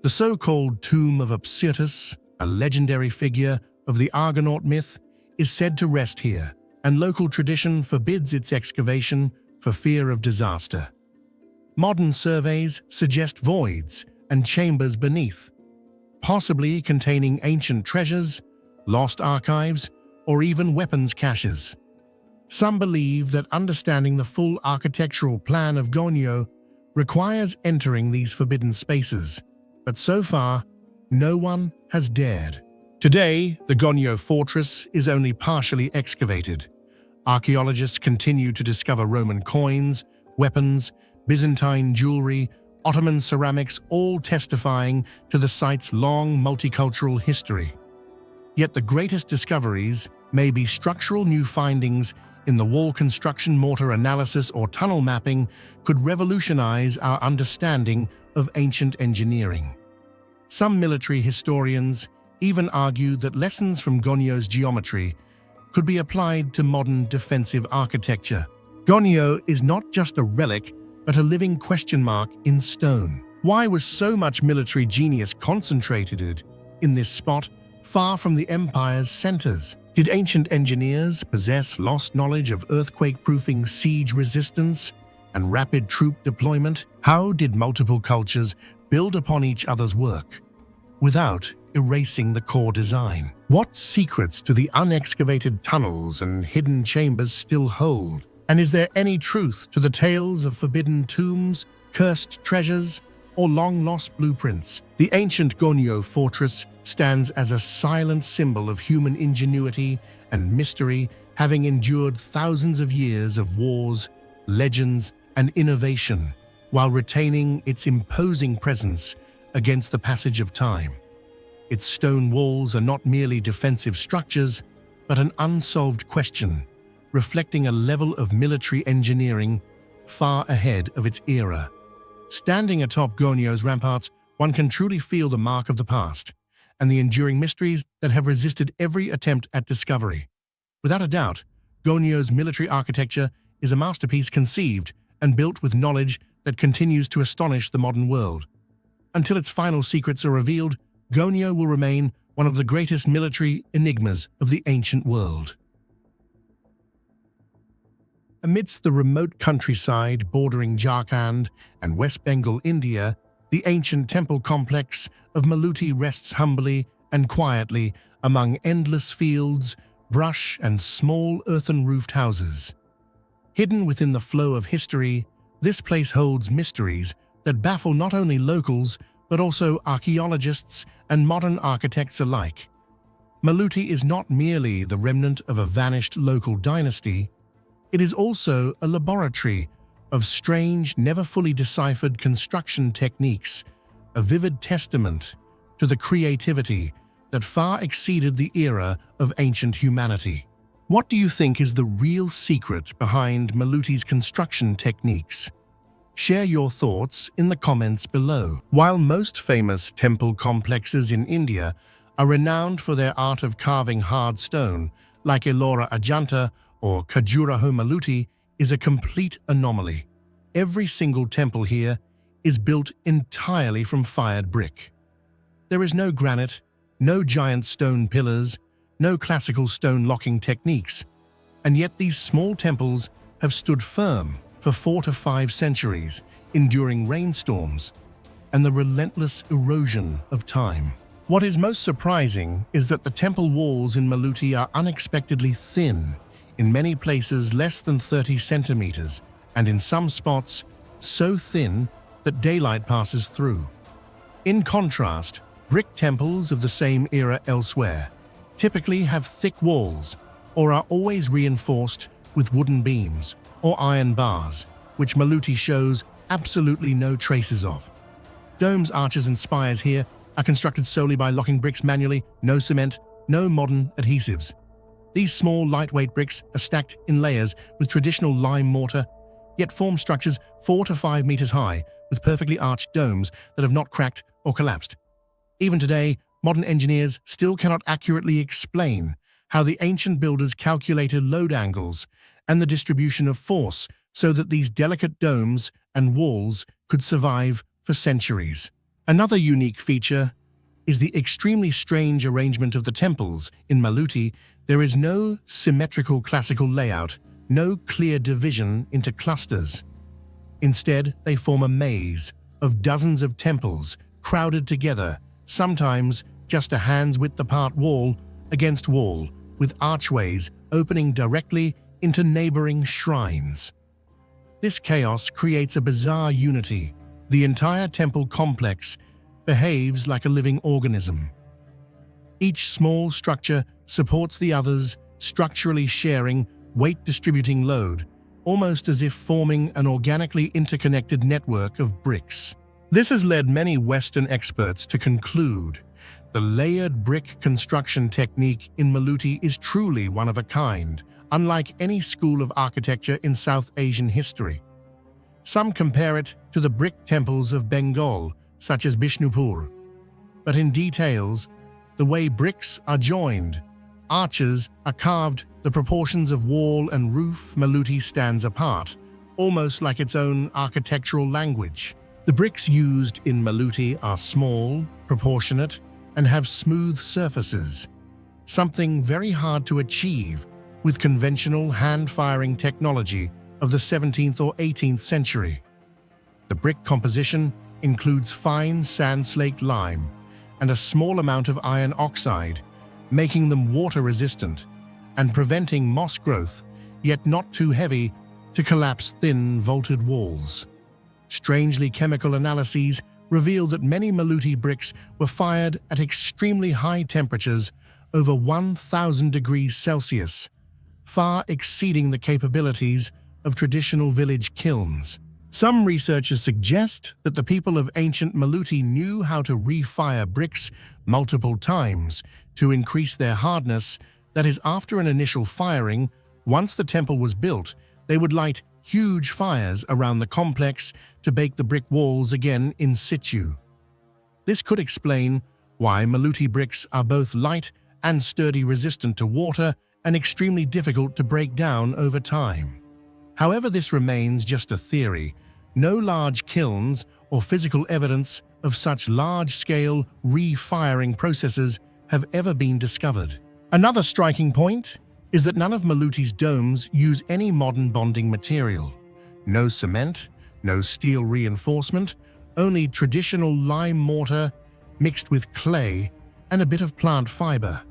The so-called Tomb of Apsyrtus, a legendary figure of the Argonaut myth, is said to rest here, and local tradition forbids its excavation for fear of disaster. Modern surveys suggest voids and chambers beneath, possibly containing ancient treasures, lost archives, or even weapons caches. Some believe that understanding the full architectural plan of Gonio requires entering these forbidden spaces, but so far, no one has dared. Today, the Gonio fortress is only partially excavated. Archaeologists continue to discover Roman coins, weapons, Byzantine jewelry, Ottoman ceramics, all testifying to the site's long multicultural history. Yet the greatest discoveries may be structural new findings in the wall construction, mortar analysis, or tunnel mapping could revolutionize our understanding of ancient engineering. Some military historians even argue that lessons from Gonio's geometry could be applied to modern defensive architecture. Gonio is not just a relic, but a living question mark in stone. Why was so much military genius concentrated in this spot, far from the empire's centers? Did ancient engineers possess lost knowledge of earthquake-proofing, siege resistance, and rapid troop deployment? How did multiple cultures build upon each other's work without erasing the core design? What secrets do the unexcavated tunnels and hidden chambers still hold? And is there any truth to the tales of forbidden tombs, cursed treasures, or long-lost blueprints? The ancient Gonio fortress stands as a silent symbol of human ingenuity and mystery, having endured thousands of years of wars, legends, and innovation, while retaining its imposing presence against the passage of time. Its stone walls are not merely defensive structures, but an unsolved question, reflecting a level of military engineering far ahead of its era. Standing atop Gonio's ramparts, one can truly feel the mark of the past and the enduring mysteries that have resisted every attempt at discovery. Without a doubt, Gonio's military architecture is a masterpiece conceived and built with knowledge that continues to astonish the modern world. Until its final secrets are revealed, Gonio will remain one of the greatest military enigmas of the ancient world. Amidst the remote countryside bordering Jharkhand and West Bengal, India, the ancient temple complex of Maluti rests humbly and quietly among endless fields, brush, and small earthen-roofed houses. Hidden within the flow of history, this place holds mysteries that baffle not only locals but also archaeologists and modern architects alike. Maluti is not merely the remnant of a vanished local dynasty. It is also a laboratory of strange, never fully deciphered construction techniques, a vivid testament to the creativity that far exceeded the era of ancient humanity. What do you think is the real secret behind Maluti's construction techniques? Share your thoughts in the comments below. While most famous temple complexes in India are renowned for their art of carving hard stone, like Ellora Ajanta or Khajuraho, Maluti is a complete anomaly. Every single temple here is built entirely from fired brick. There is no granite, no giant stone pillars, no classical stone locking techniques, and yet these small temples have stood firm for 4 to 5 centuries, enduring rainstorms and the relentless erosion of time. What is most surprising is that the temple walls in Maluti are unexpectedly thin, in many places less than 30 centimeters, and in some spots so thin that daylight passes through. In contrast, brick temples of the same era elsewhere typically have thick walls or are always reinforced with wooden beams or iron bars, which Maluti shows absolutely no traces of. Domes, arches, and spires here are constructed solely by locking bricks manually, no cement, no modern adhesives. These small, lightweight bricks are stacked in layers with traditional lime mortar, yet form structures 4 to 5 meters high with perfectly arched domes that have not cracked or collapsed. Even today, modern engineers still cannot accurately explain how the ancient builders calculated load angles and the distribution of force so that these delicate domes and walls could survive for centuries. Another unique feature is the extremely strange arrangement of the temples. In Maluti, there is no symmetrical classical layout, no clear division into clusters. Instead, they form a maze of dozens of temples crowded together, sometimes just a hand's width apart, wall against wall, with archways opening directly into neighboring shrines. This chaos creates a bizarre unity. The entire temple complex behaves like a living organism. Each small structure supports the others, structurally sharing, weight-distributing load, almost as if forming an organically interconnected network of bricks. This has led many Western experts to conclude the layered brick construction technique in Maluti is truly one of a kind, unlike any school of architecture in South Asian history. Some compare it to the brick temples of Bengal, such as Bishnupur. But in details, the way bricks are joined, arches are carved, the proportions of wall and roof, Maluti stands apart, almost like its own architectural language. The bricks used in Maluti are small, proportionate, and have smooth surfaces, something very hard to achieve with conventional hand-firing technology of the 17th or 18th century. The brick composition includes fine sand-slaked lime and a small amount of iron oxide, making them water-resistant and preventing moss growth, yet not too heavy to collapse thin, vaulted walls. Strangely, chemical analyses reveal that many Maluti bricks were fired at extremely high temperatures, over 1,000 degrees Celsius, far exceeding the capabilities of traditional village kilns. Some researchers suggest that the people of ancient Maluti knew how to refire bricks multiple times to increase their hardness. That is, after an initial firing, once the temple was built, they would light huge fires around the complex to bake the brick walls again in situ. This could explain why Maluti bricks are both light and sturdy, resistant to water, and extremely difficult to break down over time. However, this remains just a theory. No large kilns or physical evidence of such large-scale refiring processes have ever been discovered. Another striking point is that none of Maluti's domes use any modern bonding material. No cement, no steel reinforcement, only traditional lime mortar mixed with clay and a bit of plant fiber.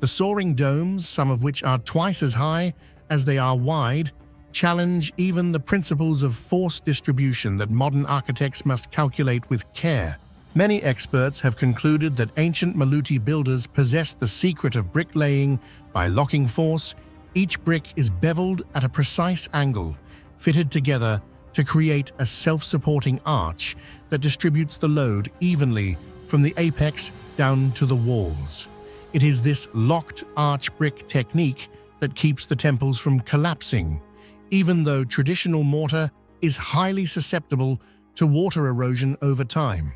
The soaring domes, some of which are twice as high as they are wide, challenge even the principles of force distribution that modern architects must calculate with care. Many experts have concluded that ancient Maluti builders possessed the secret of bricklaying by locking force. Each brick is beveled at a precise angle, fitted together to create a self-supporting arch that distributes the load evenly from the apex down to the walls. It is this locked arch brick technique that keeps the temples from collapsing, even though traditional mortar is highly susceptible to water erosion over time.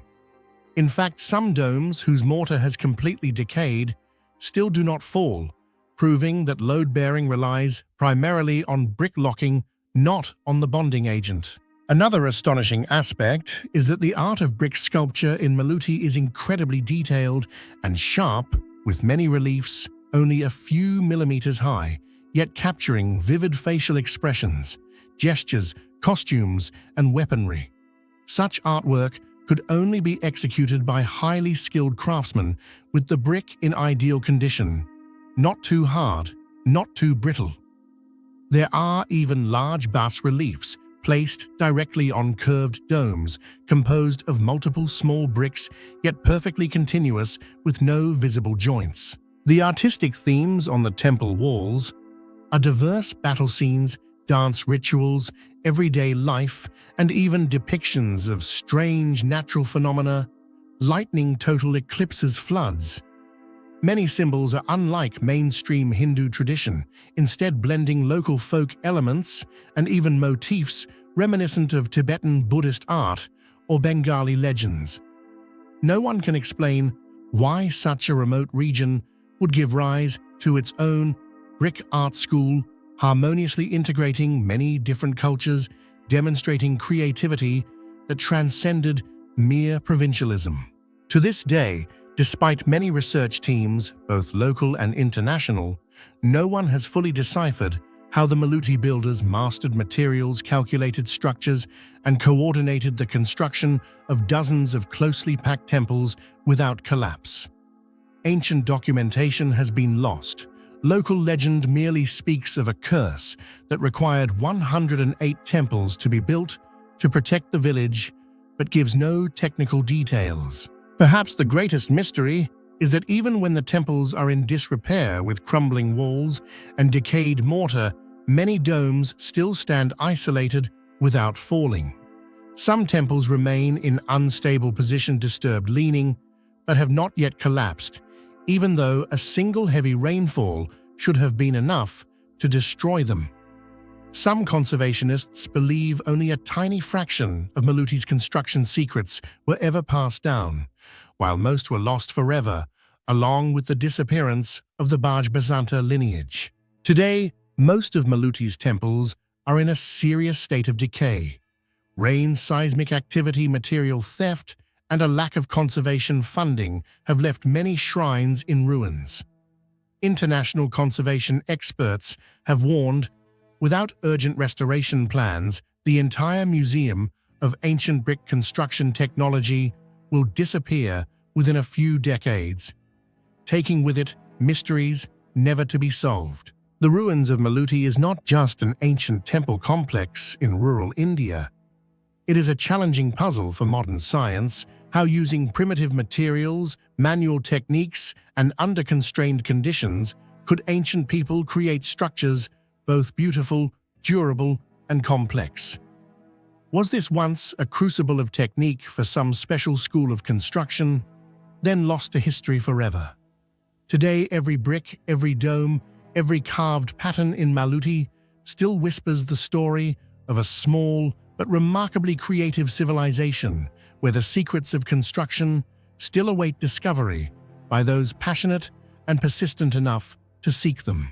In fact, some domes whose mortar has completely decayed still do not fall, proving that load-bearing relies primarily on brick locking, not on the bonding agent. Another astonishing aspect is that the art of brick sculpture in Maluti is incredibly detailed and sharp, with many reliefs only a few millimeters high, yet capturing vivid facial expressions, gestures, costumes, and weaponry. Such artwork could only be executed by highly skilled craftsmen with the brick in ideal condition, not too hard, not too brittle. There are even large bas-reliefs placed directly on curved domes composed of multiple small bricks yet perfectly continuous with no visible joints. The artistic themes on the temple walls are diverse battle scenes, dance rituals, everyday life, and even depictions of strange natural phenomena, lightning, total eclipses, floods. Many symbols are unlike mainstream Hindu tradition, instead blending local folk elements and even motifs reminiscent of Tibetan Buddhist art or Bengali legends. No one can explain why such a remote region would give rise to its own brick art school, harmoniously integrating many different cultures, demonstrating creativity that transcended mere provincialism. To this day, despite many research teams, both local and international, no one has fully deciphered how the Maluti builders mastered materials, calculated structures, and coordinated the construction of dozens of closely packed temples without collapse. Ancient documentation has been lost. Local legend merely speaks of a curse that required 108 temples to be built to protect the village, but gives no technical details. Perhaps the greatest mystery is that even when the temples are in disrepair with crumbling walls and decayed mortar, many domes still stand isolated without falling. Some temples remain in unstable position, disturbed leaning, but have not yet collapsed, even though a single heavy rainfall should have been enough to destroy them. Some conservationists believe only a tiny fraction of Maluti's construction secrets were ever passed down, while most were lost forever, along with the disappearance of the Bajbazanta lineage. Today, most of Maluti's temples are in a serious state of decay. Rain, seismic activity, material theft, and a lack of conservation funding have left many shrines in ruins. International conservation experts have warned, without urgent restoration plans, the entire museum of ancient brick construction technology will disappear within a few decades, taking with it mysteries never to be solved. The ruins of Maluti is not just an ancient temple complex in rural India. It is a challenging puzzle for modern science, how using primitive materials, manual techniques, and under constrained conditions could ancient people create structures both beautiful, durable, and complex. Was this once a crucible of technique for some special school of construction, then lost to history forever? Today, every brick, every dome, every carved pattern in Maluti still whispers the story of a small but remarkably creative civilization where the secrets of construction still await discovery by those passionate and persistent enough to seek them.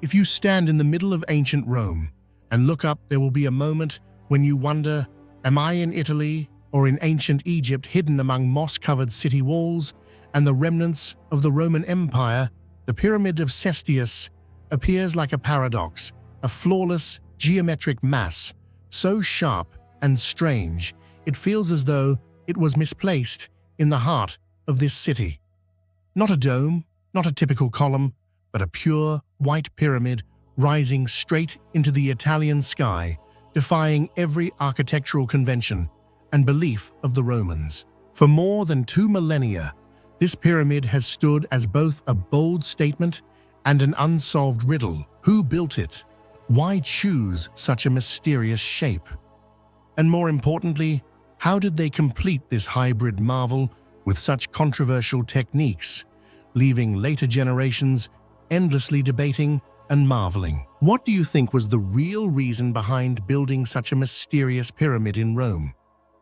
If you stand in the middle of ancient Rome and look up, there will be a moment when you wonder, am I in Italy or in ancient Egypt, hidden among moss-covered city walls and the remnants of the Roman Empire? The Pyramid of Cestius appears like a paradox, a flawless geometric mass, so sharp and strange, it feels as though it was misplaced in the heart of this city. Not a dome, not a typical column, but a pure white pyramid rising straight into the Italian sky, defying every architectural convention and belief of the Romans. For more than 2 millennia, this pyramid has stood as both a bold statement and an unsolved riddle. Who built it? Why choose such a mysterious shape? And more importantly, how did they complete this hybrid marvel with such controversial techniques, leaving later generations endlessly debating and marveling? What do you think was the real reason behind building such a mysterious pyramid in Rome?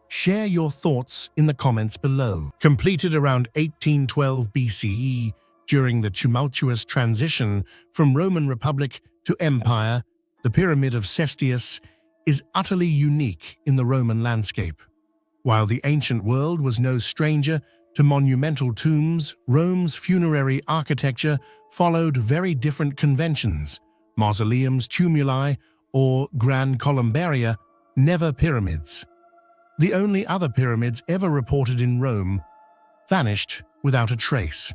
Share your thoughts in the comments below. Completed around 1812 BCE, during the tumultuous transition from Roman Republic to Empire, the Pyramid of Cestius is utterly unique in the Roman landscape. While the ancient world was no stranger to monumental tombs, Rome's funerary architecture followed very different conventions: mausoleums, tumuli, or grand columbaria, never pyramids. The only other pyramids ever reported in Rome vanished without a trace.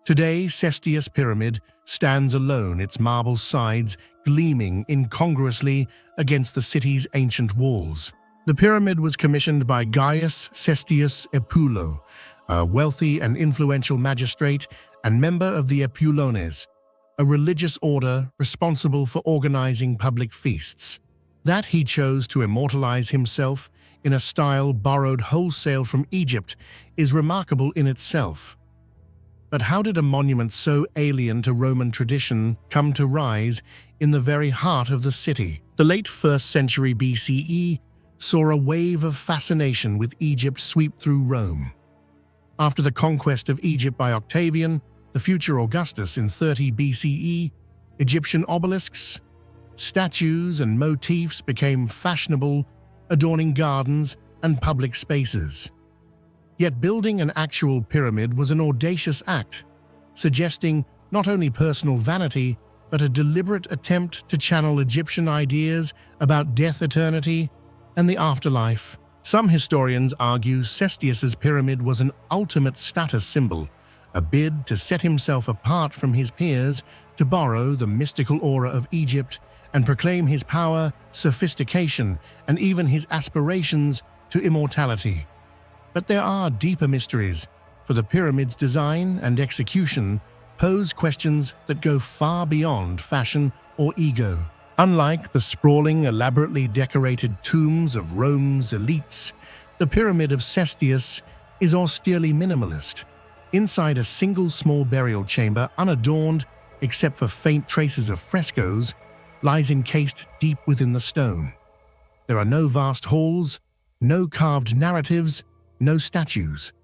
Today, Cestius Pyramid stands alone, its marble sides gleaming incongruously against the city's ancient walls. The pyramid was commissioned by Gaius Cestius Epulo, a wealthy and influential magistrate and member of the Epulones, a religious order responsible for organizing public feasts. That he chose to immortalize himself in a style borrowed wholesale from Egypt is remarkable in itself. But how did a monument so alien to Roman tradition come to rise in the very heart of the city? The late 1st century BCE saw a wave of fascination with Egypt sweep through Rome. After the conquest of Egypt by Octavian, the future Augustus in 30 BCE, Egyptian obelisks, statues and motifs became fashionable, adorning gardens and public spaces. Yet building an actual pyramid was an audacious act, suggesting not only personal vanity, but a deliberate attempt to channel Egyptian ideas about death, eternity, and the afterlife. Some historians argue Cestius's pyramid was an ultimate status symbol, a bid to set himself apart from his peers, to borrow the mystical aura of Egypt and proclaim his power, sophistication, and even his aspirations to immortality. But there are deeper mysteries for the pyramid's design and execution pose questions that go far beyond fashion or ego. Unlike the sprawling, elaborately decorated tombs of Rome's elites, the Pyramid of Cestius is austerely minimalist. Inside a single small burial chamber, unadorned except for faint traces of frescoes, lies encased deep within the stone. There are no vast halls, no carved narratives, no statues.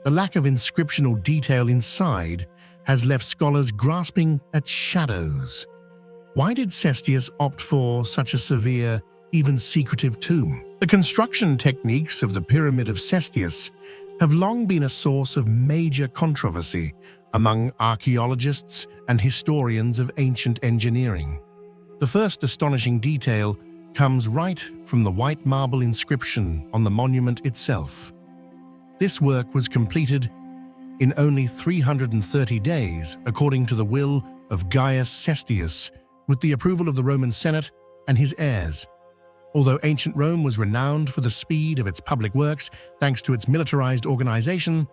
The lack of inscriptional detail inside has left scholars grasping at shadows. Why did Cestius opt for such a severe, even secretive tomb? The construction techniques of the Pyramid of Cestius have long been a source of major controversy among archaeologists and historians of ancient engineering. The first astonishing detail comes right from the white marble inscription on the monument itself. This work was completed in only 330 days, according to the will of Gaius Cestius, with the approval of the Roman Senate and his heirs. Although ancient Rome was renowned for the speed of its public works thanks to its militarized organization,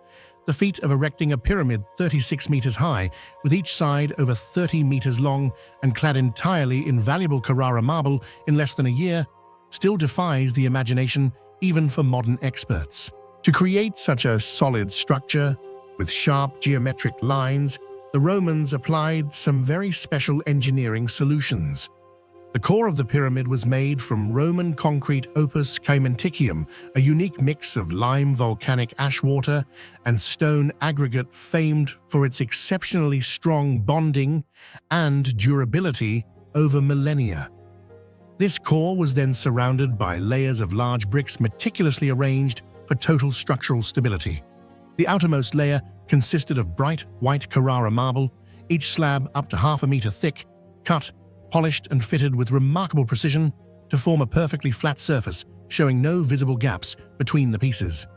the feat of erecting a pyramid 36 meters high, with each side over 30 meters long and clad entirely in valuable Carrara marble in less than a year, still defies the imagination even for modern experts. To create such a solid structure, with sharp geometric lines, the Romans applied some very special engineering solutions. The core of the pyramid was made from Roman concrete opus caementicum, a unique mix of lime volcanic ash water and stone aggregate famed for its exceptionally strong bonding and durability over millennia. This core was then surrounded by layers of large bricks meticulously arranged for total structural stability. The outermost layer consisted of bright white Carrara marble, each slab up to half a meter thick, cut, polished and fitted with remarkable precision to form a perfectly flat surface, showing no visible gaps between the pieces.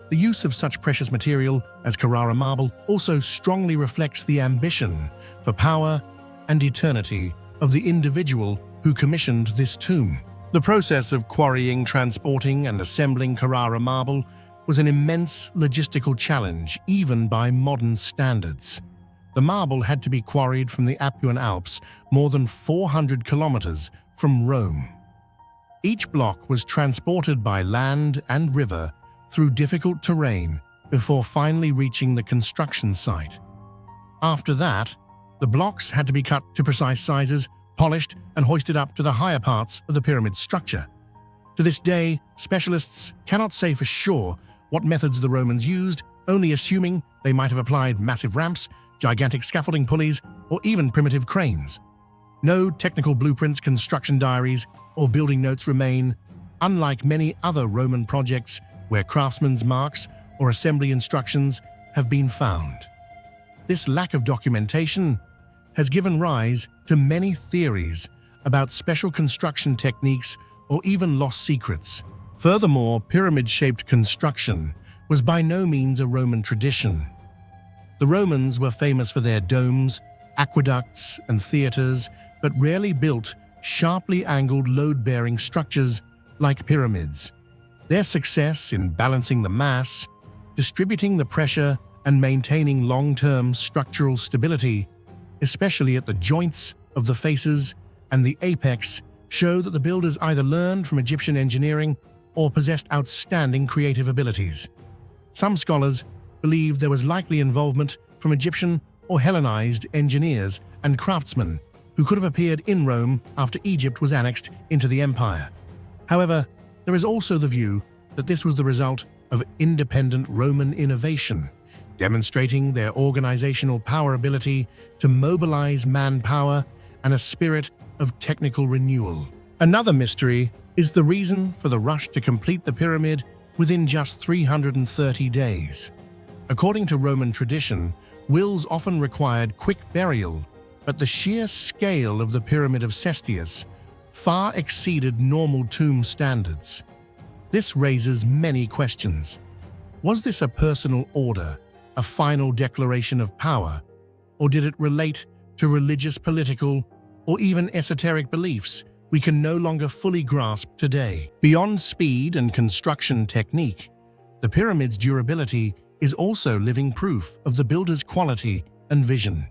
The use of such precious material as Carrara marble also strongly reflects the ambition for power and eternity of the individual who commissioned this tomb. The process of quarrying, transporting and assembling Carrara marble was an immense logistical challenge, even by modern standards. The marble had to be quarried from the Apuan Alps, more than 400 kilometers from Rome. Each block was transported by land and river through difficult terrain before finally reaching the construction site. After that, the blocks had to be cut to precise sizes, polished and hoisted up to the higher parts of the pyramid's structure. To this day, specialists cannot say for sure what methods the Romans used, only assuming they might have applied massive ramps, gigantic scaffolding pulleys, or even primitive cranes. No technical blueprints, construction diaries, or building notes remain, unlike many other Roman projects where craftsmen's marks or assembly instructions have been found. This lack of documentation has given rise to many theories about special construction techniques or even lost secrets. Furthermore, pyramid-shaped construction was by no means a Roman tradition. The Romans were famous for their domes, aqueducts, and theaters, but rarely built sharply angled load-bearing structures like pyramids. Their success in balancing the mass, distributing the pressure, and maintaining long-term structural stability, especially at the joints of the faces and the apex, show that the builders either learned from Egyptian engineering or possessed outstanding creative abilities. Some scholars believe there was likely involvement from Egyptian or Hellenized engineers and craftsmen who could have appeared in Rome after Egypt was annexed into the empire. However, there is also the view that this was the result of independent Roman innovation, demonstrating their organizational power ability to mobilize manpower and a spirit of technical renewal. Another mystery is the reason for the rush to complete the pyramid within just 330 days. According to Roman tradition, wills often required quick burial, but the sheer scale of the Pyramid of Cestius far exceeded normal tomb standards. This raises many questions. Was this a personal order, a final declaration of power, or did it relate to religious, political, or even esoteric beliefs we can no longer fully grasp today? Beyond speed and construction technique, the pyramid's durability is also living proof of the builder's quality and vision.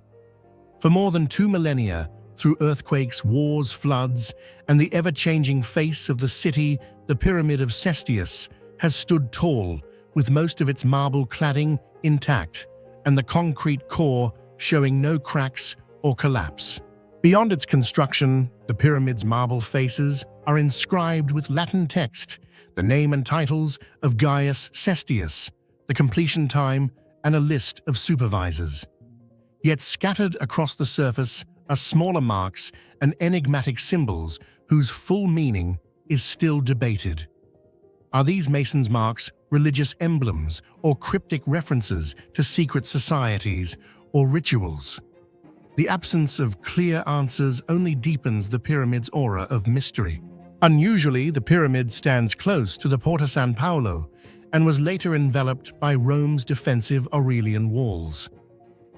For more than 2 millennia, through earthquakes, wars, floods, and the ever-changing face of the city, the Pyramid of Cestius has stood tall, with most of its marble cladding intact and the concrete core showing no cracks or collapse. Beyond its construction, the pyramid's marble faces are inscribed with Latin text, the name and titles of Gaius Cestius, the completion time, and a list of supervisors. Yet scattered across the surface are smaller marks and enigmatic symbols whose full meaning is still debated. Are these masons' marks religious emblems or cryptic references to secret societies or rituals? The absence of clear answers only deepens the pyramid's aura of mystery. Unusually, the pyramid stands close to the Porta San Paolo and was later enveloped by Rome's defensive Aurelian walls.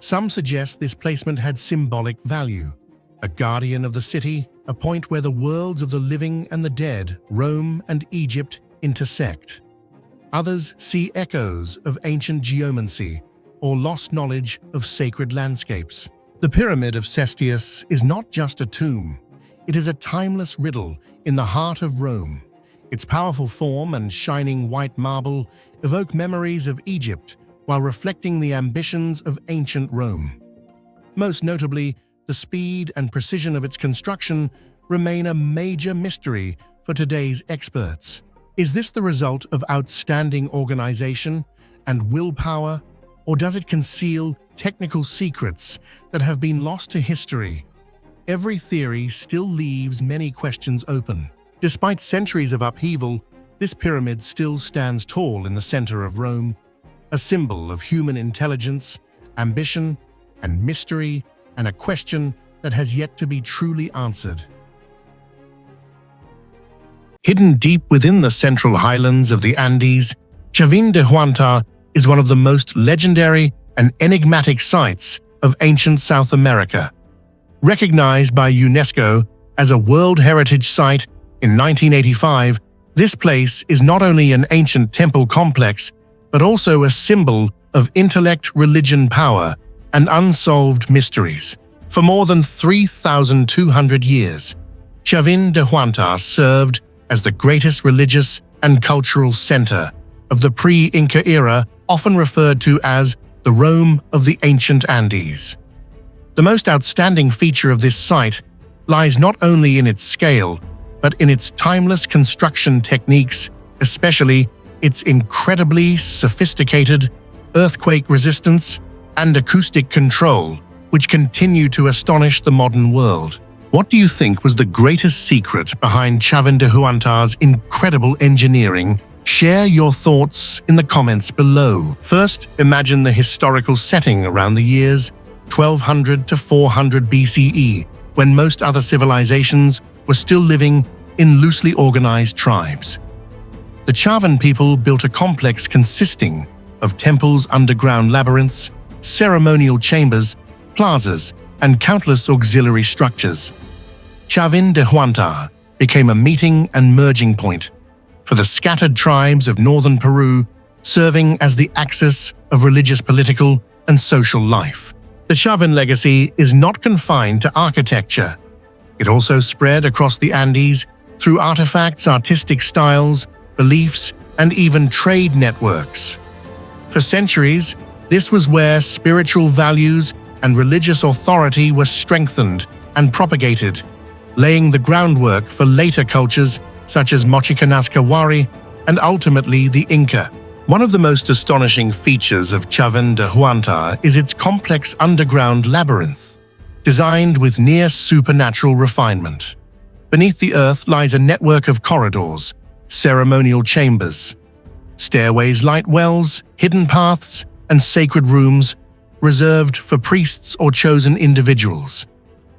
Some suggest this placement had symbolic value, a guardian of the city, a point where the worlds of the living and the dead, Rome and Egypt, intersect. Others see echoes of ancient geomancy or lost knowledge of sacred landscapes. The Pyramid of Cestius is not just a tomb, it is a timeless riddle in the heart of Rome. Its powerful form and shining white marble evoke memories of Egypt while reflecting the ambitions of ancient Rome. Most notably, the speed and precision of its construction remain a major mystery for today's experts. Is this the result of outstanding organization and willpower, or does it conceal technical secrets that have been lost to history? Every theory still leaves many questions open. Despite centuries of upheaval, this pyramid still stands tall in the center of Rome, a symbol of human intelligence, ambition, and mystery, and a question that has yet to be truly answered. Hidden deep within the central highlands of the Andes, Chavin de Huantar is one of the most legendary and enigmatic sites of ancient South America. Recognized by UNESCO as a World Heritage Site in 1985, this place is not only an ancient temple complex, but also a symbol of intellect, religion, power, and unsolved mysteries. For more than 3,200 years, Chavin de Huantar served as the greatest religious and cultural center of the pre-Inca era, often referred to as the Rome of the ancient Andes. The most outstanding feature of this site lies not only in its scale, but in its timeless construction techniques, especially its incredibly sophisticated earthquake resistance and acoustic control, which continue to astonish the modern world. What do you think was the greatest secret behind Chavin de Huantar's incredible engineering? Share your thoughts in the comments below. First, imagine the historical setting around the years 1200 to 400 BCE, when most other civilizations were still living in loosely organized tribes. The Chavin people built a complex consisting of temples, underground labyrinths, ceremonial chambers, plazas, and countless auxiliary structures. Chavin de Huantar became a meeting and merging point for the scattered tribes of northern Peru, serving as the axis of religious, political, and social life. The Chavin legacy is not confined to architecture. It also spread across the Andes through artifacts, artistic styles, beliefs, and even trade networks. For centuries, this was where spiritual values and religious authority were strengthened and propagated, laying the groundwork for later cultures such as Mochicanascawari and ultimately the Inca. One of the most astonishing features of Chavin de Huantar is its complex underground labyrinth, designed with near-supernatural refinement. Beneath the earth lies a network of corridors, ceremonial chambers, stairways, light wells, hidden paths, and sacred rooms reserved for priests or chosen individuals.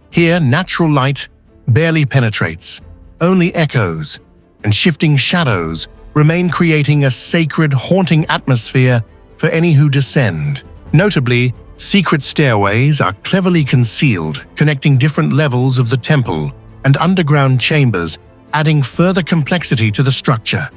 Here, natural light barely penetrates. Only echoes and shifting shadows remain, creating a sacred, haunting atmosphere for any who descend. Notably, secret stairways are cleverly concealed, connecting different levels of the temple and underground chambers, adding further complexity to the structure.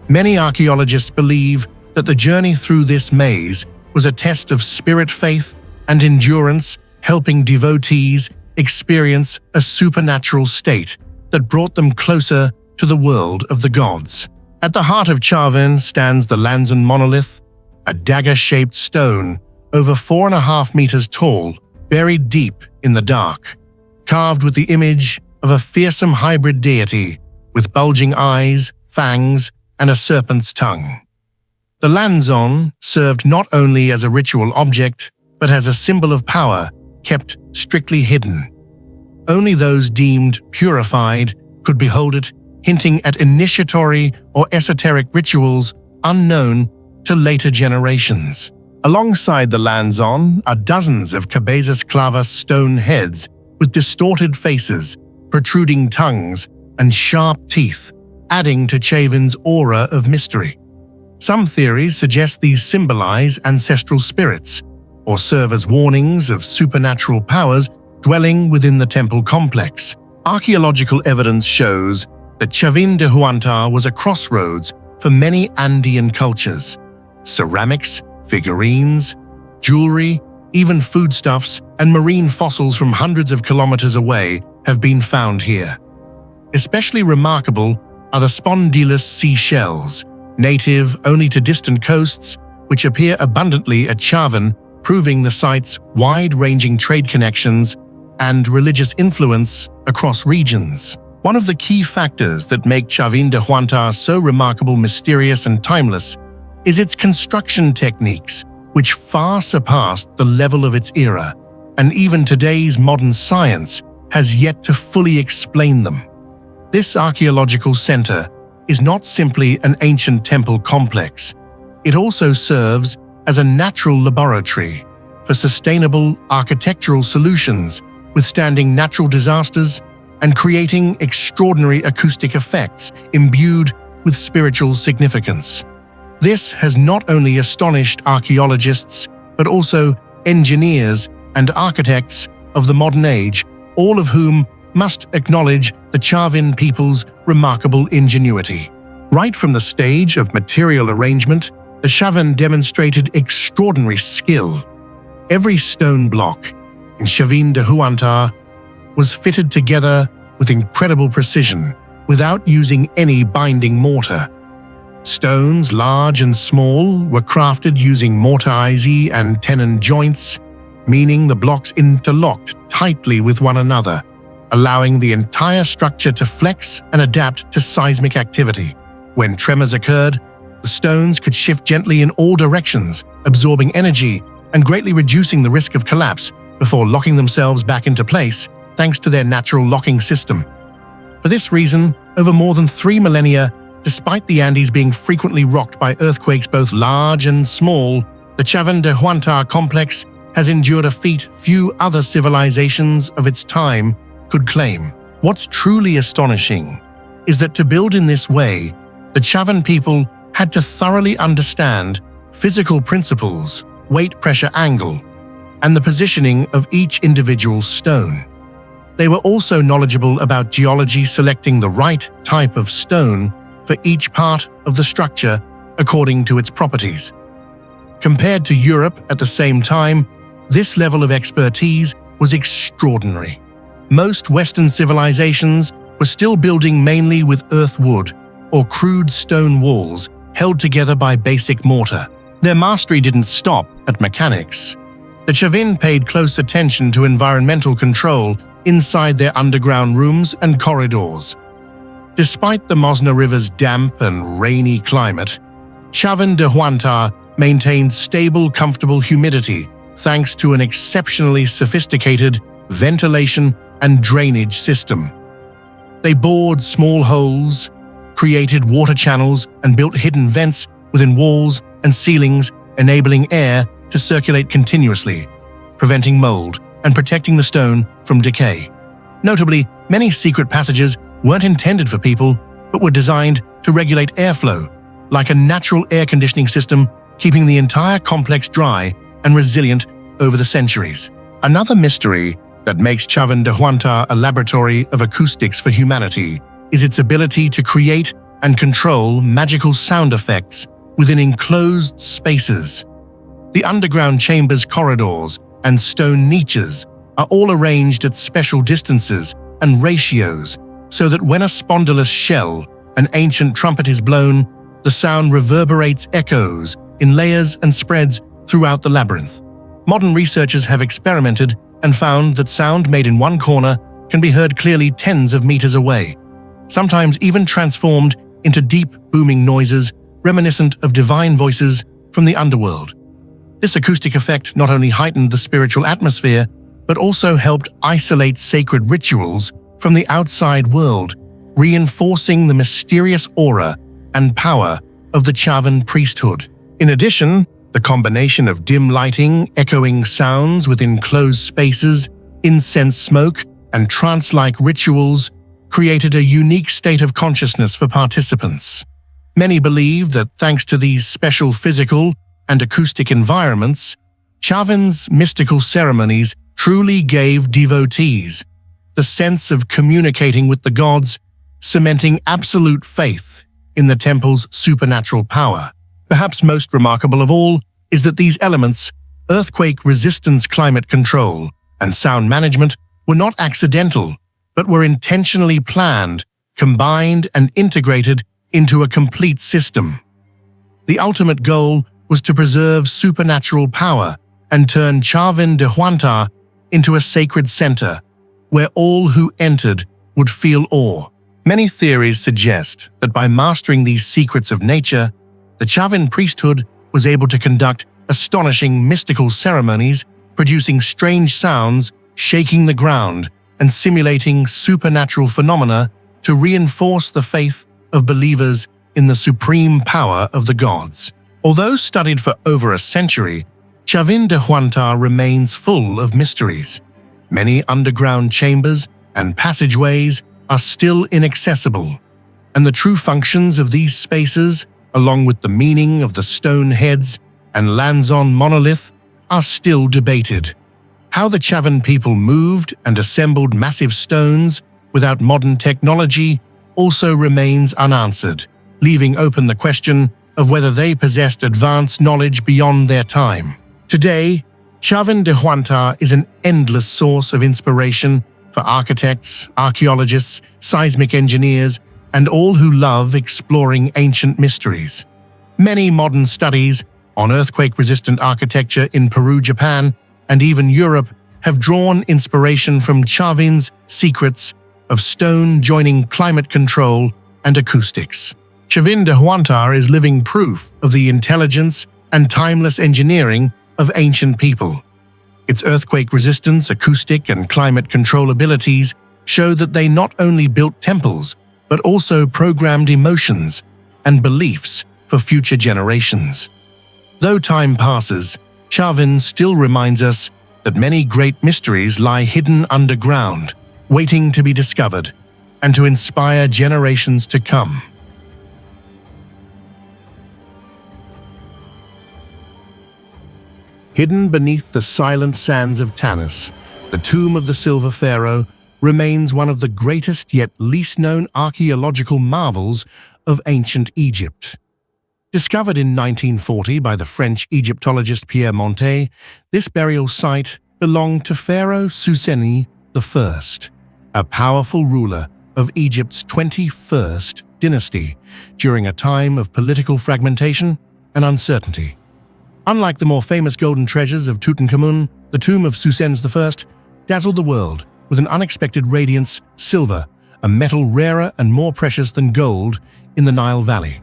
Many archaeologists believe that the journey through this maze was a test of spirit faith and endurance, helping devotees experience a supernatural state that brought them closer to the world of the gods. At the heart of Chavin stands the Lanzan monolith, a dagger-shaped stone over 4.5 meters tall, buried deep in the dark, carved with the image of a fearsome hybrid deity with bulging eyes, fangs, and a serpent's tongue. The Lanzon served not only as a ritual object, but as a symbol of power kept strictly hidden. Only those deemed purified could behold it, hinting at initiatory or esoteric rituals unknown to later generations. Alongside the Lanzon are dozens of Cabezas Clavas stone heads with distorted faces, protruding tongues, and sharp teeth, adding to Chavin's aura of mystery. Some theories suggest these symbolize ancestral spirits, or serve as warnings of supernatural powers dwelling within the temple complex. Archaeological evidence shows that Chavin de Huantar was a crossroads for many Andean cultures. Ceramics, figurines, jewelry, even foodstuffs, and marine fossils from hundreds of kilometers away have been found here. Especially remarkable are the spondylus seashells, native only to distant coasts, which appear abundantly at Chavin, proving the site's wide-ranging trade connections and religious influence across regions. One of the key factors that make Chavin de Huantar so remarkable, mysterious, and timeless is its construction techniques, which far surpassed the level of its era, and even today's modern science has yet to fully explain them. This archaeological center is not simply an ancient temple complex. It also serves as a natural laboratory for sustainable architectural solutions, withstanding natural disasters and creating extraordinary acoustic effects imbued with spiritual significance. This has not only astonished archaeologists, but also engineers and architects of the modern age, all of whom must acknowledge the Chavin people's remarkable ingenuity. Right from the stage of material arrangement, the Chavin demonstrated extraordinary skill. Every stone block in Chavin de Huantar was fitted together with incredible precision, without using any binding mortar. Stones, large and small, were crafted using mortise and tenon joints, meaning the blocks interlocked tightly with one another, allowing the entire structure to flex and adapt to seismic activity. When tremors occurred, the stones could shift gently in all directions, absorbing energy and greatly reducing the risk of collapse before locking themselves back into place thanks to their natural locking system. For this reason, over more than 3 millennia, despite the Andes being frequently rocked by earthquakes both large and small, the Chavin de Huantar complex has endured a feat few other civilizations of its time could claim. What's truly astonishing is that to build in this way, the Chavin people had to thoroughly understand physical principles, weight pressure angle, and the positioning of each individual stone. They were also knowledgeable about geology, selecting the right type of stone for each part of the structure according to its properties. Compared to Europe at the same time, this level of expertise was extraordinary. Most Western civilizations were still building mainly with earthwood or crude stone walls held together by basic mortar. Their mastery didn't stop at mechanics. The Chavin paid close attention to environmental control inside their underground rooms and corridors. Despite the Mosna River's damp and rainy climate, Chavin de Huantar maintained stable, comfortable humidity thanks to an exceptionally sophisticated ventilation and drainage system. They bored small holes, created water channels, and built hidden vents within walls and ceilings, enabling air to circulate continuously, preventing mold and protecting the stone from decay. Notably, many secret passages weren't intended for people, but were designed to regulate airflow, like a natural air conditioning system, keeping the entire complex dry and resilient over the centuries. Another mystery that makes Chavin de Huantar a laboratory of acoustics for humanity is its ability to create and control magical sound effects within enclosed spaces. The underground chambers, corridors, and stone niches are all arranged at special distances and ratios so that when a spondylus shell, an ancient trumpet, is blown, the sound reverberates echoes in layers and spreads throughout the labyrinth. Modern researchers have experimented and found that sound made in one corner can be heard clearly tens of meters away, sometimes even transformed into deep, booming noises reminiscent of divine voices from the underworld. This acoustic effect not only heightened the spiritual atmosphere, but also helped isolate sacred rituals from the outside world, reinforcing the mysterious aura and power of the Chavin priesthood. In addition, the combination of dim lighting, echoing sounds within closed spaces, incense smoke, and trance-like rituals created a unique state of consciousness for participants. Many believe that thanks to these special physical and acoustic environments, Chavin's mystical ceremonies truly gave devotees the sense of communicating with the gods, cementing absolute faith in the temple's supernatural power. Perhaps most remarkable of all is that these elements, earthquake resistance, climate control, and sound management, were not accidental, but were intentionally planned, combined, and integrated into a complete system. The ultimate goal was to preserve supernatural power and turn Chavin de Huantar into a sacred center where all who entered would feel awe. Many theories suggest that by mastering these secrets of nature, the Chavin priesthood was able to conduct astonishing mystical ceremonies, producing strange sounds, shaking the ground, and simulating supernatural phenomena to reinforce the faith of believers in the supreme power of the gods. Although studied for over a century, Chavin de Huantar remains full of mysteries. Many underground chambers and passageways are still inaccessible, and the true functions of these spaces, along with the meaning of the stone heads and Lanzon monolith, are still debated. How the Chavin people moved and assembled massive stones without modern technology also remains unanswered, leaving open the question of whether they possessed advanced knowledge beyond their time. Today, Chavin de Huantar is an endless source of inspiration for architects, archaeologists, seismic engineers, and all who love exploring ancient mysteries. Many modern studies on earthquake-resistant architecture in Peru, Japan, and even Europe have drawn inspiration from Chavin's secrets of stone joining climate control and acoustics. Chavin de Huantar is living proof of the intelligence and timeless engineering of ancient people. Its earthquake resistance, acoustic, and climate control abilities show that they not only built temples, but also programmed emotions and beliefs for future generations. Though time passes, Chavin still reminds us that many great mysteries lie hidden underground, waiting to be discovered and to inspire generations to come. Hidden beneath the silent sands of Tanis, the tomb of the Silver Pharaoh remains one of the greatest yet least-known archaeological marvels of ancient Egypt. Discovered in 1940 by the French Egyptologist Pierre Montet, this burial site belonged to Pharaoh Suseni I, a powerful ruler of Egypt's 21st dynasty during a time of political fragmentation and uncertainty. Unlike the more famous golden treasures of Tutankhamun, the tomb of Susens I dazzled the world with an unexpected radiance: silver, a metal rarer and more precious than gold in the Nile Valley.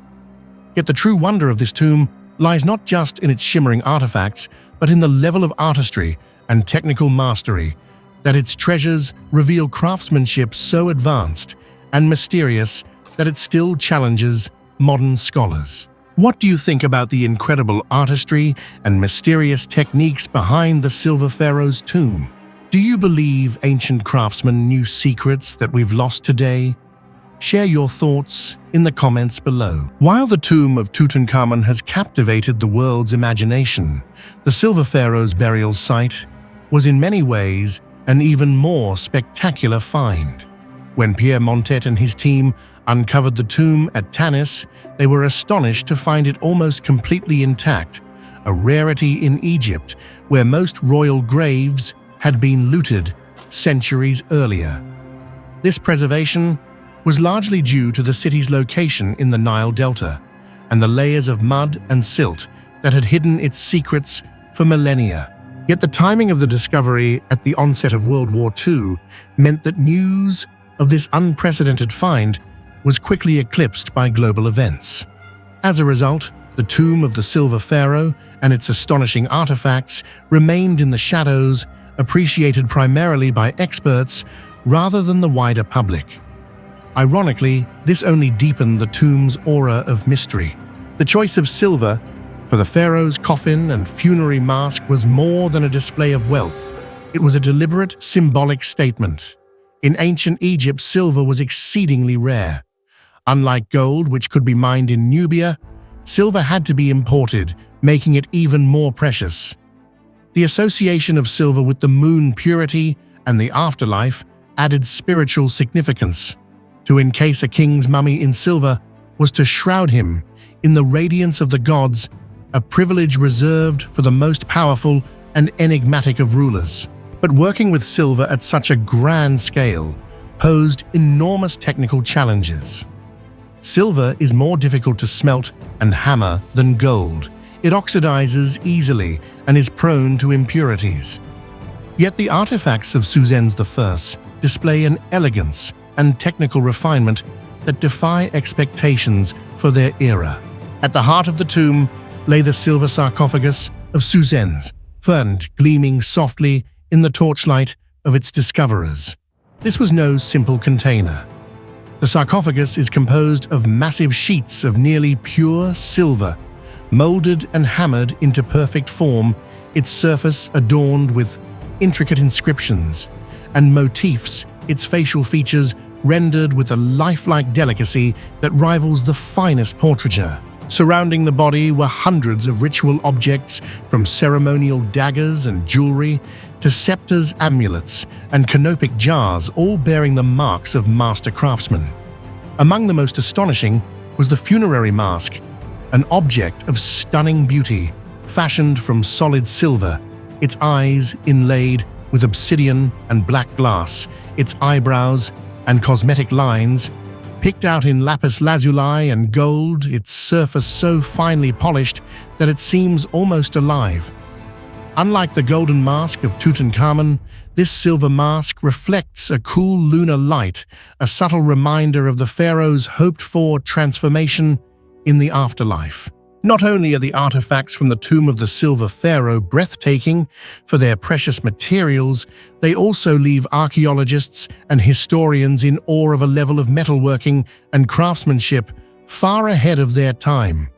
Yet the true wonder of this tomb lies not just in its shimmering artifacts, but in the level of artistry and technical mastery that its treasures reveal craftsmanship so advanced and mysterious that it still challenges modern scholars. What do you think about the incredible artistry and mysterious techniques behind the Silver Pharaoh's tomb? Do you believe ancient craftsmen knew secrets that we've lost today? Share your thoughts in the comments below. While the tomb of Tutankhamun has captivated the world's imagination, the Silver Pharaoh's burial site was in many ways an even more spectacular find. When Pierre Montet and his team uncovered the tomb at Tanis, they were astonished to find it almost completely intact, a rarity in Egypt where most royal graves had been looted centuries earlier. This preservation was largely due to the city's location in the Nile Delta and the layers of mud and silt that had hidden its secrets for millennia. Yet the timing of the discovery at the onset of World War II meant that news of this unprecedented find was quickly eclipsed by global events. As a result, the tomb of the Silver Pharaoh and its astonishing artifacts remained in the shadows, appreciated primarily by experts rather than the wider public. Ironically, this only deepened the tomb's aura of mystery. The choice of silver for the pharaoh's coffin and funerary mask was more than a display of wealth. It was a deliberate, symbolic statement. In ancient Egypt, silver was exceedingly rare. Unlike gold, which could be mined in Nubia, silver had to be imported, making it even more precious. The association of silver with the moon purity and the afterlife added spiritual significance. To encase a king's mummy in silver was to shroud him in the radiance of the gods, a privilege reserved for the most powerful and enigmatic of rulers. But working with silver at such a grand scale posed enormous technical challenges. Silver is more difficult to smelt and hammer than gold. It oxidizes easily and is prone to impurities. Yet the artifacts of Suzens I display an elegance and technical refinement that defy expectations for their era. At the heart of the tomb lay the silver sarcophagus of Suzens, gleaming softly in the torchlight of its discoverers. This was no simple container. The sarcophagus is composed of massive sheets of nearly pure silver, molded and hammered into perfect form, its surface adorned with intricate inscriptions and motifs, its facial features rendered with a lifelike delicacy that rivals the finest portraiture. Surrounding the body were hundreds of ritual objects, from ceremonial daggers and jewelry to scepters, amulets, and canopic jars, all bearing the marks of master craftsmen. Among the most astonishing was the funerary mask, an object of stunning beauty, fashioned from solid silver, its eyes inlaid with obsidian and black glass, its eyebrows and cosmetic lines picked out in lapis lazuli and gold, its surface so finely polished that it seems almost alive. Unlike the golden mask of Tutankhamun, this silver mask reflects a cool lunar light, a subtle reminder of the pharaoh's hoped-for transformation in the afterlife. Not only are the artifacts from the tomb of the Silver Pharaoh breathtaking for their precious materials, they also leave archaeologists and historians in awe of a level of metalworking and craftsmanship far ahead of their time.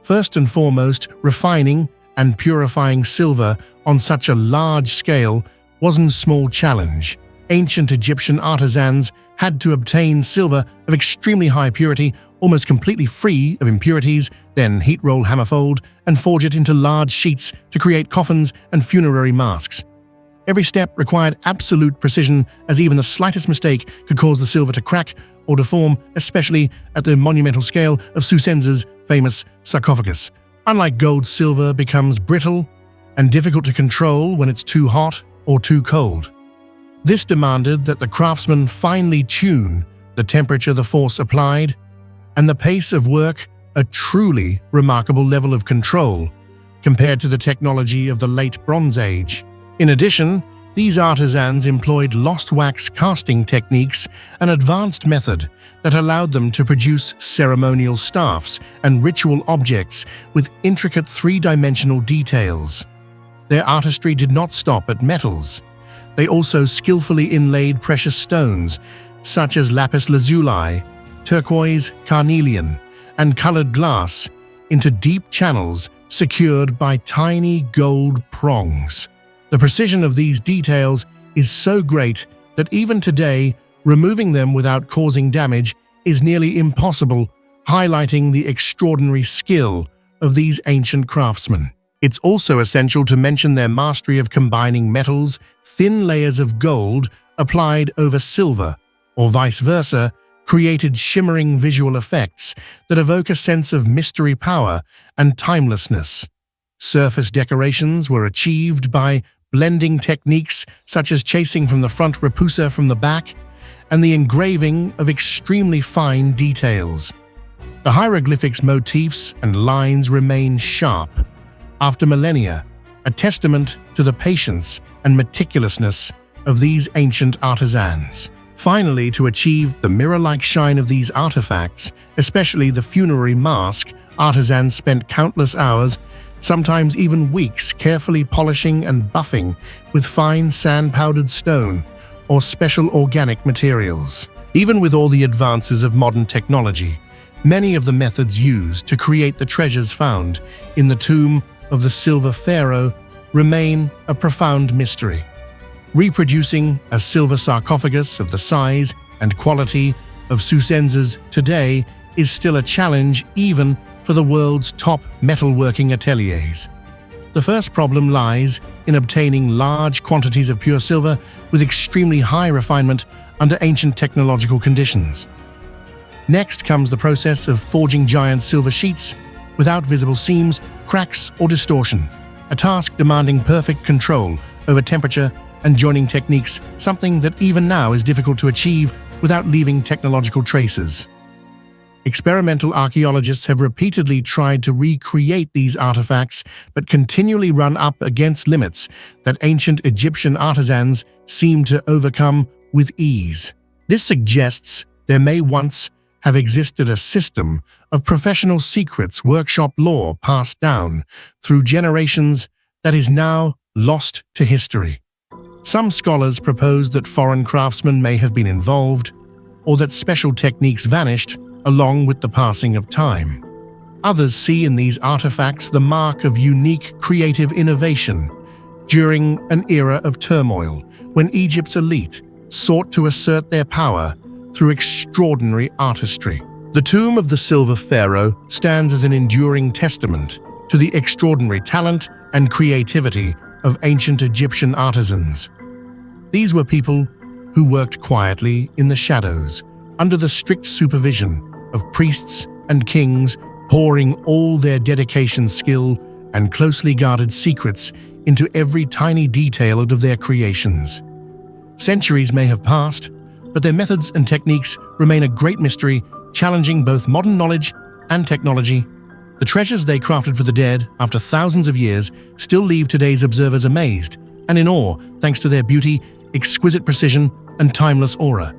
First and foremost, refining and purifying silver on such a large scale wasn't a small challenge. Ancient Egyptian artisans had to obtain silver of extremely high purity, almost completely free of impurities, then heat-roll hammerfold and forge it into large sheets to create coffins and funerary masks. Every step required absolute precision, as even the slightest mistake could cause the silver to crack or deform, especially at the monumental scale of Suzens's famous sarcophagus. Unlike gold, silver becomes brittle and difficult to control when it's too hot or too cold. This demanded that the craftsman finely tune the temperature the force applied, and the pace of work a truly remarkable level of control compared to the technology of the late Bronze Age. In addition, these artisans employed lost wax casting techniques, an advanced method that allowed them to produce ceremonial staffs and ritual objects with intricate three-dimensional details. Their artistry did not stop at metals. They also skillfully inlaid precious stones, such as lapis lazuli, turquoise, carnelian, and colored glass, into deep channels secured by tiny gold prongs. The precision of these details is so great that even today, removing them without causing damage is nearly impossible, highlighting the extraordinary skill of these ancient craftsmen. It's also essential to mention their mastery of combining metals, thin layers of gold applied over silver, or vice versa, created shimmering visual effects that evoke a sense of mystery, power, and timelessness. Surface decorations were achieved by blending techniques such as chasing from the front, repoussé from the back, and the engraving of extremely fine details. The hieroglyphics, motifs, and lines remain sharp after millennia, a testament to the patience and meticulousness of these ancient artisans. Finally, to achieve the mirror-like shine of these artifacts, especially the funerary mask, artisans spent countless hours, sometimes even weeks, carefully polishing and buffing with fine sand-powdered stone or special organic materials. Even with all the advances of modern technology, many of the methods used to create the treasures found in the tomb of the silver pharaoh remain a profound mystery. Reproducing a silver sarcophagus of the size and quality of Susen's today is still a challenge even for the world's top metalworking ateliers. The first problem lies in obtaining large quantities of pure silver with extremely high refinement under ancient technological conditions. Next comes the process of forging giant silver sheets without visible seams, cracks, or distortion, a task demanding perfect control over temperature and joining techniques, something that even now is difficult to achieve without leaving technological traces. Experimental archaeologists have repeatedly tried to recreate these artifacts but continually run up against limits that ancient Egyptian artisans seem to overcome with ease. This suggests there may once have existed a system of professional secrets, workshop lore passed down through generations that is now lost to history. Some scholars propose that foreign craftsmen may have been involved, or that special techniques vanished along with the passing of time. Others see in these artifacts the mark of unique creative innovation during an era of turmoil when Egypt's elite sought to assert their power through extraordinary artistry. The tomb of the silver pharaoh stands as an enduring testament to the extraordinary talent and creativity of ancient Egyptian artisans. These were people who worked quietly in the shadows, under the strict supervision of priests and kings, pouring all their dedication, skill, and closely guarded secrets into every tiny detail of their creations. Centuries may have passed, but their methods and techniques remain a great mystery, challenging both modern knowledge and technology. The treasures they crafted for the dead after thousands of years still leave today's observers amazed and in awe thanks to their beauty, exquisite precision, and timeless aura.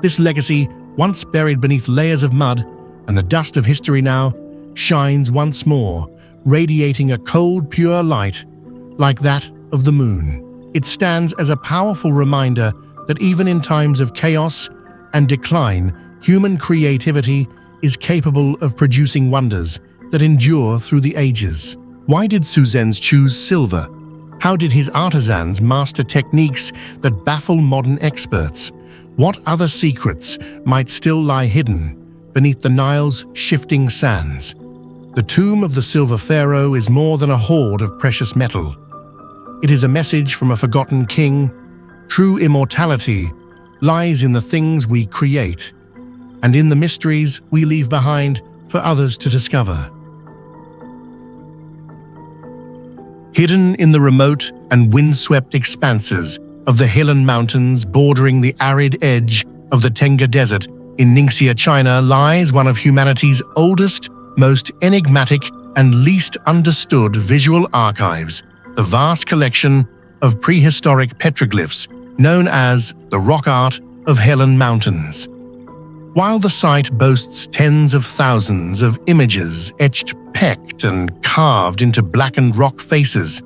This legacy, once buried beneath layers of mud and the dust of history, now shines once more, radiating a cold, pure light like that of the moon. It stands as a powerful reminder that even in times of chaos and decline, human creativity is capable of producing wonders that endure through the ages. Why did Susen's choose silver? How did his artisans master techniques that baffle modern experts? What other secrets might still lie hidden beneath the Nile's shifting sands? The tomb of the silver pharaoh is more than a hoard of precious metal. It is a message from a forgotten king. True immortality lies in the things we create and in the mysteries we leave behind for others to discover. Hidden in the remote and windswept expanses of the Halen Mountains bordering the arid edge of the Tenga Desert in Ningxia, China, lies one of humanity's oldest, most enigmatic, and least understood visual archives, the vast collection of prehistoric petroglyphs known as the rock art of Halen Mountains. While the site boasts tens of thousands of images etched, pecked, and carved into blackened rock faces,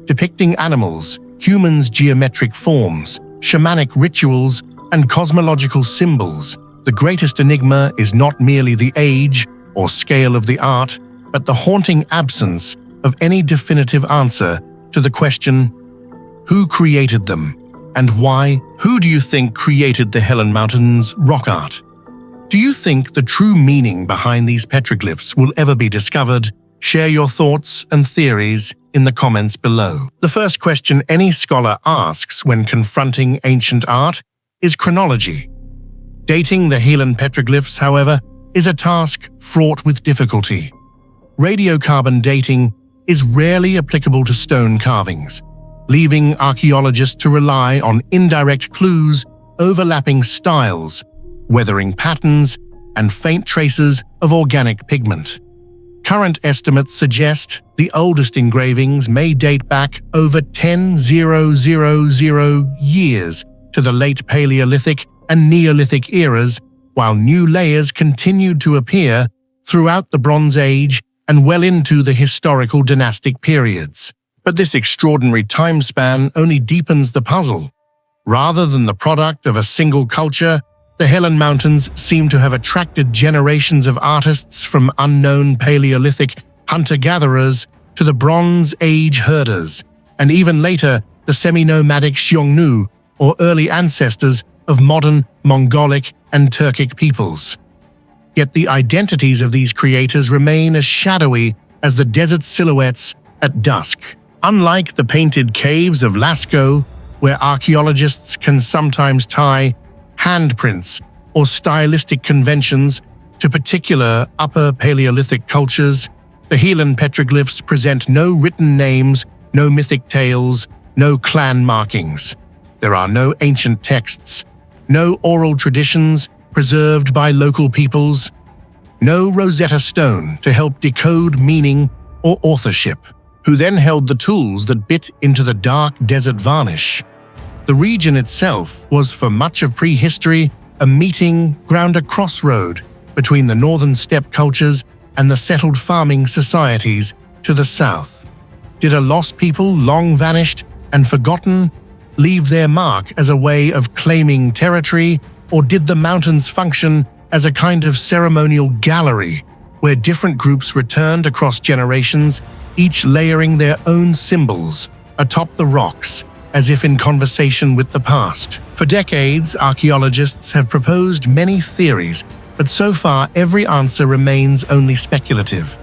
depicting animals, humans' geometric forms, shamanic rituals, and cosmological symbols, the greatest enigma is not merely the age or scale of the art, but the haunting absence of any definitive answer to the question, who created them and why? Who do you think created the Halen Mountains rock art? Do you think the true meaning behind these petroglyphs will ever be discovered? Share your thoughts and theories in the comments below. The first question any scholar asks when confronting ancient art is chronology. Dating the Halen petroglyphs, however, is a task fraught with difficulty. Radiocarbon dating is rarely applicable to stone carvings, leaving archaeologists to rely on indirect clues, overlapping styles, weathering patterns, and faint traces of organic pigment. Current estimates suggest the oldest engravings may date back over 10,000 years to the late Paleolithic and Neolithic eras, while new layers continued to appear throughout the Bronze Age and well into the historical dynastic periods. But this extraordinary time span only deepens the puzzle. Rather than the product of a single culture, the Halen Mountains seem to have attracted generations of artists from unknown Paleolithic hunter-gatherers to the Bronze Age herders, and even later the semi-nomadic Xiongnu, or early ancestors of modern Mongolic and Turkic peoples. Yet the identities of these creators remain as shadowy as the desert silhouettes at dusk. Unlike the painted caves of Lascaux, where archaeologists can sometimes tie handprints or stylistic conventions to particular Upper Paleolithic cultures, the Halen petroglyphs present no written names, no mythic tales, no clan markings. There are no ancient texts, no oral traditions preserved by local peoples, no Rosetta Stone to help decode meaning or authorship. Who then held the tools that bit into the dark desert varnish? The region itself was for much of prehistory a meeting ground, a crossroad between the northern steppe cultures and the settled farming societies to the south. Did a lost people long vanished and forgotten leave their mark as a way of claiming territory, or did the mountains function as a kind of ceremonial gallery where different groups returned across generations, each layering their own symbols atop the rocks, as if in conversation with the past? For decades, archaeologists have proposed many theories, but so far every answer remains only speculative.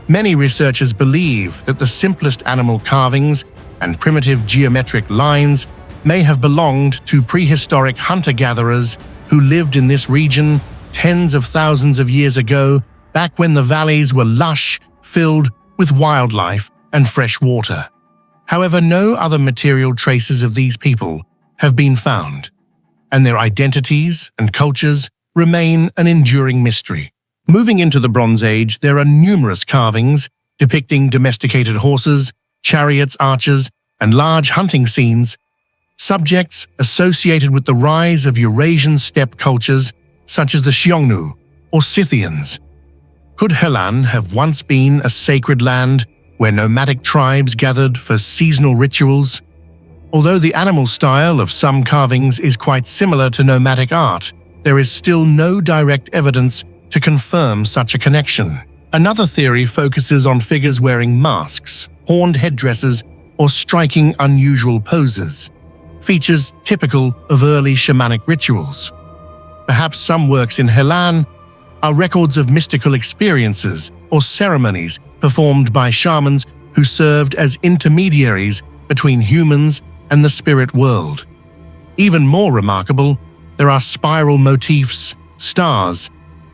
Many researchers believe that the simplest animal carvings and primitive geometric lines may have belonged to prehistoric hunter-gatherers who lived in this region tens of thousands of years ago, back when the valleys were lush, filled with wildlife and fresh water. However, no other material traces of these people have been found, and their identities and cultures remain an enduring mystery. Moving into the Bronze Age, there are numerous carvings depicting domesticated horses, chariots, archers, and large hunting scenes, subjects associated with the rise of Eurasian steppe cultures such as the Xiongnu or Scythians. Could Halen have once been a sacred land where nomadic tribes gathered for seasonal rituals? Although the animal style of some carvings is quite similar to nomadic art, there is still no direct evidence to confirm such a connection. Another theory focuses on figures wearing masks, horned headdresses, or striking unusual poses, features typical of early shamanic rituals. Perhaps some works in Halen are records of mystical experiences or ceremonies performed by shamans who served as intermediaries between humans and the spirit world. Even more remarkable, there are spiral motifs, stars,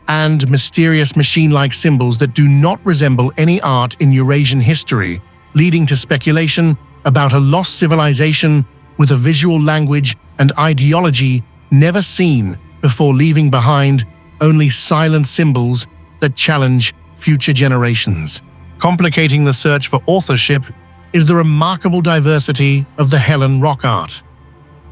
and mysterious machine-like symbols that do not resemble any art in Eurasian history, leading to speculation about a lost civilization with a visual language and ideology never seen before, leaving behind only silent symbols that challenge future generations. Complicating the search for authorship is the remarkable diversity of the Halen rock art.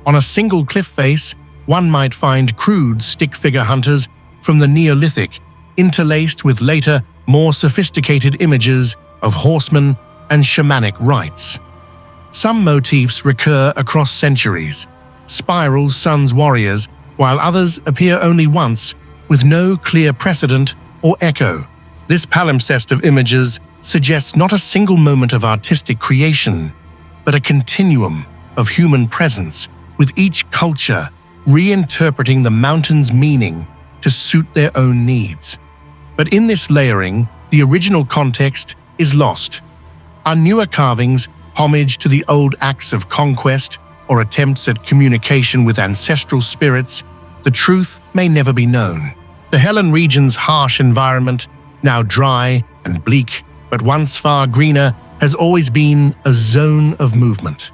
On a single cliff face, one might find crude stick figure hunters from the Neolithic, interlaced with later, more sophisticated images of horsemen and shamanic rites. Some motifs recur across centuries, spiral sun's warriors, while others appear only once, with no clear precedent or echo. This palimpsest of images suggests not a single moment of artistic creation, but a continuum of human presence, with each culture reinterpreting the mountain's meaning to suit their own needs. But in this layering, the original context is lost. Our newer carvings, homage to the old acts of conquest or attempts at communication with ancestral spirits, the truth may never be known. The Helen region's harsh environment, now dry and bleak, but once far greener, has always been a zone of movement.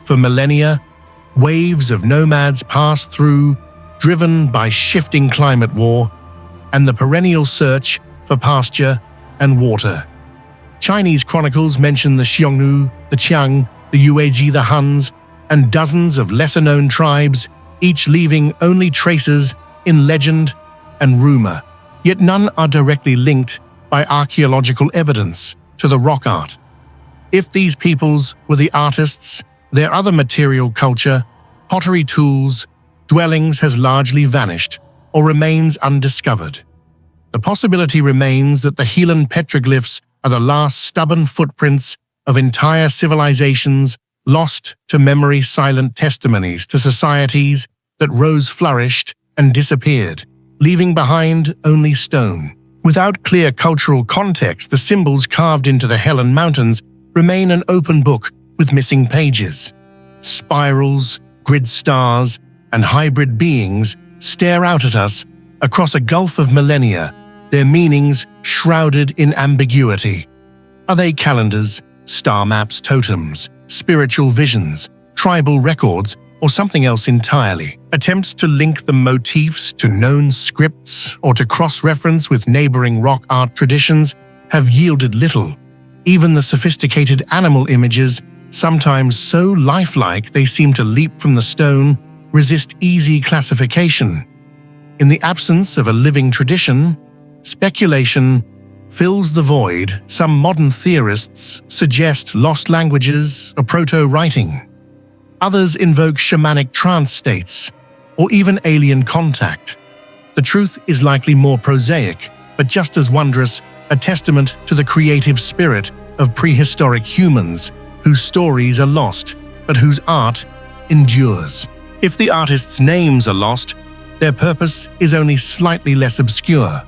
For millennia, waves of nomads passed through, driven by shifting climate war and the perennial search for pasture and water. Chinese chronicles mention the Xiongnu, the Qiang, the Yuezhi, the Huns, and dozens of lesser-known tribes, each leaving only traces in legend and rumor. Yet none are directly linked by archaeological evidence to the rock art. If these peoples were the artists, their other material culture, pottery tools, dwellings has largely vanished or remains undiscovered. The possibility remains that the Halen petroglyphs are the last stubborn footprints of entire civilizations lost to memory, silent testimonies to societies that rose, flourished, and disappeared, leaving behind only stone. Without clear cultural context, the symbols carved into the Halen Mountains remain an open book with missing pages. Spirals, grid stars, and hybrid beings stare out at us across a gulf of millennia, their meanings shrouded in ambiguity. Are they calendars, star maps, totems, spiritual visions, tribal records, or something else entirely? Attempts to link the motifs to known scripts or to cross-reference with neighboring rock art traditions have yielded little. Even the sophisticated animal images, sometimes so lifelike they seem to leap from the stone, resist easy classification. In the absence of a living tradition, speculation fills the void. Some modern theorists suggest lost languages or proto-writing. Others invoke shamanic trance states or even alien contact. The truth is likely more prosaic, but just as wondrous, a testament to the creative spirit of prehistoric humans whose stories are lost, but whose art endures. If the artists' names are lost, their purpose is only slightly less obscure.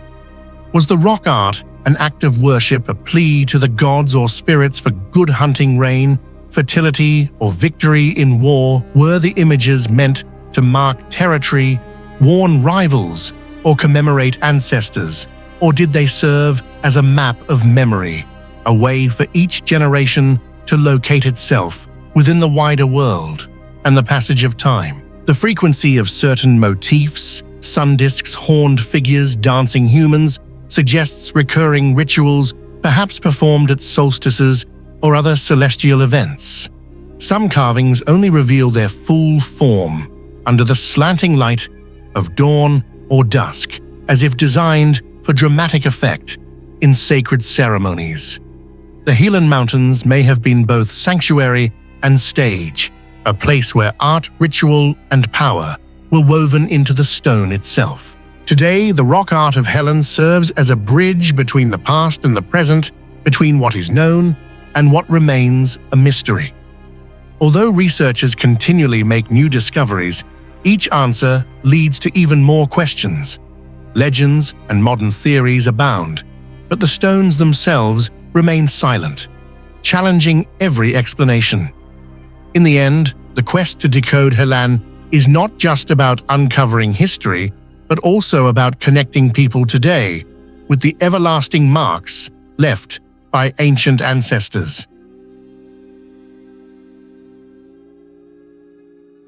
Was the rock art an act of worship, a plea to the gods or spirits for good hunting, rain, fertility, or victory in war? Were the images meant to mark territory, warn rivals, or commemorate ancestors? Or did they serve as a map of memory, a way for each generation to locate itself within the wider world and the passage of time? The frequency of certain motifs, sun disks, horned figures, dancing humans, suggests recurring rituals, perhaps performed at solstices or other celestial events. Some carvings only reveal their full form under the slanting light of dawn or dusk, as if designed for dramatic effect in sacred ceremonies. The Halen Mountains may have been both sanctuary and stage, a place where art, ritual, and power were woven into the stone itself. Today, the rock art of Helen serves as a bridge between the past and the present, between what is known and what remains a mystery. Although researchers continually make new discoveries, each answer leads to even more questions. Legends and modern theories abound, but the stones themselves remain silent, challenging every explanation. In the end, the quest to decode Helen is not just about uncovering history, but also about connecting people today with the everlasting marks left by ancient ancestors.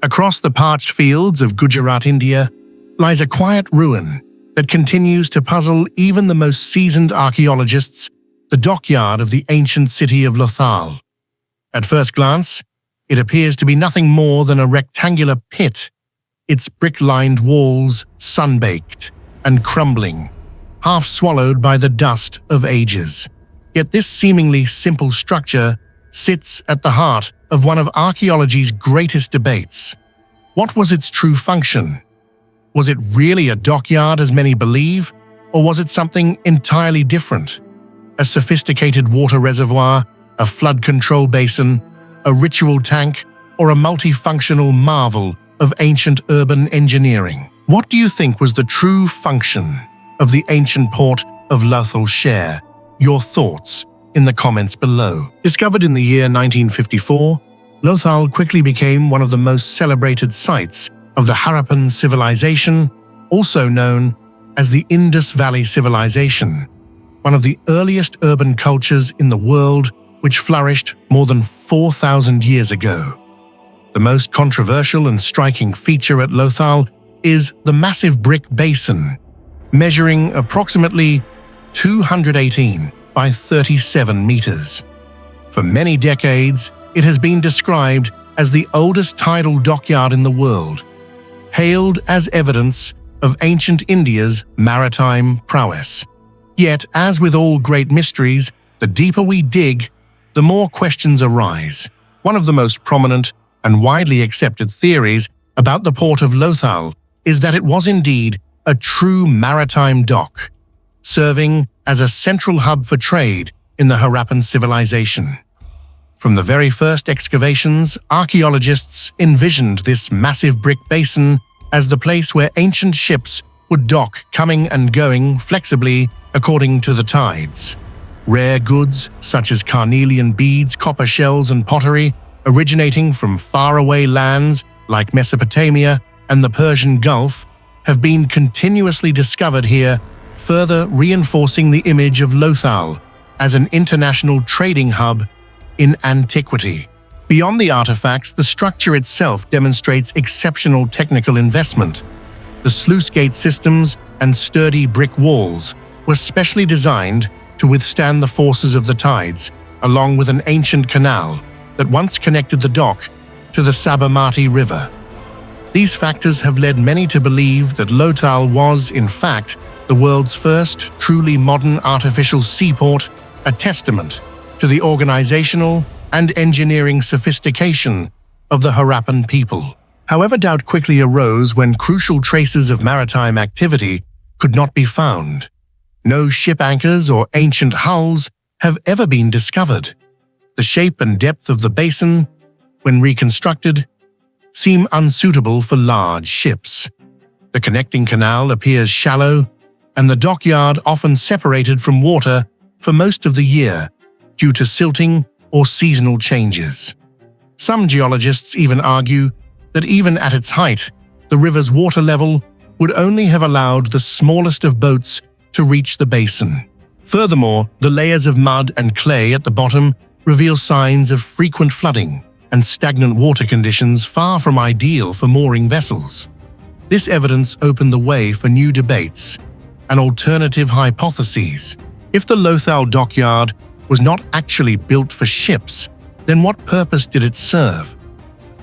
Across the parched fields of Gujarat, India, lies a quiet ruin that continues to puzzle even the most seasoned archaeologists, the dockyard of the ancient city of Lothal. At first glance, it appears to be nothing more than a rectangular pit, its brick-lined walls sun-baked and crumbling, half swallowed by the dust of ages. Yet this seemingly simple structure sits at the heart of one of archaeology's greatest debates. What was its true function? Was it really a dockyard as many believe, or was it something entirely different? A sophisticated water reservoir, a flood control basin, a ritual tank, or a multifunctional marvel of ancient urban engineering? What do you think was the true function of the ancient port of Lothal? Share your thoughts in the comments below. Discovered in the year 1954, Lothal quickly became one of the most celebrated sites of the Harappan civilization, also known as the Indus Valley Civilization, one of the earliest urban cultures in the world which flourished more than 4,000 years ago. The most controversial and striking feature at Lothal is the massive brick basin, measuring approximately 218 by 37 meters. For many decades, it has been described as the oldest tidal dockyard in the world, hailed as evidence of ancient India's maritime prowess. Yet, as with all great mysteries, the deeper we dig, the more questions arise. One of the most prominent and widely accepted theories about the port of Lothal is that it was indeed a true maritime dock, serving as a central hub for trade in the Harappan civilization. From the very first excavations, archaeologists envisioned this massive brick basin as the place where ancient ships would dock, coming and going flexibly according to the tides. Rare goods such as carnelian beads, copper shells, and pottery, originating from faraway lands like Mesopotamia and the Persian Gulf, have been continuously discovered here, further reinforcing the image of Lothal as an international trading hub in antiquity. Beyond the artifacts, the structure itself demonstrates exceptional technical investment. The sluice gate systems and sturdy brick walls were specially designed to withstand the forces of the tides, along with an ancient canal that once connected the dock to the Sabratha River. These factors have led many to believe that Lothal was, in fact, the world's first truly modern artificial seaport, a testament to the organizational and engineering sophistication of the Harappan people. However, doubt quickly arose when crucial traces of maritime activity could not be found. No ship anchors or ancient hulls have ever been discovered. The shape and depth of the basin, when reconstructed, seem unsuitable for large ships. The connecting canal appears shallow, and the dockyard often separated from water for most of the year due to silting or seasonal changes. Some geologists even argue that even at its height, the river's water level would only have allowed the smallest of boats to reach the basin. Furthermore, the layers of mud and clay at the bottom reveal signs of frequent flooding and stagnant water conditions far from ideal for mooring vessels. This evidence opened the way for new debates and alternative hypotheses. If the Lothal dockyard was not actually built for ships, then what purpose did it serve?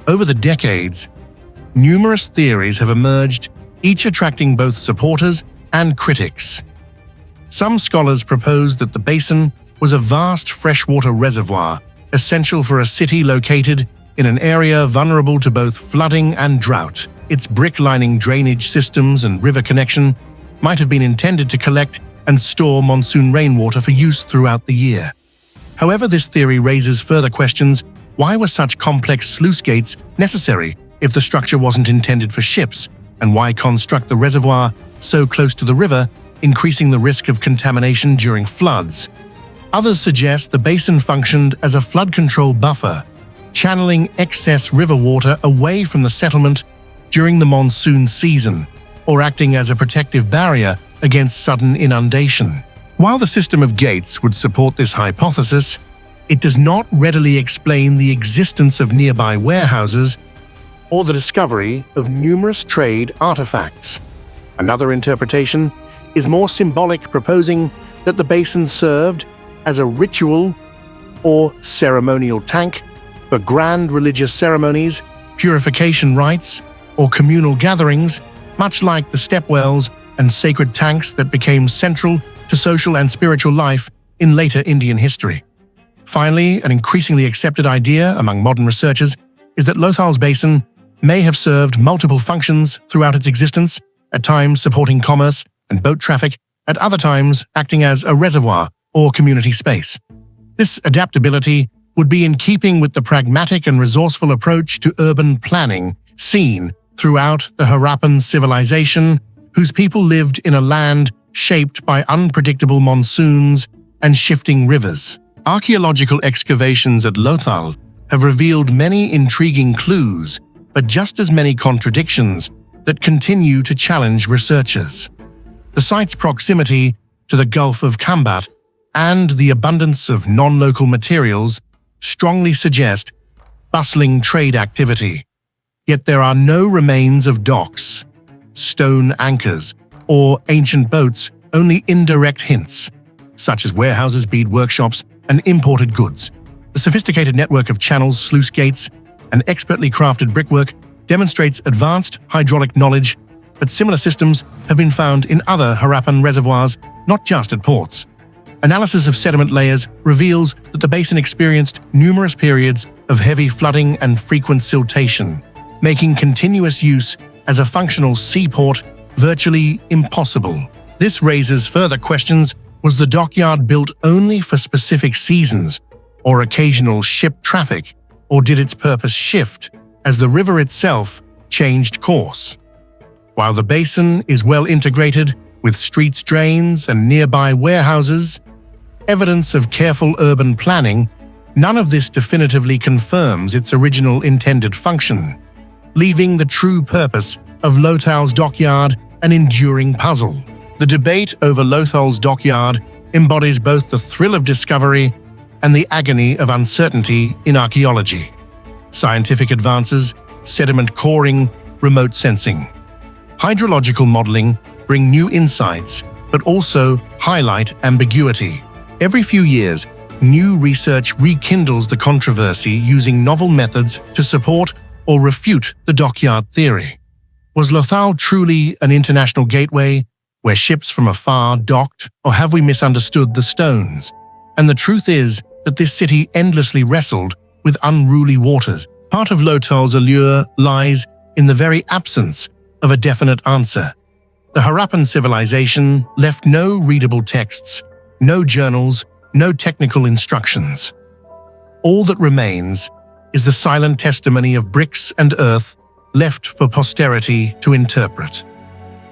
Over the decades, numerous theories have emerged, each attracting both supporters and critics. Some scholars propose that the basin was a vast freshwater reservoir, essential for a city located in an area vulnerable to both flooding and drought. Its brick-lining drainage systems and river connection might have been intended to collect and store monsoon rainwater for use throughout the year. However, this theory raises further questions. Why were such complex sluice gates necessary if the structure wasn't intended for ships? And why construct the reservoir so close to the river, increasing the risk of contamination during floods? Others suggest the basin functioned as a flood control buffer, channeling excess river water away from the settlement during the monsoon season, or acting as a protective barrier against sudden inundation. While the system of gates would support this hypothesis, it does not readily explain the existence of nearby warehouses or the discovery of numerous trade artifacts. Another interpretation is more symbolic, proposing that the basin served as a ritual or ceremonial tank for grand religious ceremonies, purification rites, or communal gatherings, much like the stepwells and sacred tanks that became central to social and spiritual life in later Indian history. Finally, an increasingly accepted idea among modern researchers is that Lothal's basin may have served multiple functions throughout its existence, at times supporting commerce and boat traffic, at other times acting as a reservoir or community space. This adaptability would be in keeping with the pragmatic and resourceful approach to urban planning seen throughout the Harappan civilization, whose people lived in a land shaped by unpredictable monsoons and shifting rivers. Archaeological excavations at Lothal have revealed many intriguing clues, but just as many contradictions, that continue to challenge researchers. The site's proximity to the Gulf of Kambat and the abundance of non-local materials strongly suggest bustling trade activity. Yet there are no remains of docks, stone anchors, or ancient boats, only indirect hints, such as warehouses, bead workshops, and imported goods. The sophisticated network of channels, sluice gates, and expertly crafted brickwork demonstrates advanced hydraulic knowledge, but similar systems have been found in other Harappan reservoirs, not just at ports. Analysis of sediment layers reveals that the basin experienced numerous periods of heavy flooding and frequent siltation, making continuous use as a functional seaport virtually impossible. This raises further questions. Was the dockyard built only for specific seasons or occasional ship traffic, or did its purpose shift as the river itself changed course? While the basin is well integrated with streets, drains, and nearby warehouses, evidence of careful urban planning, none of this definitively confirms its original intended function, leaving the true purpose of Lothal's dockyard an enduring puzzle. The debate over Lothal's dockyard embodies both the thrill of discovery and the agony of uncertainty in archaeology. Scientific advances, sediment coring, remote sensing, hydrological modeling bring new insights, but also highlight ambiguity. Every few years, new research rekindles the controversy using novel methods to support or refute the dockyard theory. Was Lothal truly an international gateway where ships from afar docked, or have we misunderstood the stones? And the truth is that this city endlessly wrestled with unruly waters. Part of Lothal's allure lies in the very absence of a definite answer. The Harappan civilization left no readable texts, no journals, no technical instructions. All that remains is the silent testimony of bricks and earth left for posterity to interpret.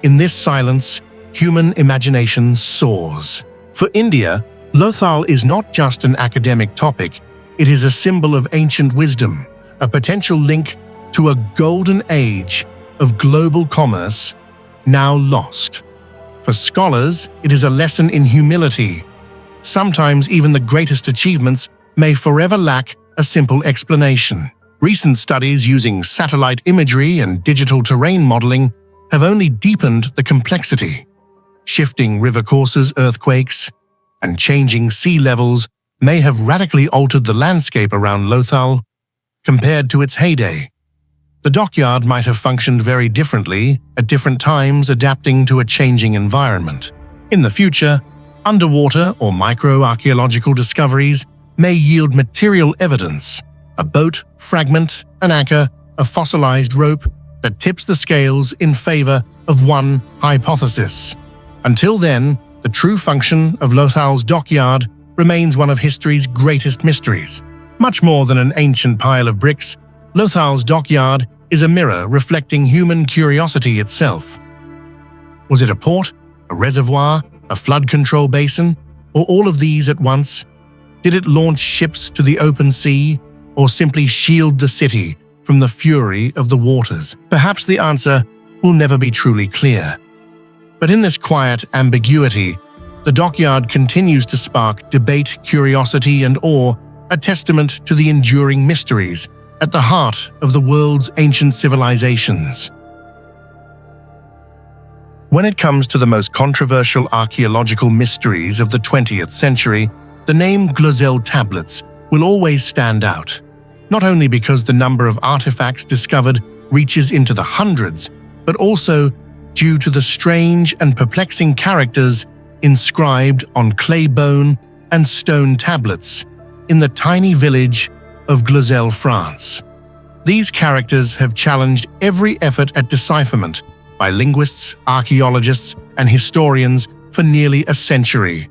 In this silence, human imagination soars. For India, Lothal is not just an academic topic, it is a symbol of ancient wisdom, a potential link to a golden age of global commerce now lost. For scholars, it is a lesson in humility. Sometimes even the greatest achievements may forever lack a simple explanation. Recent studies using satellite imagery and digital terrain modeling have only deepened the complexity. Shifting river courses, earthquakes, and changing sea levels may have radically altered the landscape around Lothal compared to its heyday. The dockyard might have functioned very differently at different times, adapting to a changing environment. In the future, underwater or micro-archaeological discoveries may yield material evidence: a boat, fragment, an anchor, a fossilized rope that tips the scales in favor of one hypothesis. Until then, the true function of Lothal's dockyard remains one of history's greatest mysteries. Much more than an ancient pile of bricks, Lothal's dockyard is a mirror reflecting human curiosity itself. Was it a port, a reservoir, a flood control basin, or all of these at once? Did it launch ships to the open sea, or simply shield the city from the fury of the waters? Perhaps the answer will never be truly clear. But in this quiet ambiguity, the dockyard continues to spark debate, curiosity, and awe, a testament to the enduring mysteries at the heart of the world's ancient civilizations. When it comes to the most controversial archaeological mysteries of the 20th century, the name Glazelle tablets will always stand out, not only because the number of artifacts discovered reaches into the hundreds, but also due to the strange and perplexing characters inscribed on clay bone and stone tablets in the tiny village of Glazelle, France. These characters have challenged every effort at decipherment by linguists, archaeologists, and historians for nearly a century,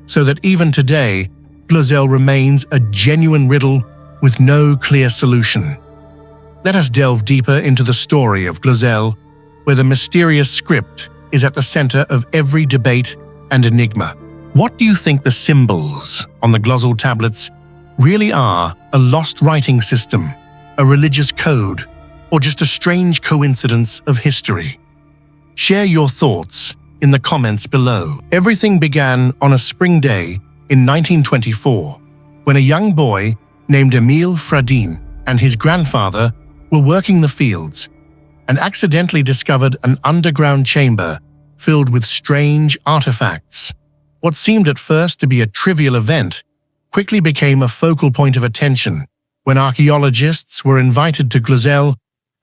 so that even today, Glazelle remains a genuine riddle with no clear solution. Let us delve deeper into the story of Glazelle, where the mysterious script is at the center of every debate and enigma. What do you think the symbols on the Glazelle tablets really are? A lost writing system, a religious code, or just a strange coincidence of history? Share your thoughts in the comments below. Everything began on a spring day in 1924, when a young boy named Emile Fradin and his grandfather were working the fields and accidentally discovered an underground chamber filled with strange artifacts. What seemed at first to be a trivial event quickly became a focal point of attention when archaeologists were invited to Glazelle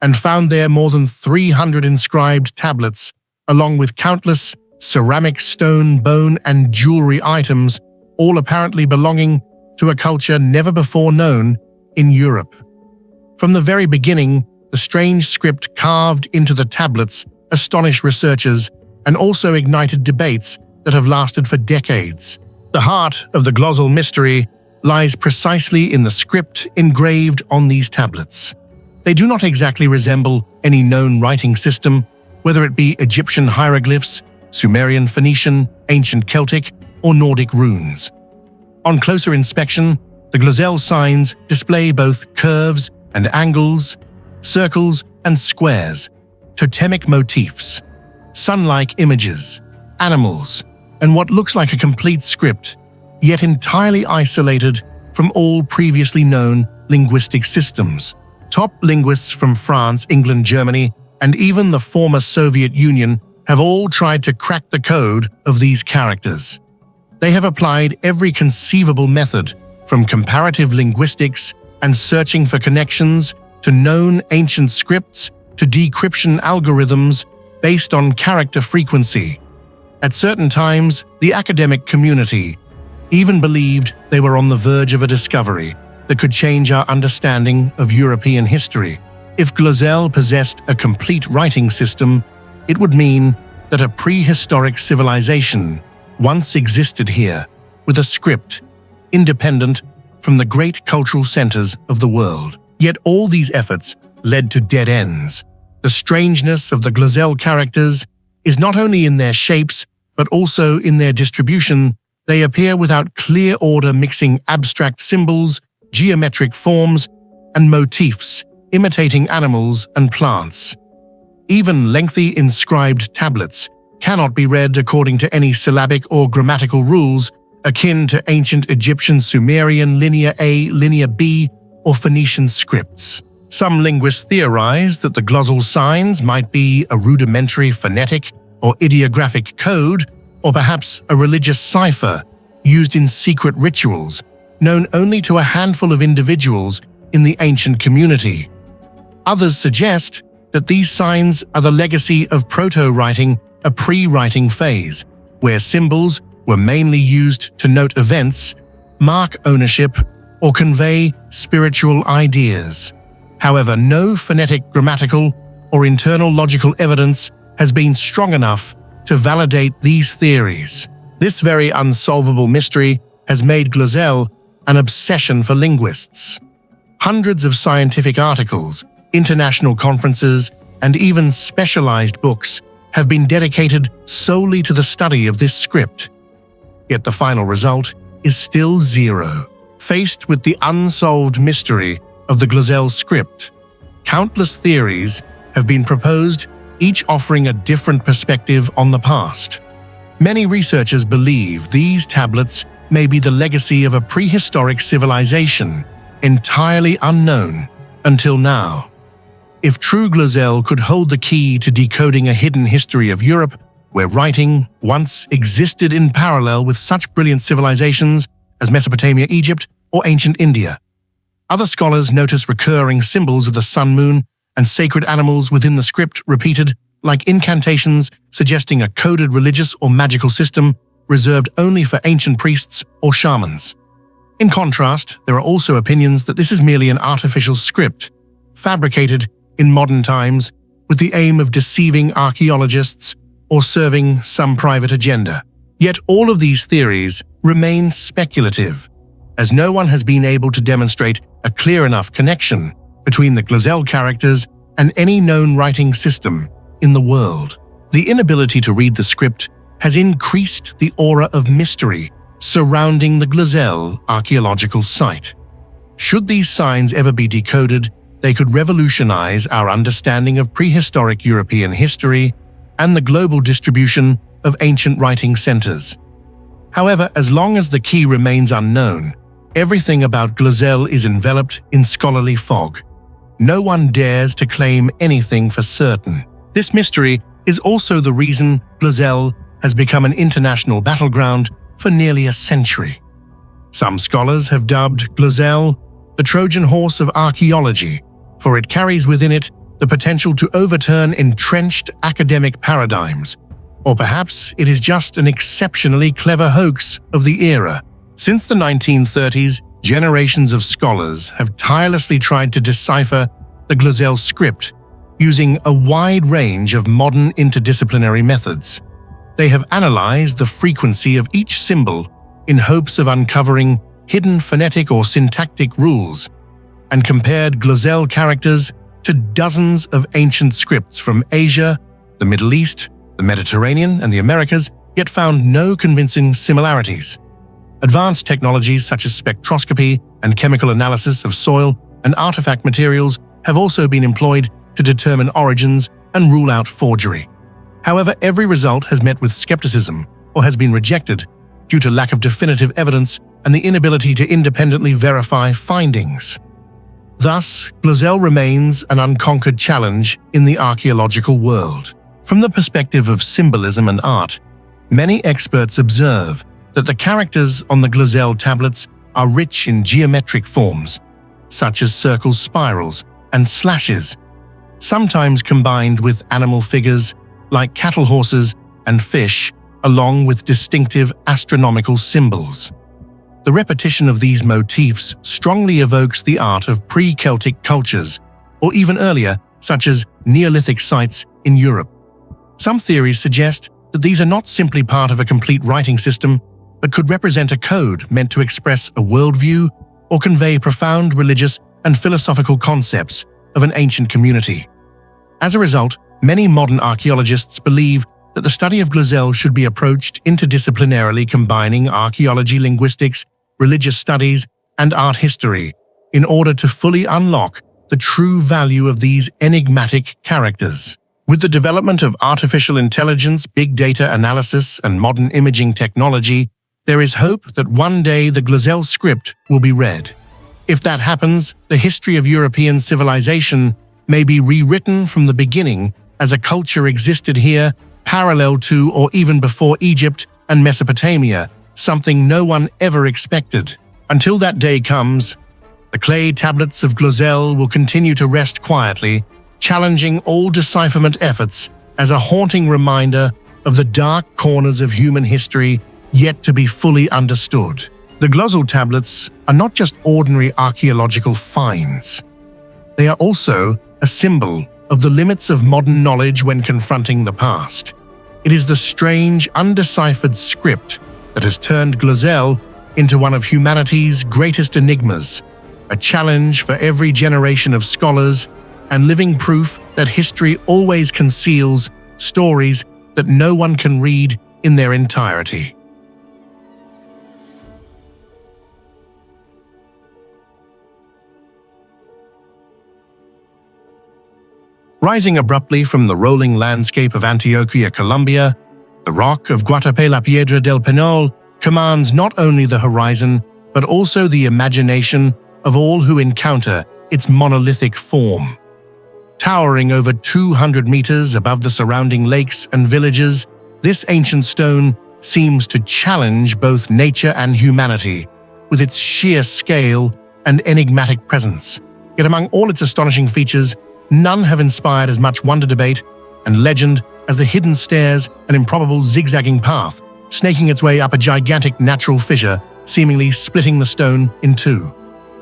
and found there more than 300 inscribed tablets, along with countless ceramic, stone, bone, and jewelry items, all apparently belonging to a culture never before known in Europe. From the very beginning, the strange script carved into the tablets astonished researchers and also ignited debates that have lasted for decades. The heart of the Glazelle mystery lies precisely in the script engraved on these tablets. They do not exactly resemble any known writing system, whether it be Egyptian hieroglyphs, Sumerian, Phoenician, ancient Celtic, or Nordic runes. On closer inspection, the Glazelle signs display both curves and angles, circles and squares, totemic motifs, sun-like images, animals, and what looks like a complete script, yet entirely isolated from all previously known linguistic systems. Top linguists from France, England, Germany, and even the former Soviet Union have all tried to crack the code of these characters. They have applied every conceivable method, from comparative linguistics and searching for connections to known ancient scripts to decryption algorithms based on character frequency. At certain times, the academic community even believed they were on the verge of a discovery that could change our understanding of European history. If Glazelle possessed a complete writing system, it would mean that a prehistoric civilization once existed here, with a script independent from the great cultural centers of the world. Yet all these efforts led to dead ends. The strangeness of the Glazelle characters is not only in their shapes, but also in their distribution. They appear without clear order, mixing abstract symbols, geometric forms, and motifs, imitating animals and plants. Even lengthy inscribed tablets cannot be read according to any syllabic or grammatical rules akin to ancient Egyptian, Sumerian, Linear A, Linear B, or Phoenician scripts. Some linguists theorize that the Glazelle signs might be a rudimentary phonetic or ideographic code, or perhaps a religious cipher used in secret rituals, known only to a handful of individuals in the ancient community. Others suggest that these signs are the legacy of proto-writing, a pre-writing phase, where symbols were mainly used to note events, mark ownership, or convey spiritual ideas. However, no phonetic, grammatical, or internal logical evidence has been strong enough to validate these theories. This very unsolvable mystery has made Glazelle an obsession for linguists. Hundreds of scientific articles, international conferences, and even specialized books have been dedicated solely to the study of this script. Yet the final result is still zero. Faced with the unsolved mystery of the Glazelle script, countless theories have been proposed, each offering a different perspective on the past. Many researchers believe these tablets may be the legacy of a prehistoric civilization, entirely unknown until now. If true Glazelle could hold the key to decoding a hidden history of Europe, where writing once existed in parallel with such brilliant civilizations as Mesopotamia, Egypt, or ancient India. Other scholars notice recurring symbols of the sun, moon, and sacred animals within the script repeated, like incantations suggesting a coded religious or magical system reserved only for ancient priests or shamans. In contrast, there are also opinions that this is merely an artificial script, fabricated in modern times with the aim of deceiving archaeologists or serving some private agenda. Yet all of these theories remain speculative, as no one has been able to demonstrate a clear enough connection between the Glazelle characters and any known writing system in the world. The inability to read the script has increased the aura of mystery surrounding the Glazelle archaeological site. Should these signs ever be decoded, they could revolutionize our understanding of prehistoric European history and the global distribution of ancient writing centers. However, as long as the key remains unknown, everything about Glazelle is enveloped in scholarly fog. No one dares to claim anything for certain. This mystery is also the reason Glazelle has become an international battleground for nearly a century. Some scholars have dubbed Glazelle the Trojan horse of archaeology, for it carries within it the potential to overturn entrenched academic paradigms. Or perhaps it is just an exceptionally clever hoax of the era. Since the 1930s, generations of scholars have tirelessly tried to decipher the Glazelle script using a wide range of modern interdisciplinary methods. They have analyzed the frequency of each symbol in hopes of uncovering hidden phonetic or syntactic rules, and compared Glazelle characters to dozens of ancient scripts from Asia, the Middle East, the Mediterranean, and the Americas, yet found no convincing similarities. Advanced technologies such as spectroscopy and chemical analysis of soil and artifact materials have also been employed to determine origins and rule out forgery. However, every result has met with skepticism or has been rejected due to lack of definitive evidence and the inability to independently verify findings. Thus, Glazelle remains an unconquered challenge in the archaeological world. From the perspective of symbolism and art, many experts observe that the characters on the Glazelle tablets are rich in geometric forms, such as circles, spirals, and slashes, sometimes combined with animal figures like cattle, horses, and fish, along with distinctive astronomical symbols. The repetition of these motifs strongly evokes the art of pre-Celtic cultures, or even earlier, such as Neolithic sites in Europe. Some theories suggest that these are not simply part of a complete writing system, but could represent a code meant to express a worldview or convey profound religious and philosophical concepts of an ancient community. As a result, many modern archaeologists believe that the study of Glazelle should be approached interdisciplinarily, combining archaeology, linguistics, religious studies, and art history in order to fully unlock the true value of these enigmatic characters. With the development of artificial intelligence, big data analysis, and modern imaging technology, there is hope that one day the Glazelle script will be read. If that happens, the history of European civilization may be rewritten from the beginning as a culture existed here parallel to or even before Egypt and Mesopotamia, something no one ever expected. Until that day comes, the clay tablets of Glazelle will continue to rest quietly, challenging all decipherment efforts as a haunting reminder of the dark corners of human history yet to be fully understood. The Glazelle tablets are not just ordinary archaeological finds. They are also a symbol of the limits of modern knowledge when confronting the past. It is the strange, undeciphered script that has turned Glazelle into one of humanity's greatest enigmas, a challenge for every generation of scholars and living proof that history always conceals stories that no one can read in their entirety. Rising abruptly from the rolling landscape of Antioquia, Colombia, the rock of Guatap del Penol commands not only the horizon, but also the imagination of all who encounter its monolithic form. Towering over 200 meters above the surrounding lakes and villages, this ancient stone seems to challenge both nature and humanity with its sheer scale and enigmatic presence. Yet among all its astonishing features, none have inspired as much wonder, debate, and legend as the hidden stairs and improbable zigzagging path, snaking its way up a gigantic natural fissure, seemingly splitting the stone in two.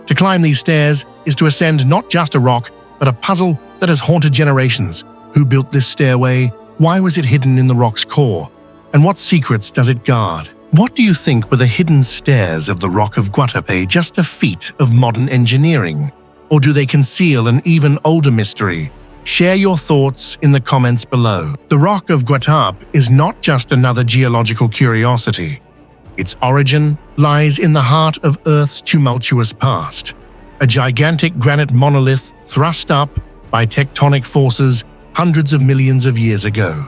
To climb these stairs is to ascend not just a rock, but a puzzle that has haunted generations. Who built this stairway? Why was it hidden in the rock's core? And what secrets does it guard? What do you think were the hidden stairs of the Rock of Guatap just a feat of modern engineering? Or do they conceal an even older mystery? Share your thoughts in the comments below. The Rock of Guatap is not just another geological curiosity. Its origin lies in the heart of Earth's tumultuous past. A gigantic granite monolith thrust up by tectonic forces hundreds of millions of years ago.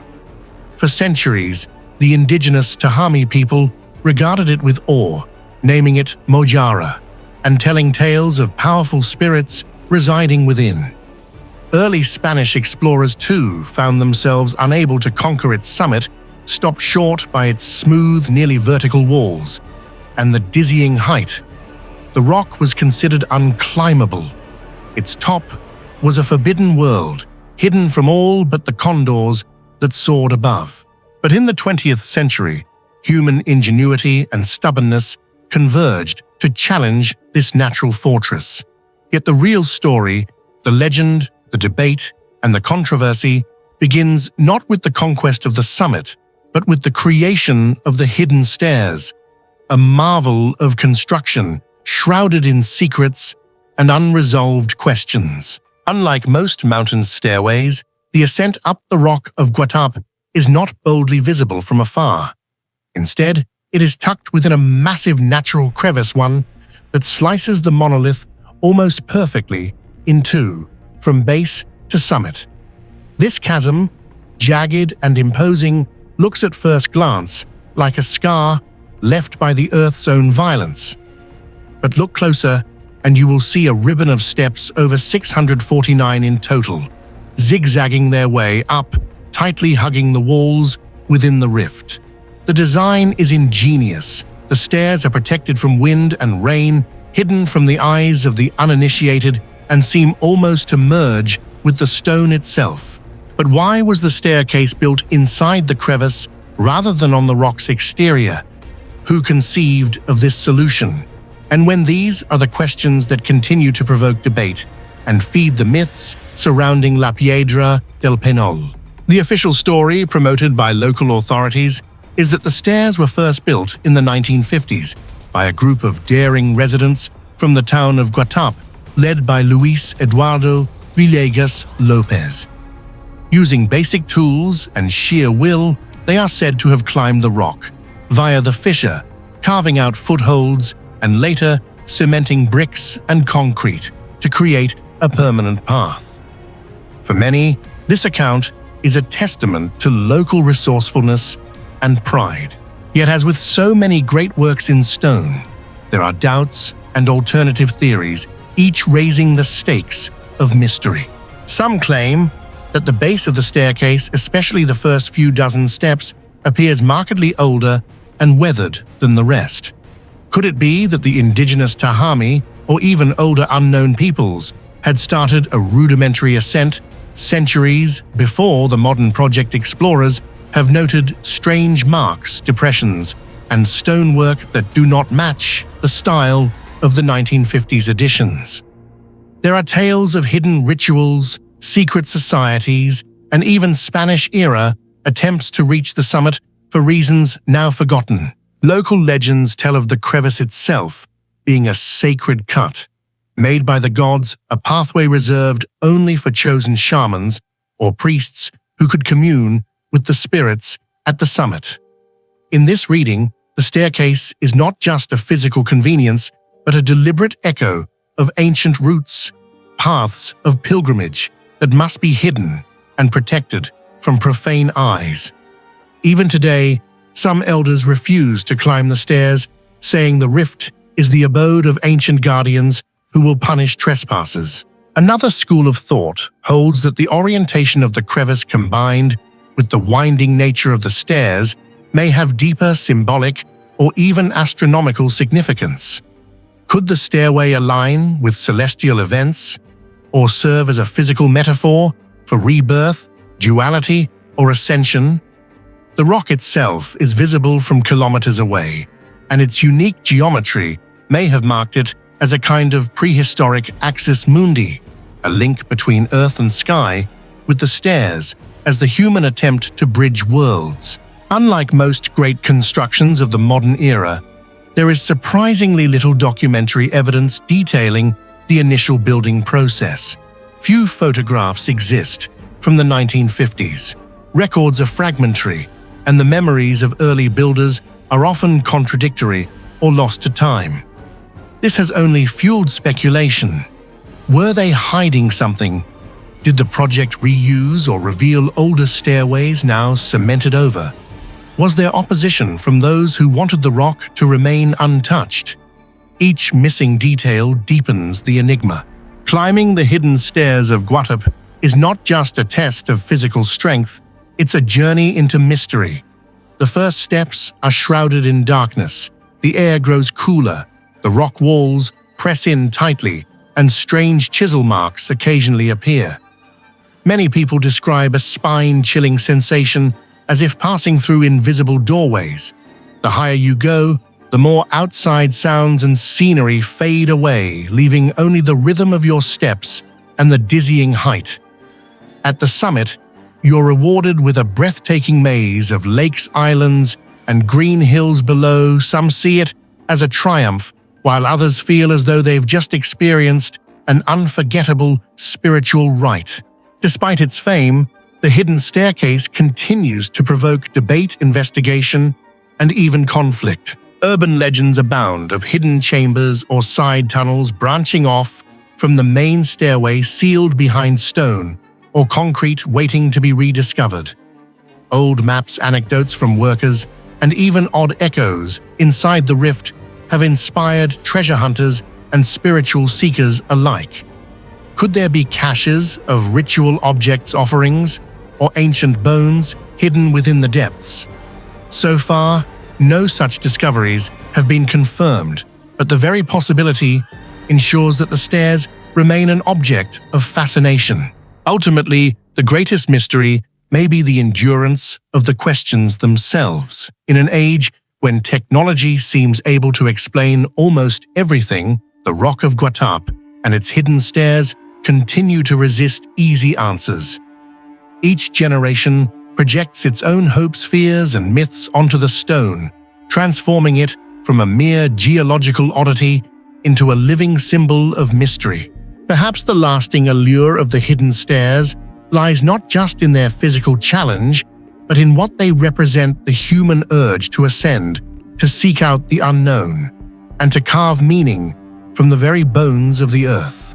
For centuries, the indigenous Tahami people regarded it with awe, naming it Mojara, and telling tales of powerful spirits residing within. Early Spanish explorers too found themselves unable to conquer its summit, stopped short by its smooth, nearly vertical walls, and the dizzying height. The rock was considered unclimbable. Its top was a forbidden world, hidden from all but the condors that soared above. But in the 20th century, human ingenuity and stubbornness converged to challenge this natural fortress. Yet the real story, the legend, the debate, and the controversy begins not with the conquest of the summit, but with the creation of the hidden stairs, a marvel of construction shrouded in secrets and unresolved questions. Unlike most mountain stairways, the ascent up the rock of Guatap is not boldly visible from afar. Instead, it is tucked within a massive natural crevice, one that slices the monolith almost perfectly in two, from base to summit. This chasm, jagged and imposing, looks at first glance like a scar left by the Earth's own violence. But look closer and you will see a ribbon of steps, over 649 in total, zigzagging their way up, tightly hugging the walls within the rift. The design is ingenious. The stairs are protected from wind and rain, hidden from the eyes of the uninitiated, and seem almost to merge with the stone itself. But why was the staircase built inside the crevice rather than on the rock's exterior? Who conceived of this solution? And when these are the questions that continue to provoke debate and feed the myths surrounding La Piedra del Penol. The official story, promoted by local authorities, is that the stairs were first built in the 1950s by a group of daring residents from the town of Guatap, led by Luis Eduardo Villegas Lopez. Using basic tools and sheer will, they are said to have climbed the rock via the fissure, carving out footholds and later cementing bricks and concrete to create a permanent path. For many, this account is a testament to local resourcefulness and pride. Yet, as with so many great works in stone, there are doubts and alternative theories, each raising the stakes of mystery. Some claim that the base of the staircase, especially the first few dozen steps, appears markedly older and weathered than the rest. Could it be that the indigenous Tahami, or even older unknown peoples, had started a rudimentary ascent centuries before the modern project explorers have noted strange marks, depressions, and stonework that do not match the style of the 1950s editions? There are tales of hidden rituals, secret societies, and even Spanish-era attempts to reach the summit for reasons now forgotten. Local legends tell of the crevice itself being a sacred cut, made by the gods, a pathway reserved only for chosen shamans or priests who could commune with the spirits at the summit. In this reading, the staircase is not just a physical convenience, but a deliberate echo of ancient roots, paths of pilgrimage that must be hidden and protected from profane eyes. Even today, some elders refuse to climb the stairs, saying the rift is the abode of ancient guardians who will punish trespassers. Another school of thought holds that the orientation of the crevice combined with the winding nature of the stairs may have deeper symbolic or even astronomical significance. Could the stairway align with celestial events, or serve as a physical metaphor for rebirth, duality, or ascension? The rock itself is visible from kilometers away, and its unique geometry may have marked it as a kind of prehistoric axis mundi, a link between earth and sky, with the stairs as the human attempt to bridge worlds. Unlike most great constructions of the modern era, there is surprisingly little documentary evidence detailing the initial building process. Few photographs exist from the 1950s. Records are fragmentary, and the memories of early builders are often contradictory or lost to time. This has only fueled speculation. were they hiding something? Did the project reuse or reveal older stairways now cemented over? Was there opposition from those who wanted the rock to remain untouched? Each missing detail deepens the enigma. Climbing the hidden stairs of Guatap is not just a test of physical strength, it's a journey into mystery. The first steps are shrouded in darkness, the air grows cooler, the rock walls press in tightly, and strange chisel marks occasionally appear. Many people describe a spine-chilling sensation as if passing through invisible doorways. The higher you go, the more outside sounds and scenery fade away, leaving only the rhythm of your steps and the dizzying height. At the summit, you're rewarded with a breathtaking maze of lakes, islands, and green hills below. Some see it as a triumph, while others feel as though they've just experienced an unforgettable spiritual rite. Despite its fame, the hidden staircase continues to provoke debate, investigation, and even conflict. Urban legends abound of hidden chambers or side tunnels branching off from the main stairway, sealed behind stone or concrete, waiting to be rediscovered. Old maps, anecdotes from workers, and even odd echoes inside the rift have inspired treasure hunters and spiritual seekers alike. Could there be caches of ritual objects, offerings, or ancient bones hidden within the depths? So far, no such discoveries have been confirmed, but the very possibility ensures that the stairs remain an object of fascination. Ultimately, the greatest mystery may be the endurance of the questions themselves. In an age when technology seems able to explain almost everything, the Rock of Guatap and its hidden stairs continue to resist easy answers. Each generation projects its own hopes, fears, and myths onto the stone, transforming it from a mere geological oddity into a living symbol of mystery. Perhaps the lasting allure of the hidden stairs lies not just in their physical challenge, but in what they represent: the human urge to ascend, to seek out the unknown, and to carve meaning from the very bones of the earth.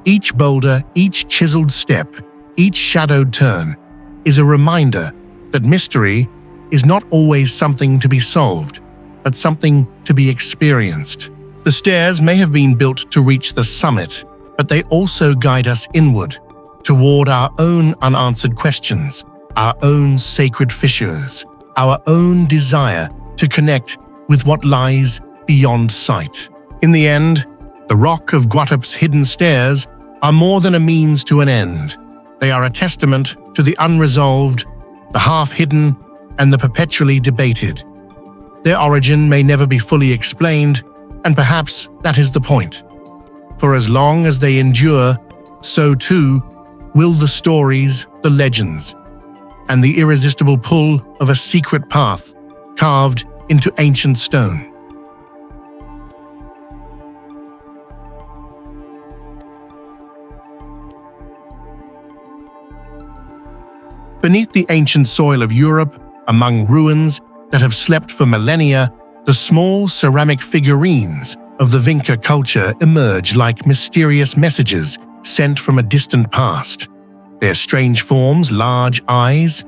Each boulder, each chiseled step, each shadowed turn is a reminder that mystery is not always something to be solved, but something to be experienced. The stairs may have been built to reach the summit, but they also guide us inward, toward our own unanswered questions, our own sacred fissures, our own desire to connect with what lies beyond sight. In the end, the Rock of Guatap's hidden stairs are more than a means to an end. They are a testament to the unresolved, the half-hidden, and the perpetually debated. Their origin may never be fully explained, and perhaps that is the point. For as long as they endure, so too will the stories, the legends, and the irresistible pull of a secret path carved into ancient stone. Beneath the ancient soil of Europe, among ruins that have slept for millennia, the small ceramic figurines of the Vinca culture emerge like mysterious messages sent from a distant past. Their strange forms, large eyes,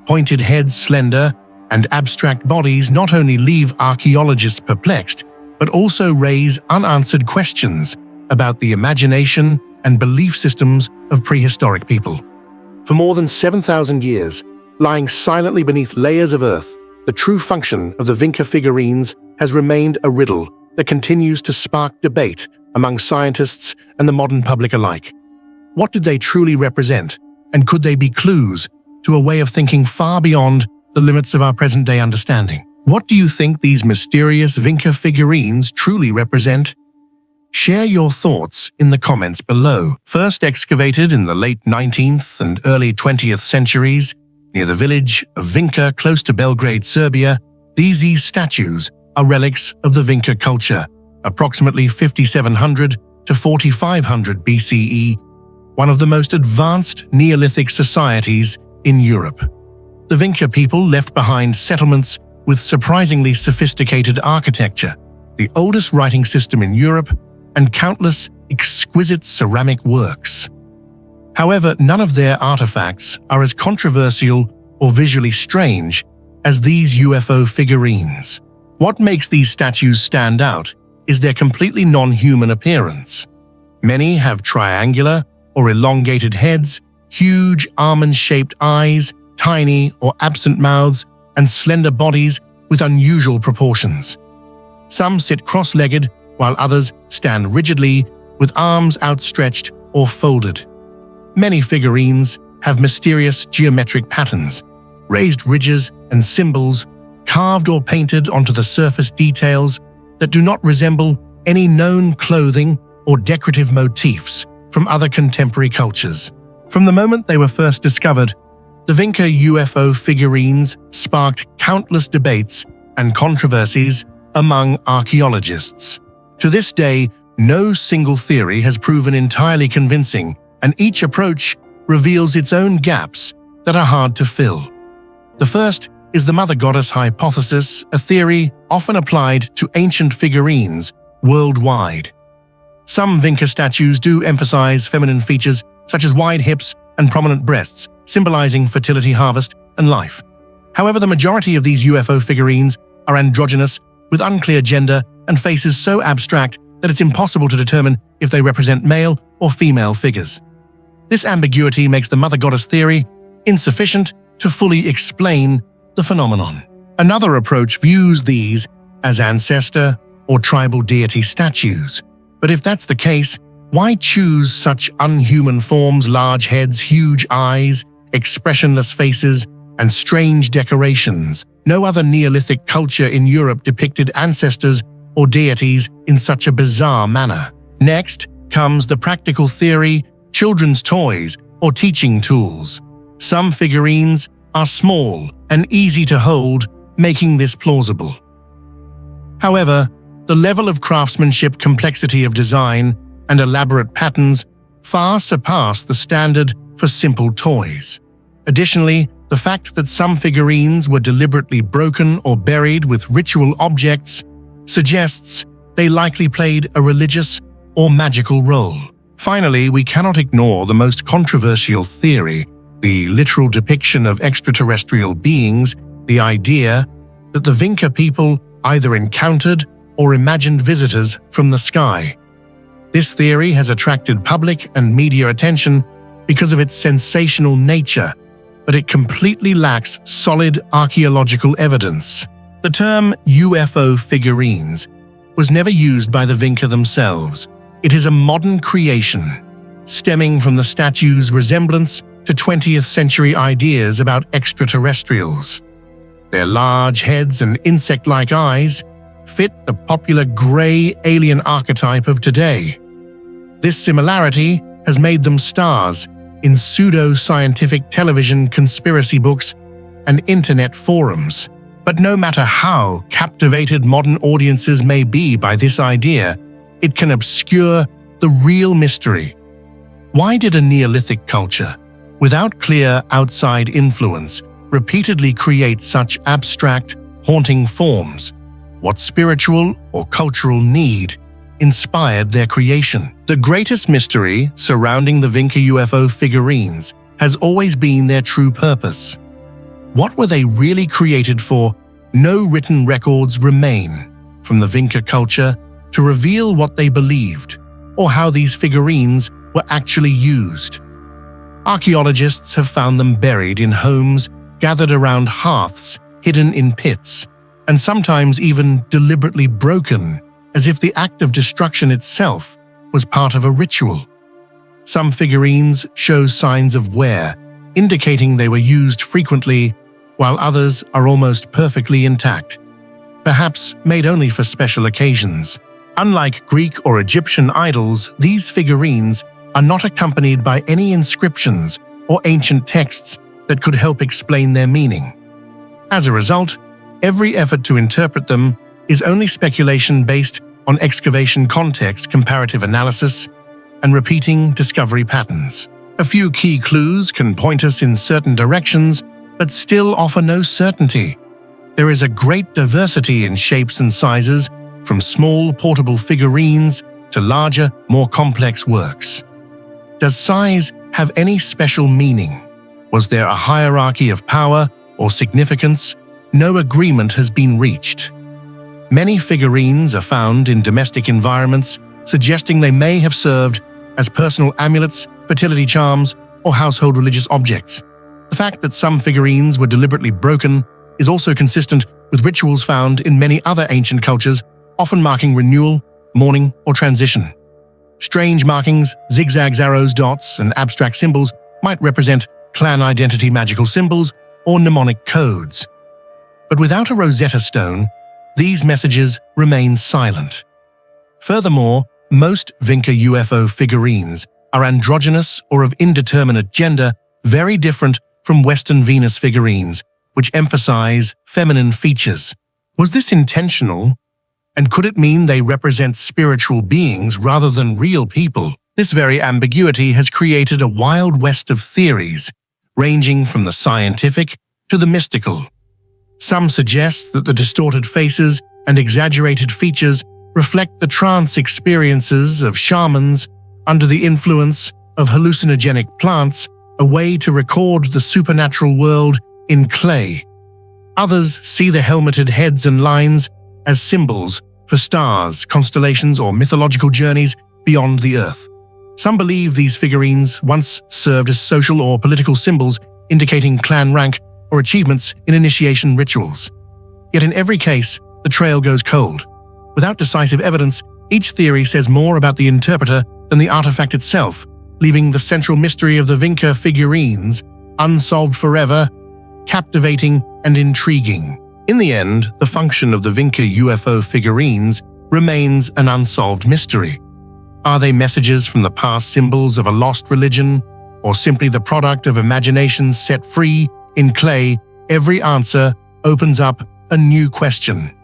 pointed heads, slender, and abstract bodies not only leave archaeologists perplexed, but also raise unanswered questions about the imagination and belief systems of prehistoric people. For more than 7,000 years, lying silently beneath layers of earth, the true function of the Vinca figurines has remained a riddle that continues to spark debate among scientists and the modern public alike. What did they truly represent, and could they be clues to a way of thinking far beyond the limits of our present-day understanding? What do you think these mysterious Vinca figurines truly represent? Share your thoughts in the comments below. First excavated in the late 19th and early 20th centuries, near the village of Vinca close to Belgrade, Serbia, these statues are relics of the Vinca culture, approximately 5700 to 4500 BCE, one of the most advanced Neolithic societies in Europe. The Vinca people left behind settlements with surprisingly sophisticated architecture, the oldest writing system in Europe, and countless exquisite ceramic works. However, none of their artifacts are as controversial or visually strange as these UFO figurines. What makes these statues stand out is their completely non-human appearance. Many have triangular or elongated heads, huge almond-shaped eyes, tiny or absent mouths, and slender bodies with unusual proportions. Some sit cross-legged, while others stand rigidly with arms outstretched or folded. Many figurines have mysterious geometric patterns, raised ridges and symbols carved or painted onto the surface details that do not resemble any known clothing or decorative motifs from other contemporary cultures. From the moment they were first discovered, the Vinca UFO figurines sparked countless debates and controversies among archaeologists. To this day, no single theory has proven entirely convincing, and each approach reveals its own gaps that are hard to fill. The first is the Mother Goddess hypothesis, a theory often applied to ancient figurines worldwide. Some Vinca statues do emphasize feminine features such as wide hips and prominent breasts, symbolizing fertility, harvest, and life. However, the majority of these UFO figurines are androgynous, with unclear gender and faces so abstract that it's impossible to determine if they represent male or female figures. This ambiguity makes the Mother Goddess theory insufficient to fully explain the phenomenon. Another approach views these as ancestor or tribal deity statues. But if that's the case, why choose such unhuman forms, large heads, huge eyes, expressionless faces, and strange decorations? No other Neolithic culture in Europe depicted ancestors or deities in such a bizarre manner. Next comes the practical theory, children's toys or teaching tools. Some figurines are small and easy to hold, making this plausible. However, the level of craftsmanship, complexity of design, and elaborate patterns far surpass the standard for simple toys. Additionally, the fact that some figurines were deliberately broken or buried with ritual objects suggests they likely played a religious or magical role. Finally, we cannot ignore the most controversial theory, the literal depiction of extraterrestrial beings, the idea that the Vinca people either encountered or imagined visitors from the sky. This theory has attracted public and media attention because of its sensational nature, but it completely lacks solid archaeological evidence. The term UFO figurines was never used by the Vinca themselves. It is a modern creation, stemming from the statue's resemblance to 20th century ideas about extraterrestrials. Their large heads and insect-like eyes fit the popular grey alien archetype of today. This similarity has made them stars in pseudo-scientific television, conspiracy books, and internet forums. But no matter how captivated modern audiences may be by this idea, it can obscure the real mystery. Why did a Neolithic culture, without clear outside influence, repeatedly create such abstract, haunting forms? What spiritual or cultural need inspired their creation? The greatest mystery surrounding the Vinca UFO figurines has always been their true purpose. What were they really created for? No written records remain from the Vinca culture to reveal what they believed or how these figurines were actually used. Archaeologists have found them buried in homes, gathered around hearths, hidden in pits, and sometimes even deliberately broken, as if the act of destruction itself was part of a ritual. Some figurines show signs of wear, indicating they were used frequently, while others are almost perfectly intact, perhaps made only for special occasions. Unlike Greek or Egyptian idols, these figurines are not accompanied by any inscriptions or ancient texts that could help explain their meaning. As a result, every effort to interpret them is only speculation based on excavation context, comparative analysis, and repeating discovery patterns. A few key clues can point us in certain directions, but still offer no certainty. There is a great diversity in shapes and sizes, from small portable figurines to larger, more complex works. Does size have any special meaning? Was there a hierarchy of power or significance? No agreement has been reached. Many figurines are found in domestic environments, suggesting they may have served as personal amulets, fertility charms, or household religious objects. The fact that some figurines were deliberately broken is also consistent with rituals found in many other ancient cultures, often marking renewal, mourning, or transition. Strange markings, zigzags, arrows, dots, and abstract symbols might represent clan identity magical symbols or mnemonic codes. But without a Rosetta Stone, these messages remain silent. Furthermore, most Vinca UFO figurines are androgynous or of indeterminate gender, very different from Western Venus figurines, which emphasize feminine features. Was this intentional? And could it mean they represent spiritual beings rather than real people? This very ambiguity has created a wild west of theories, ranging from the scientific to the mystical. Some suggest that the distorted faces and exaggerated features reflect the trance experiences of shamans under the influence of hallucinogenic plants, a way to record the supernatural world in clay. Others see the helmeted heads and lines as symbols for stars, constellations, or mythological journeys beyond the earth. Some believe these figurines once served as social or political symbols, indicating clan rank or achievements in initiation rituals. Yet in every case, the trail goes cold. Without decisive evidence, each theory says more about the interpreter than the artifact itself, leaving the central mystery of the Vinca figurines unsolved forever, captivating and intriguing. In the end, the function of the Vinca UFO figurines remains an unsolved mystery. Are they messages from the past, symbols of a lost religion, or simply the product of imaginations set free in clay? Every answer opens up a new question.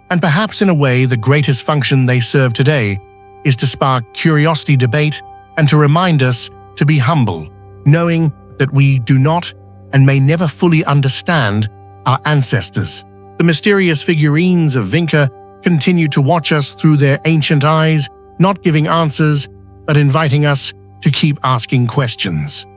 And perhaps in a way, the greatest function they serve today is to spark curiosity, debate, and to remind us to be humble, knowing that we do not and may never fully understand our ancestors. The mysterious figurines of Vinca continue to watch us through their ancient eyes, not giving answers, but inviting us to keep asking questions.